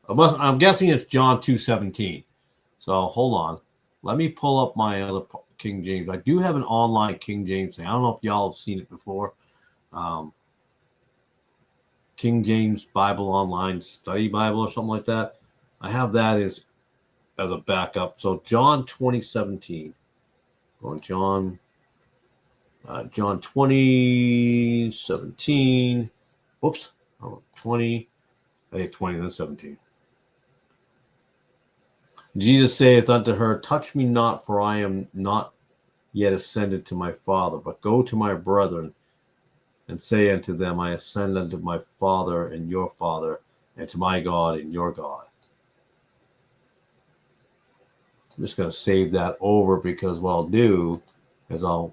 Speaker 1: I'm guessing it's John 2:17. So hold on. Let me pull up my other King James. I do have an online King James thing. I don't know if y'all have seen it before. King James Bible Online Study Bible or something like that. I have that as a backup. So John 20:17. Going John 20:17. Whoops. 20. I think 20 then 17. Jesus saith unto her, touch me not, for I am not yet ascended to my Father, but go to my brethren and say unto them, I ascend unto my Father and your Father, and to my God and your God. I'm just going to save that over because what I'll do is I'll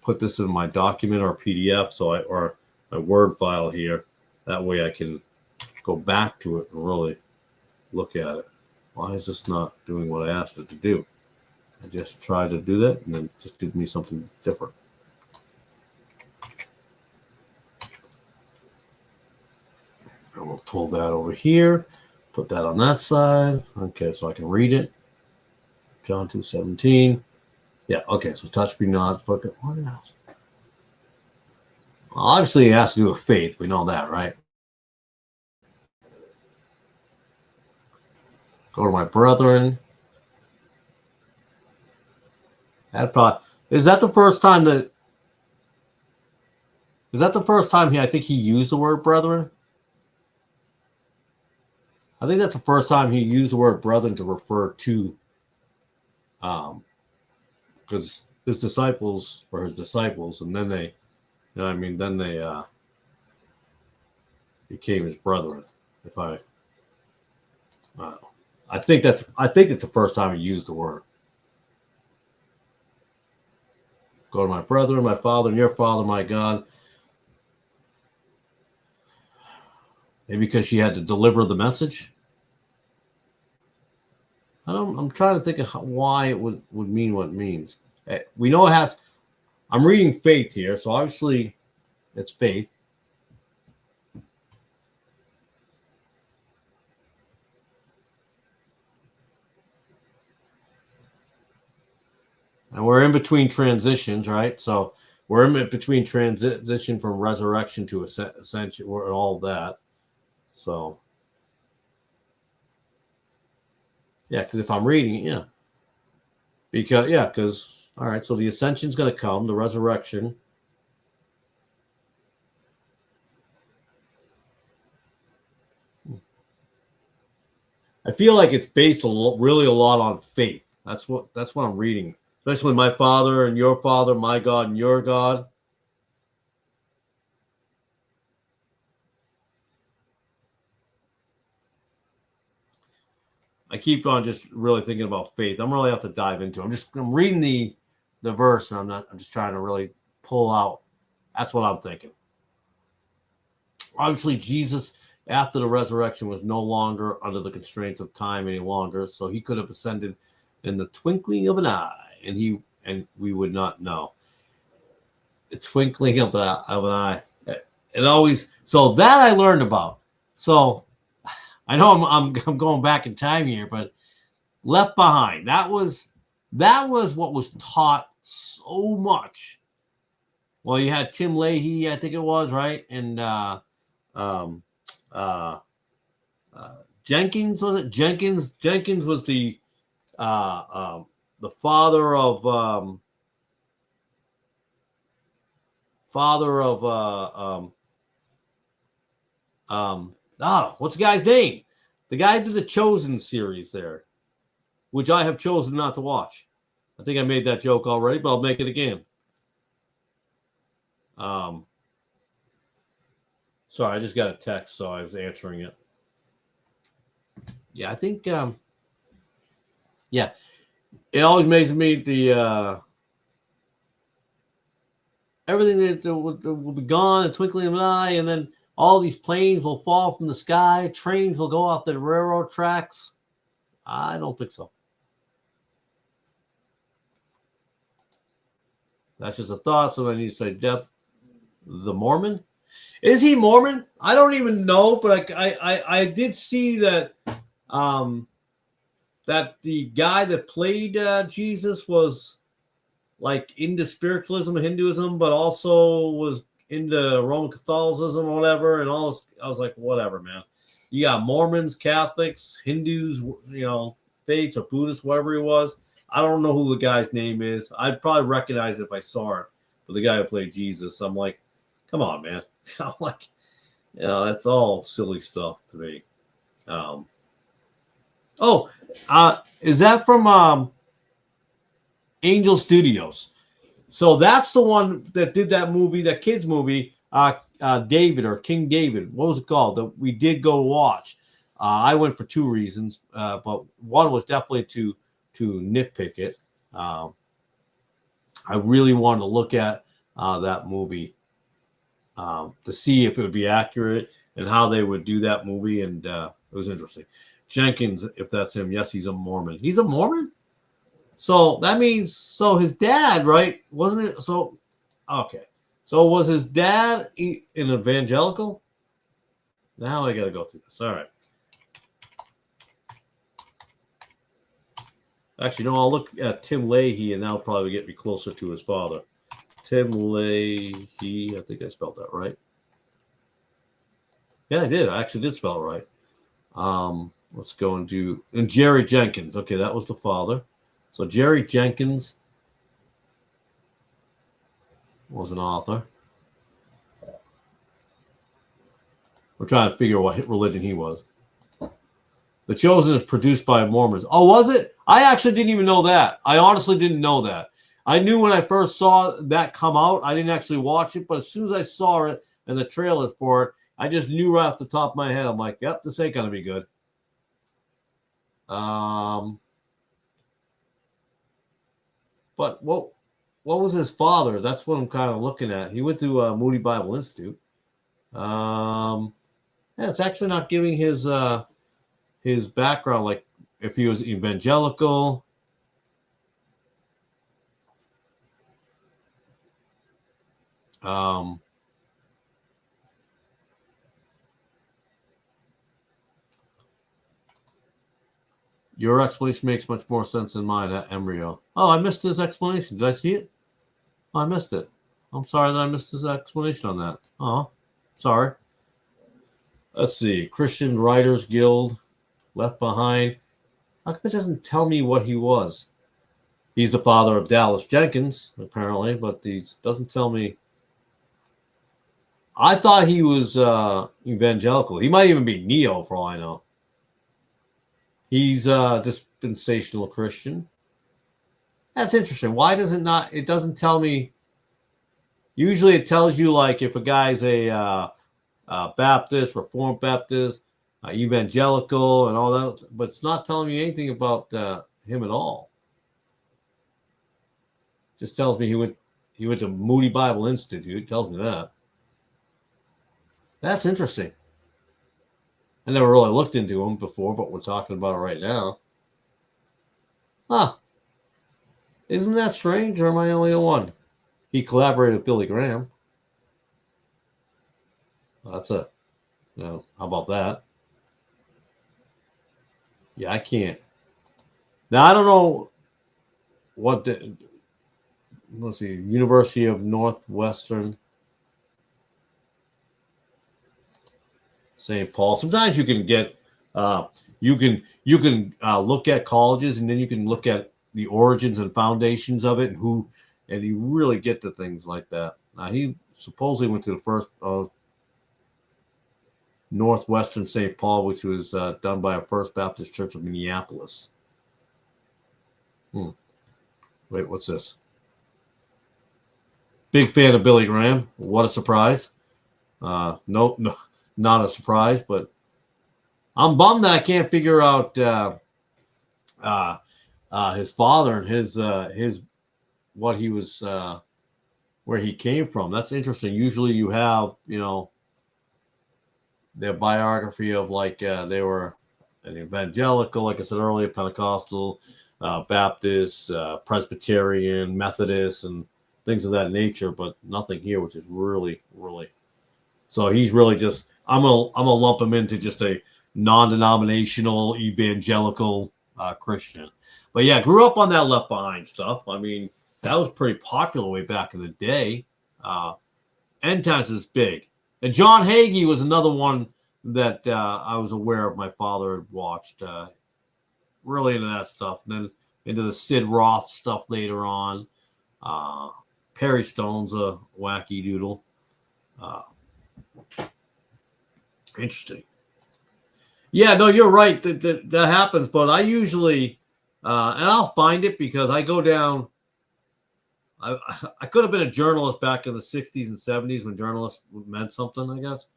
Speaker 1: put this in my document or PDF, or my Word file here. That way I can go back to it and really look at it. Why is this not doing what I asked it to do? I just tried to do that and then it just did me something different. I'm going to pull that over here, put that on that side. Okay, so I can read it. John 2:17. Yeah, okay, so touch me not. What else? Well, obviously, it has to do with faith. We know that, right? Go to my brethren. Is that the first time I think he used the word brethren? I think that's the first time he used the word brethren to refer to, because his disciples were his disciples, and then they, then they became his brethren. I think it's the first time he used the word. Go to my brethren, my father, and your father, my God. Maybe because she had to deliver the message. I'm trying to think of why it would mean what it means. We know it has. I'm reading faith here, so obviously it's faith. And we're in between transitions, right? So we're in between transition from resurrection to ascension, or all that. So, yeah, because if I'm reading it, yeah. Because, all right, so the ascension's going to come, the resurrection. I feel like it's based really a lot on faith. That's what I'm reading, especially my father and your father, my God and your God. I keep on just really thinking about faith. I'm really have to dive into it. I'm reading the verse, and I'm just trying to really pull out. That's what I'm thinking. Obviously, Jesus, after the resurrection, was no longer under the constraints of time any longer, so he could have ascended in the twinkling of an eye, and we would not know. The twinkling of an eye. It always, so that I learned about. So I know I'm going back in time here, but Left Behind. That was what was taught so much. Well, you had Tim Leahy, I think it was, right, and Jenkins, was it Jenkins? Jenkins was the father of what's the guy's name? The guy who did the Chosen series there, which I have chosen not to watch. I think I made that joke already, but I'll make it again. Sorry, I just got a text, so I was answering it. Yeah, I think yeah. It always amazes me the everything that will be gone in the twinkling of an eye, and then all these planes will fall from the sky, trains will go off the railroad tracks. I don't think so. That's just a thought. So I need to say, Death, the Mormon. Is he Mormon? I don't even know, but I did see that that the guy that played Jesus was like into spiritualism and Hinduism, but also was into Roman Catholicism or whatever, and all this. I was like, whatever, man. You got Mormons, Catholics, Hindus, faiths or Buddhists, whatever he was. I don't know who the guy's name is. I'd probably recognize it if I saw it. But the guy who played Jesus, I'm like, come on, man. I'm like, that's all silly stuff to me. Is that from Angel Studios? So that's the one that did that movie, that kids movie, David or King David. What was it called? That we did go watch. I went for two reasons, but one was definitely to nitpick it. I really wanted to look at that movie to see if it would be accurate and how they would do that movie, and it was interesting. Jenkins, if that's him, yes, he's a Mormon. He's a Mormon? So that means, so his dad, right? Wasn't it? So, okay. So was his dad an evangelical? Now I got to go through this. All right. Actually, no, I'll look at Tim Leahy, and that'll probably get me closer to his father. Tim Leahy, I think I spelled that right. Yeah, I did. I actually did spell it right. Let's go and do, and Jerry Jenkins. Okay, that was the father. So Jerry Jenkins was an author. We're trying to figure out what religion he was. The Chosen is produced by Mormons. Oh, was it? I actually didn't even know that. I honestly didn't know that. I knew when I first saw that come out. I didn't actually watch it, but as soon as I saw it and the trailers for it, I just knew right off the top of my head. I'm like, yep, this ain't going to be good. But, well, what was his father? That's what I'm kind of looking at. He went to Moody Bible Institute. Yeah, it's actually not giving his background, like if he was evangelical. Um, your explanation makes much more sense than mine, Embryo. Oh, I missed his explanation. Did I see it? Oh, I missed it. I'm sorry that I missed his explanation on that. Oh, sorry. Let's see. Christian Writers Guild, Left Behind. How come it doesn't tell me what he was? He's the father of Dallas Jenkins, apparently, but he doesn't tell me. I thought he was evangelical. He might even be neo, for all I know. He's a dispensational Christian. That's interesting. Why does it not? It doesn't tell me. Usually, it tells you like if a guy's a Baptist, Reformed Baptist, evangelical, and all that, but it's not telling me anything about him at all. It just tells me he went to Moody Bible Institute. It tells me that. That's interesting. I never really looked into him before, but we're talking about it right now. Huh. Isn't that strange, or am I only the one? He collaborated with Billy Graham. That's a, how about that? Yeah, I can't. Now, I don't know what let's see, University of Northwestern St. Paul. Sometimes you can get, you can look at colleges, and then you can look at the origins and foundations of it, and you really get to things like that. He supposedly went to the first Northwestern St. Paul, which was done by a First Baptist Church of Minneapolis. Wait, what's this? Big fan of Billy Graham. What a surprise. No, not a surprise, but I'm bummed that I can't figure out his father and his what he was, where he came from. That's interesting. Usually you have, their biography of like they were an evangelical, like I said earlier, Pentecostal, Baptist, Presbyterian, Methodist, and things of that nature, but nothing here, which is really, really. So he's really just, I'm gonna lump him into just a non-denominational evangelical Christian. But yeah, grew up on that Left Behind stuff. I mean, that was pretty popular way back in the day. End Times is big. And John Hagee was another one that I was aware of. My father had watched. Really into that stuff. And then into the Sid Roth stuff later on. Perry Stone's a wacky doodle. Interesting. Yeah, no, you're right. That happens. But I usually, and I'll find it because I go down. I could have been a journalist back in the 60s and 70s when journalists meant something, I guess.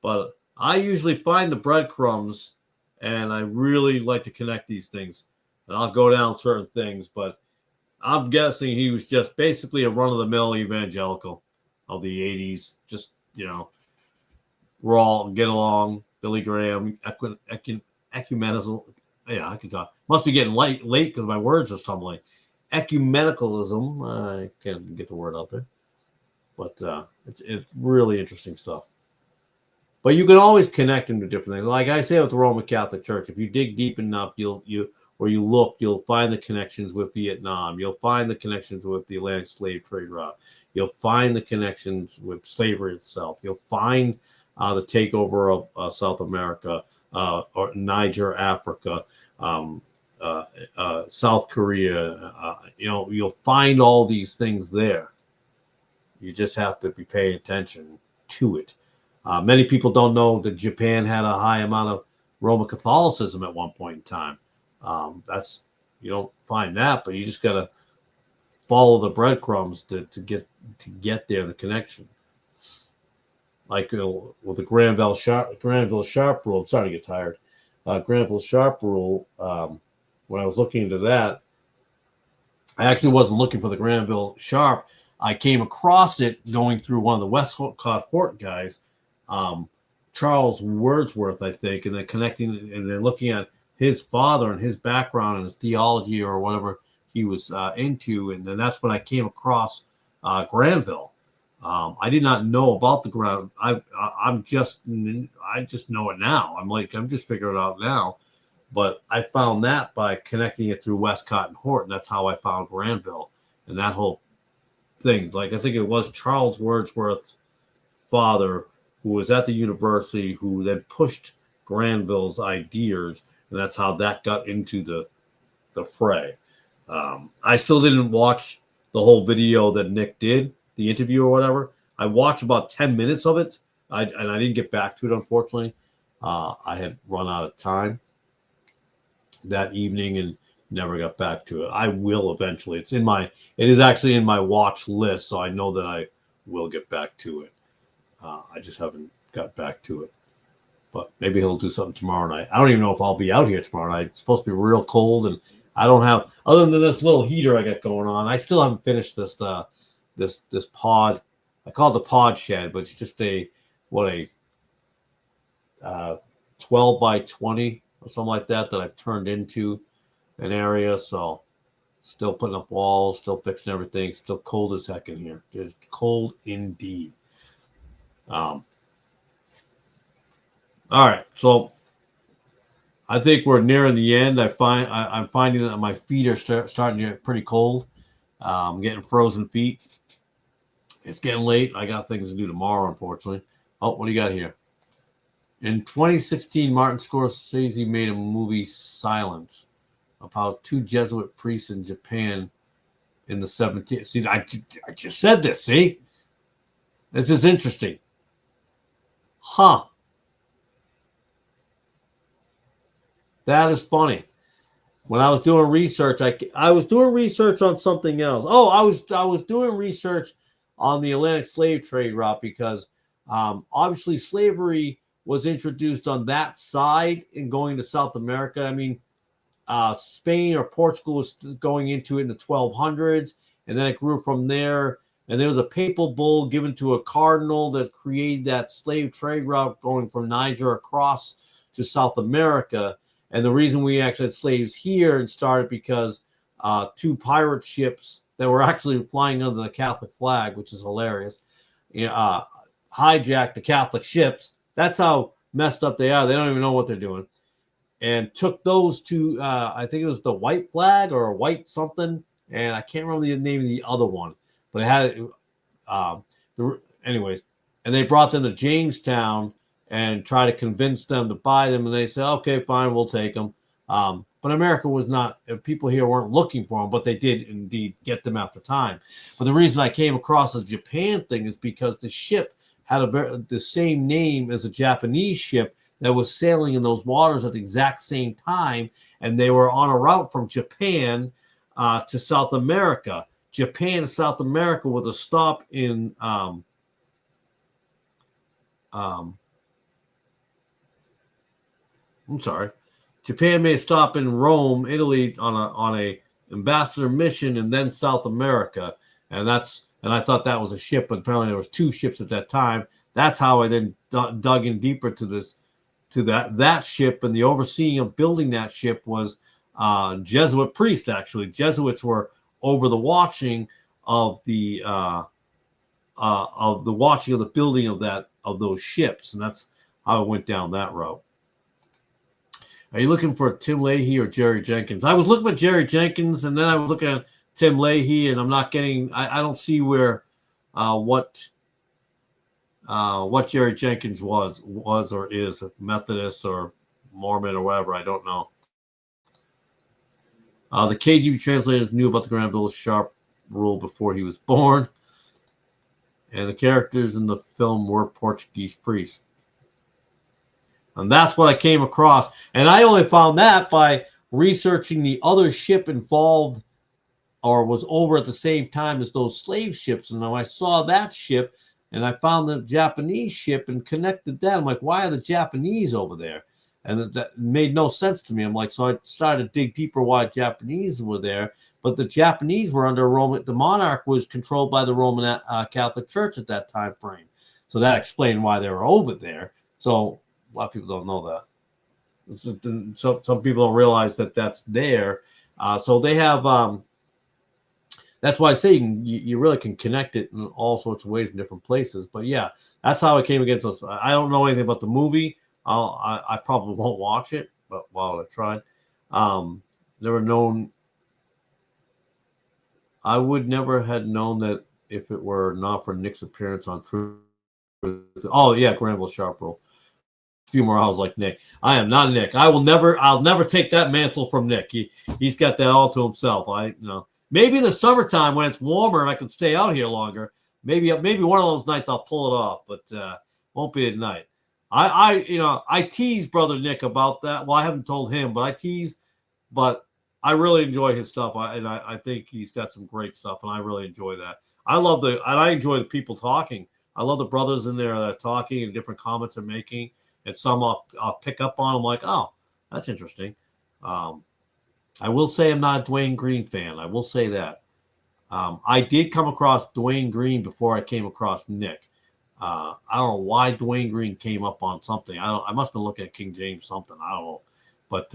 Speaker 1: But I usually find the breadcrumbs, and I really like to connect these things. And I'll go down certain things, but I'm guessing he was just basically a run-of-the-mill evangelical of the 80s. Just, raw, get along, Billy Graham, ecumenism. Yeah, I can talk. Must be getting late because my words are stumbling. Ecumenicalism. I can't get the word out there, but it's really interesting stuff. But you can always connect them to different things. Like I say with the Roman Catholic Church, if you dig deep enough, you'll find the connections with Vietnam. You'll find the connections with the Atlantic slave trade route. You'll find the connections with slavery itself. You'll find the takeover of South America, or Niger, Africa. South Korea, you'll find all these things there. You just have to be paying attention to it. Many people don't know that Japan had a high amount of Roman Catholicism at one point in time. You don't find that, but you just got to follow the breadcrumbs to get there, the connection. Like with the Granville Sharp rule. I'm starting to get tired. Granville Sharp rule. When I was looking into that, I actually wasn't looking for the Granville Sharp. I came across it going through one of the Westcott Hort guys, um, Charles Wordsworth, I think, and then connecting and then looking at his father and his background and his theology or whatever he was into, and then that's when I came across Granville. I did not know about the ground. I just know it now. I'm just figuring it out now. But I found that by connecting it through Westcott and Horton. That's how I found Granville and that whole thing. Like I think it was Charles Wordsworth's father who was at the university who then pushed Granville's ideas, and that's how that got into the fray. I still didn't watch the whole video that Nick did, the interview or whatever. I watched about 10 minutes of it, and I didn't get back to it, unfortunately. I had run out of time that evening and never got back to it. I will eventually. It is actually in my watch list, so I know that I will get back to it. I just haven't got back to it. But maybe he'll do something tomorrow night. I don't even know if I'll be out here tomorrow night. It's supposed to be real cold, and I don't have, other than this little heater I got going on, I still haven't finished this this pod. I call it the pod shed, but it's just a 12 by 20 or something like that I've turned into an area. So still putting up walls, still fixing everything. Still cold as heck in here. It's cold indeed. All right, so I think we're nearing the end. I'm finding that my feet are starting to get pretty cold. I'm getting frozen feet. It's getting late. I got things to do tomorrow, unfortunately. Oh, what do you got here? In 2016, Martin Scorsese made a movie, Silence, about 2 Jesuit priests in Japan in the 17th. See, I just said this. See, this is interesting. Huh. That is funny. When I was doing research, I was doing research on something else. Oh, I was doing research on the Atlantic slave trade route because obviously slavery was introduced on that side in going to South America. I mean, Spain or Portugal was going into it in the 1200s, and then it grew from there. And there was a papal bull given to a cardinal that created that slave trade route going from Niger across to South America. And the reason we actually had slaves here and started because 2 pirate ships that were actually flying under the Catholic flag, which is hilarious, hijacked the Catholic ships. That's how messed up they are. They don't even know what they're doing. And took those to, I think it was the white flag or white something. And I can't remember the name of the other one. But it had, anyways. And they brought them to Jamestown and try to convince them to buy them. And they said, okay, fine, we'll take them. But America was not, people here weren't looking for them, but they did indeed get them after time. But the reason I came across the Japan thing is because the ship had the same name as a Japanese ship that was sailing in those waters at the exact same time. And they were on a route from Japan to South America. Japan to South America with a stop in Japan made a stop in Rome, Italy, on a ambassador mission, and then South America, and I thought that was a ship, but apparently there was 2 ships at that time. That's how I then dug in deeper to that ship, and the overseeing of building that ship was Jesuit priest. Actually, Jesuits were over the watching of the building of those ships, and that's how I went down that route. Are you looking for Tim Leahy or Jerry Jenkins? I was looking for Jerry Jenkins, and then I was looking at Tim Leahy, and I'm not getting. I don't see where what Jerry Jenkins was or is, a Methodist or Mormon or whatever. I don't know. The KGB translators knew about the Granville Sharp rule before he was born, and the characters in the film were Portuguese priests. And that's what I came across. And I only found that by researching the other ship involved or was over at the same time as those slave ships. And when I saw that ship and I found the Japanese ship and connected that, I'm like, why are the Japanese over there? And that made no sense to me. I'm like, so I started to dig deeper why Japanese were there. but the Japanese were under Roman. The monarch was controlled by the Roman Catholic Church at that time frame, so that explained why they were over there. So a lot of people don't know that. So some people don't realize that that's there. So they have. That's why I say you really can connect it in all sorts of ways in different places. But yeah, that's how it came against us. I don't know anything about the movie. I probably won't watch it, but I tried. Never known. I would never had known that if it were not for Nick's appearance on Truth. Oh yeah, Granville Sharp. A few more hours like Nick. I am not Nick. I'll never take that mantle from Nick. He's got that all to himself. Maybe in the summertime when it's warmer and I can stay out here longer, maybe one of those nights I'll pull it off, but won't be at night. I tease Brother Nick about that. Well, I haven't told him, but I tease. But I really enjoy his stuff, I think he's got some great stuff, and I really enjoy that. I enjoy the people talking. I love the brothers in there that are talking and different comments they're making, and some I'll pick up on. I'm like, oh, that's interesting. I will say I'm not a Dwayne Green fan. I will say that. I did come across Dwayne Green before I came across Nick. I don't know why Dwayne Green came up on something. I must have been looking at King James something. I don't know. But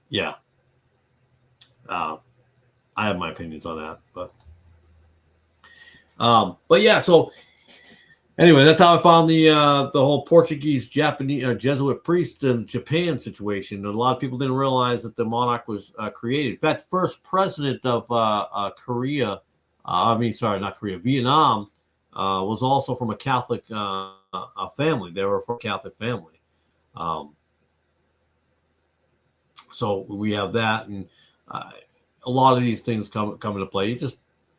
Speaker 1: yeah. I have my opinions on that. But yeah, so anyway, that's how I found the whole Portuguese Japanese Jesuit priest in Japan situation. And a lot of people didn't realize that the monarch was created. In fact, the first president of Vietnam was also from a Catholic family. They were from a Catholic family. So we have that, and a lot of these things come into play.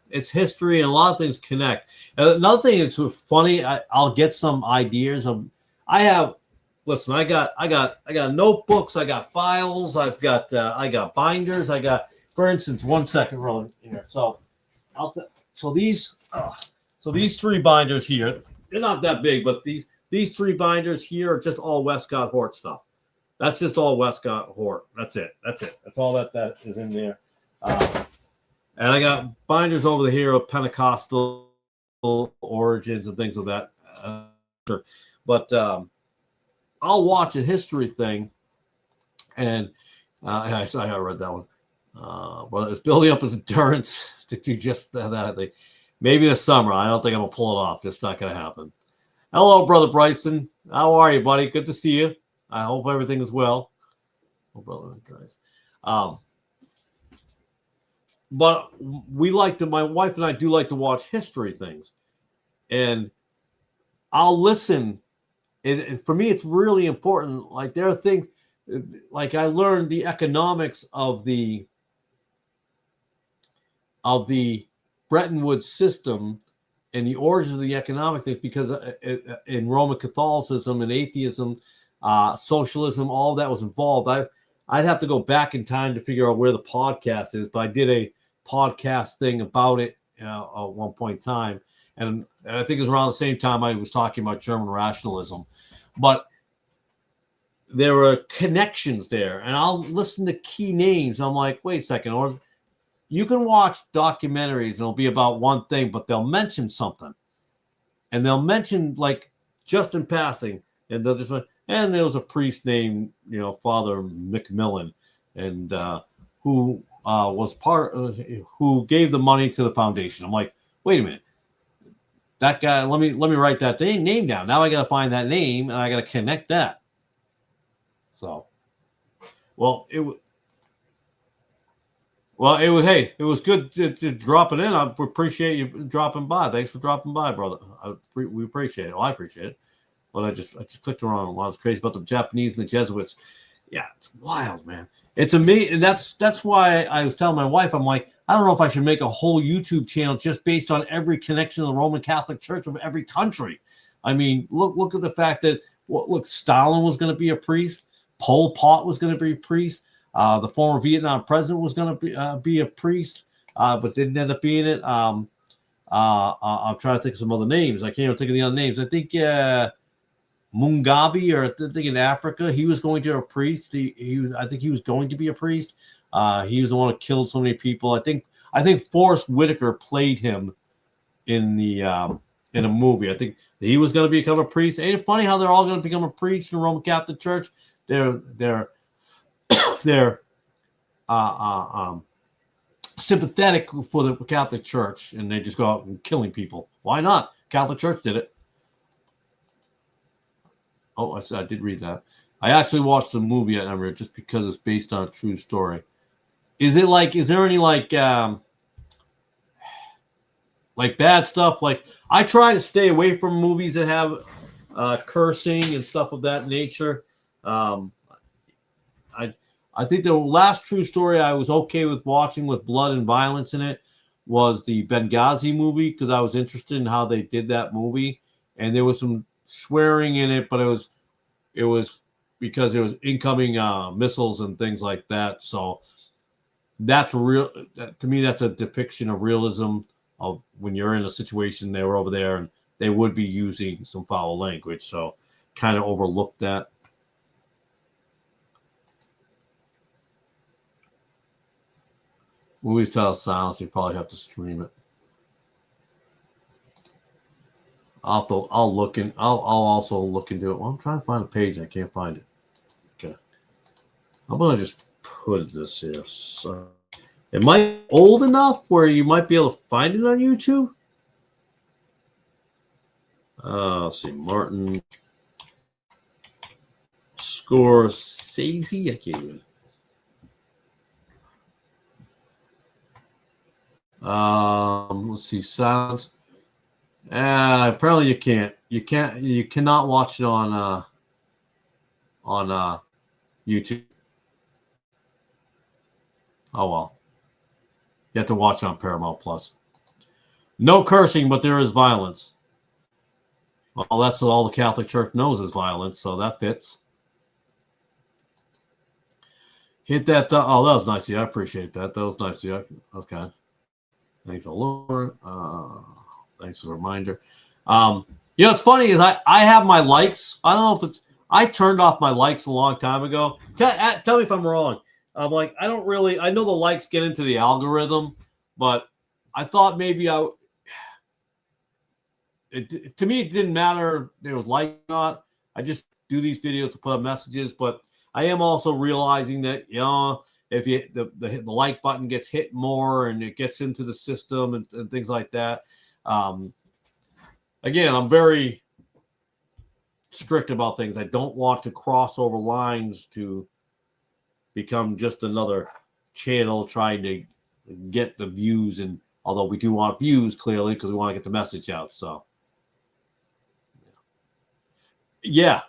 Speaker 1: It's history, and a lot of things connect. And another thing that's funny, I'll get some ideas of. I got notebooks, I got files, I got binders, for instance, 1 second, Roland, here. So these 3 binders here, they're not that big, but these 3 binders here are just all Westcott Hort stuff. That's just all Westcott Hort. That's it. That's all that is in there. And I got binders over here of Pentecostal origins and things of that. But I'll watch a history thing, and I read that one. Well, it's building up his endurance to do just that. I think maybe this summer. I don't think I'm gonna pull it off. It's not gonna happen. Hello, Brother Bryson. How are you, buddy? Good to see you. I hope everything is well. Oh, brother, guys. But my wife and I do like to watch history things, and I'll listen. And for me, it's really important. Like there are things, like I learned the economics of the Bretton Woods system and the origins of the economic things, because in Roman Catholicism and atheism, socialism, all of that was involved. I'd have to go back in time to figure out where the podcast is, but I did a podcast thing about it at one point in time. And I think it was around the same time I was talking about German rationalism. But there were connections there. And I'll listen to key names. I'm like, wait a second. Or you can watch documentaries and it'll be about one thing, but they'll mention something. And they'll mention, like, just in passing. And they'll just, and there was a priest named, Father McMillan, and who was who gave the money to the foundation. I'm like, wait a minute, that guy. Let me write that name down. Now I got to find that name and I got to connect that. So, it was good to drop it in. I appreciate you dropping by. Thanks for dropping by, brother. We appreciate it. Well, I appreciate it. But I just clicked around while I was crazy about the Japanese and the Jesuits. Yeah, it's wild, man. It's amazing. And that's why I was telling my wife, I'm like, I don't know if I should make a whole YouTube channel just based on every connection to the Roman Catholic Church of every country. I mean, look at the fact that Stalin was going to be a priest, Pol Pot was going to be a priest, the former Vietnam president was going to be a priest, but didn't end up being it. I'm trying to think of some other names. I can't even think of the other names. I think Mugabe, or I think in Africa, he was going to be a priest. I think he was going to be a priest. He was the one who killed so many people. I think Forrest Whitaker played him in a movie. I think he was going to become a priest. Ain't it funny how they're all going to become a priest in the Roman Catholic Church? They're sympathetic for the Catholic Church, and they just go out and killing people. Why not? Catholic Church did it. Oh, I did read that. I actually watched the movie just because it's based on a true story. Is there any bad stuff? Like, I try to stay away from movies that have cursing and stuff of that nature. I think the last true story I was okay with watching with blood and violence in it was the Benghazi movie, because I was interested in how they did that movie, and there was some swearing in it, but it was because there was incoming missiles and things like that. So that's real. To me, that's a depiction of realism of when you're in a situation. They were over there and they would be using some foul language. So kind of overlooked that. Movie style silence, you probably have to stream it. I'll also look into it. Well, I'm trying to find a page and I can't find it. Okay. I'm gonna just put this here. So it might be old enough where you might be able to find it on YouTube. Let's see, Martin Scorsese. I can't even. Let's see, sounds. Apparently you can't. You cannot watch it on YouTube. Oh well. You have to watch it on Paramount Plus. No cursing, but there is violence. Well, that's what all the Catholic Church knows is violence, so that fits. Hit that. Oh, that was nice of you. I appreciate that. That was nice of you. That was kind. Thanks a lot. Thanks for the reminder. What's funny is I have my likes. I don't know if it's. I turned off my likes a long time ago. Tell me if I'm wrong. I'm like, I don't really. I know the likes get into the algorithm, but I thought maybe to me, it didn't matter if there was like or not. I just do these videos to put up messages, but I am also realizing that, if the like button gets hit more and it gets into the system and things like that. Again, I'm very strict about things. I don't want to cross over lines to become just another channel trying to get the views. And although we do want views, clearly, because we want to get the message out. So, yeah,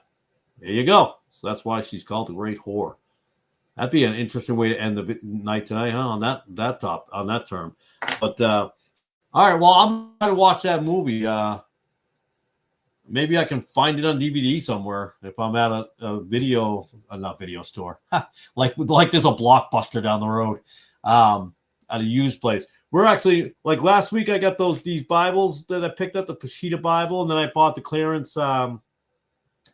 Speaker 1: there you go. So that's why she's called the Great Whore. That'd be an interesting way to end the night tonight, huh? On that term. But all right, well, I'm trying to watch that movie. Maybe I can find it on DVD somewhere if I'm at a video, not video store. like there's a Blockbuster down the road, at a used place. We're actually, like last week, I got these Bibles that I picked up, the Peshitta Bible, and then I bought the Clarence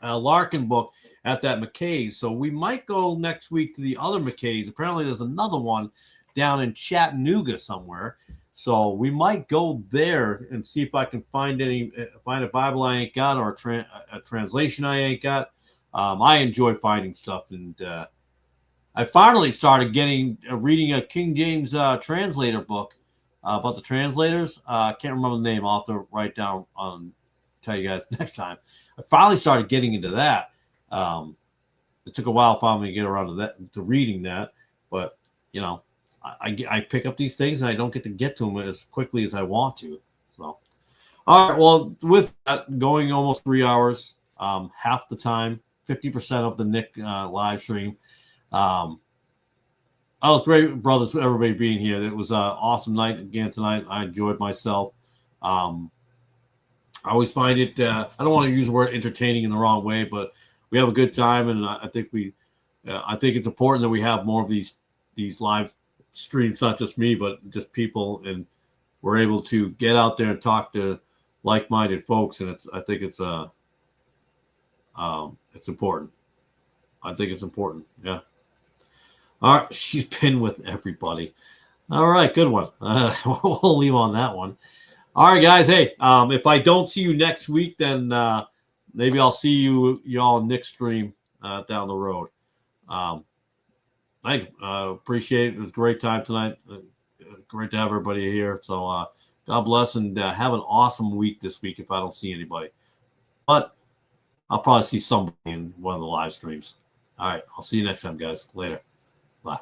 Speaker 1: Larkin book at that McKay's. So we might go next week to the other McKay's. Apparently there's another one down in Chattanooga somewhere. So we might go there and see if I can find a Bible I ain't got, or a translation I ain't got. I enjoy finding stuff, and I finally started reading a King James translator book about the translators. I can't remember the name. I'll have to write down tell you guys next time. I finally started getting into that. It took a while for me to get around to reading that, but I pick up these things and I don't get to them as quickly as I want to. So, all right. Well, with that, going almost 3 hours, half the time, 50% of the Nick live stream. That was great, brothers, everybody being here. It was an awesome night again tonight. I enjoyed myself. I always find it, I don't want to use the word entertaining in the wrong way, but we have a good time. And I think it's important that we have more of these live streams, not just me, but just people, and we're able to get out there and talk to like-minded folks. And I think it's important. I think it's important. Yeah. All right, she's been with everybody. All right, good one. We'll leave on that one. All right, guys. Hey, if I don't see you next week, then maybe I'll see y'all in Nick's stream down the road. Thanks. Appreciate it. It was a great time tonight. Great to have everybody here. So God bless and have an awesome week this week if I don't see anybody. But I'll probably see somebody in one of the live streams. All right. I'll see you next time, guys. Later. Bye.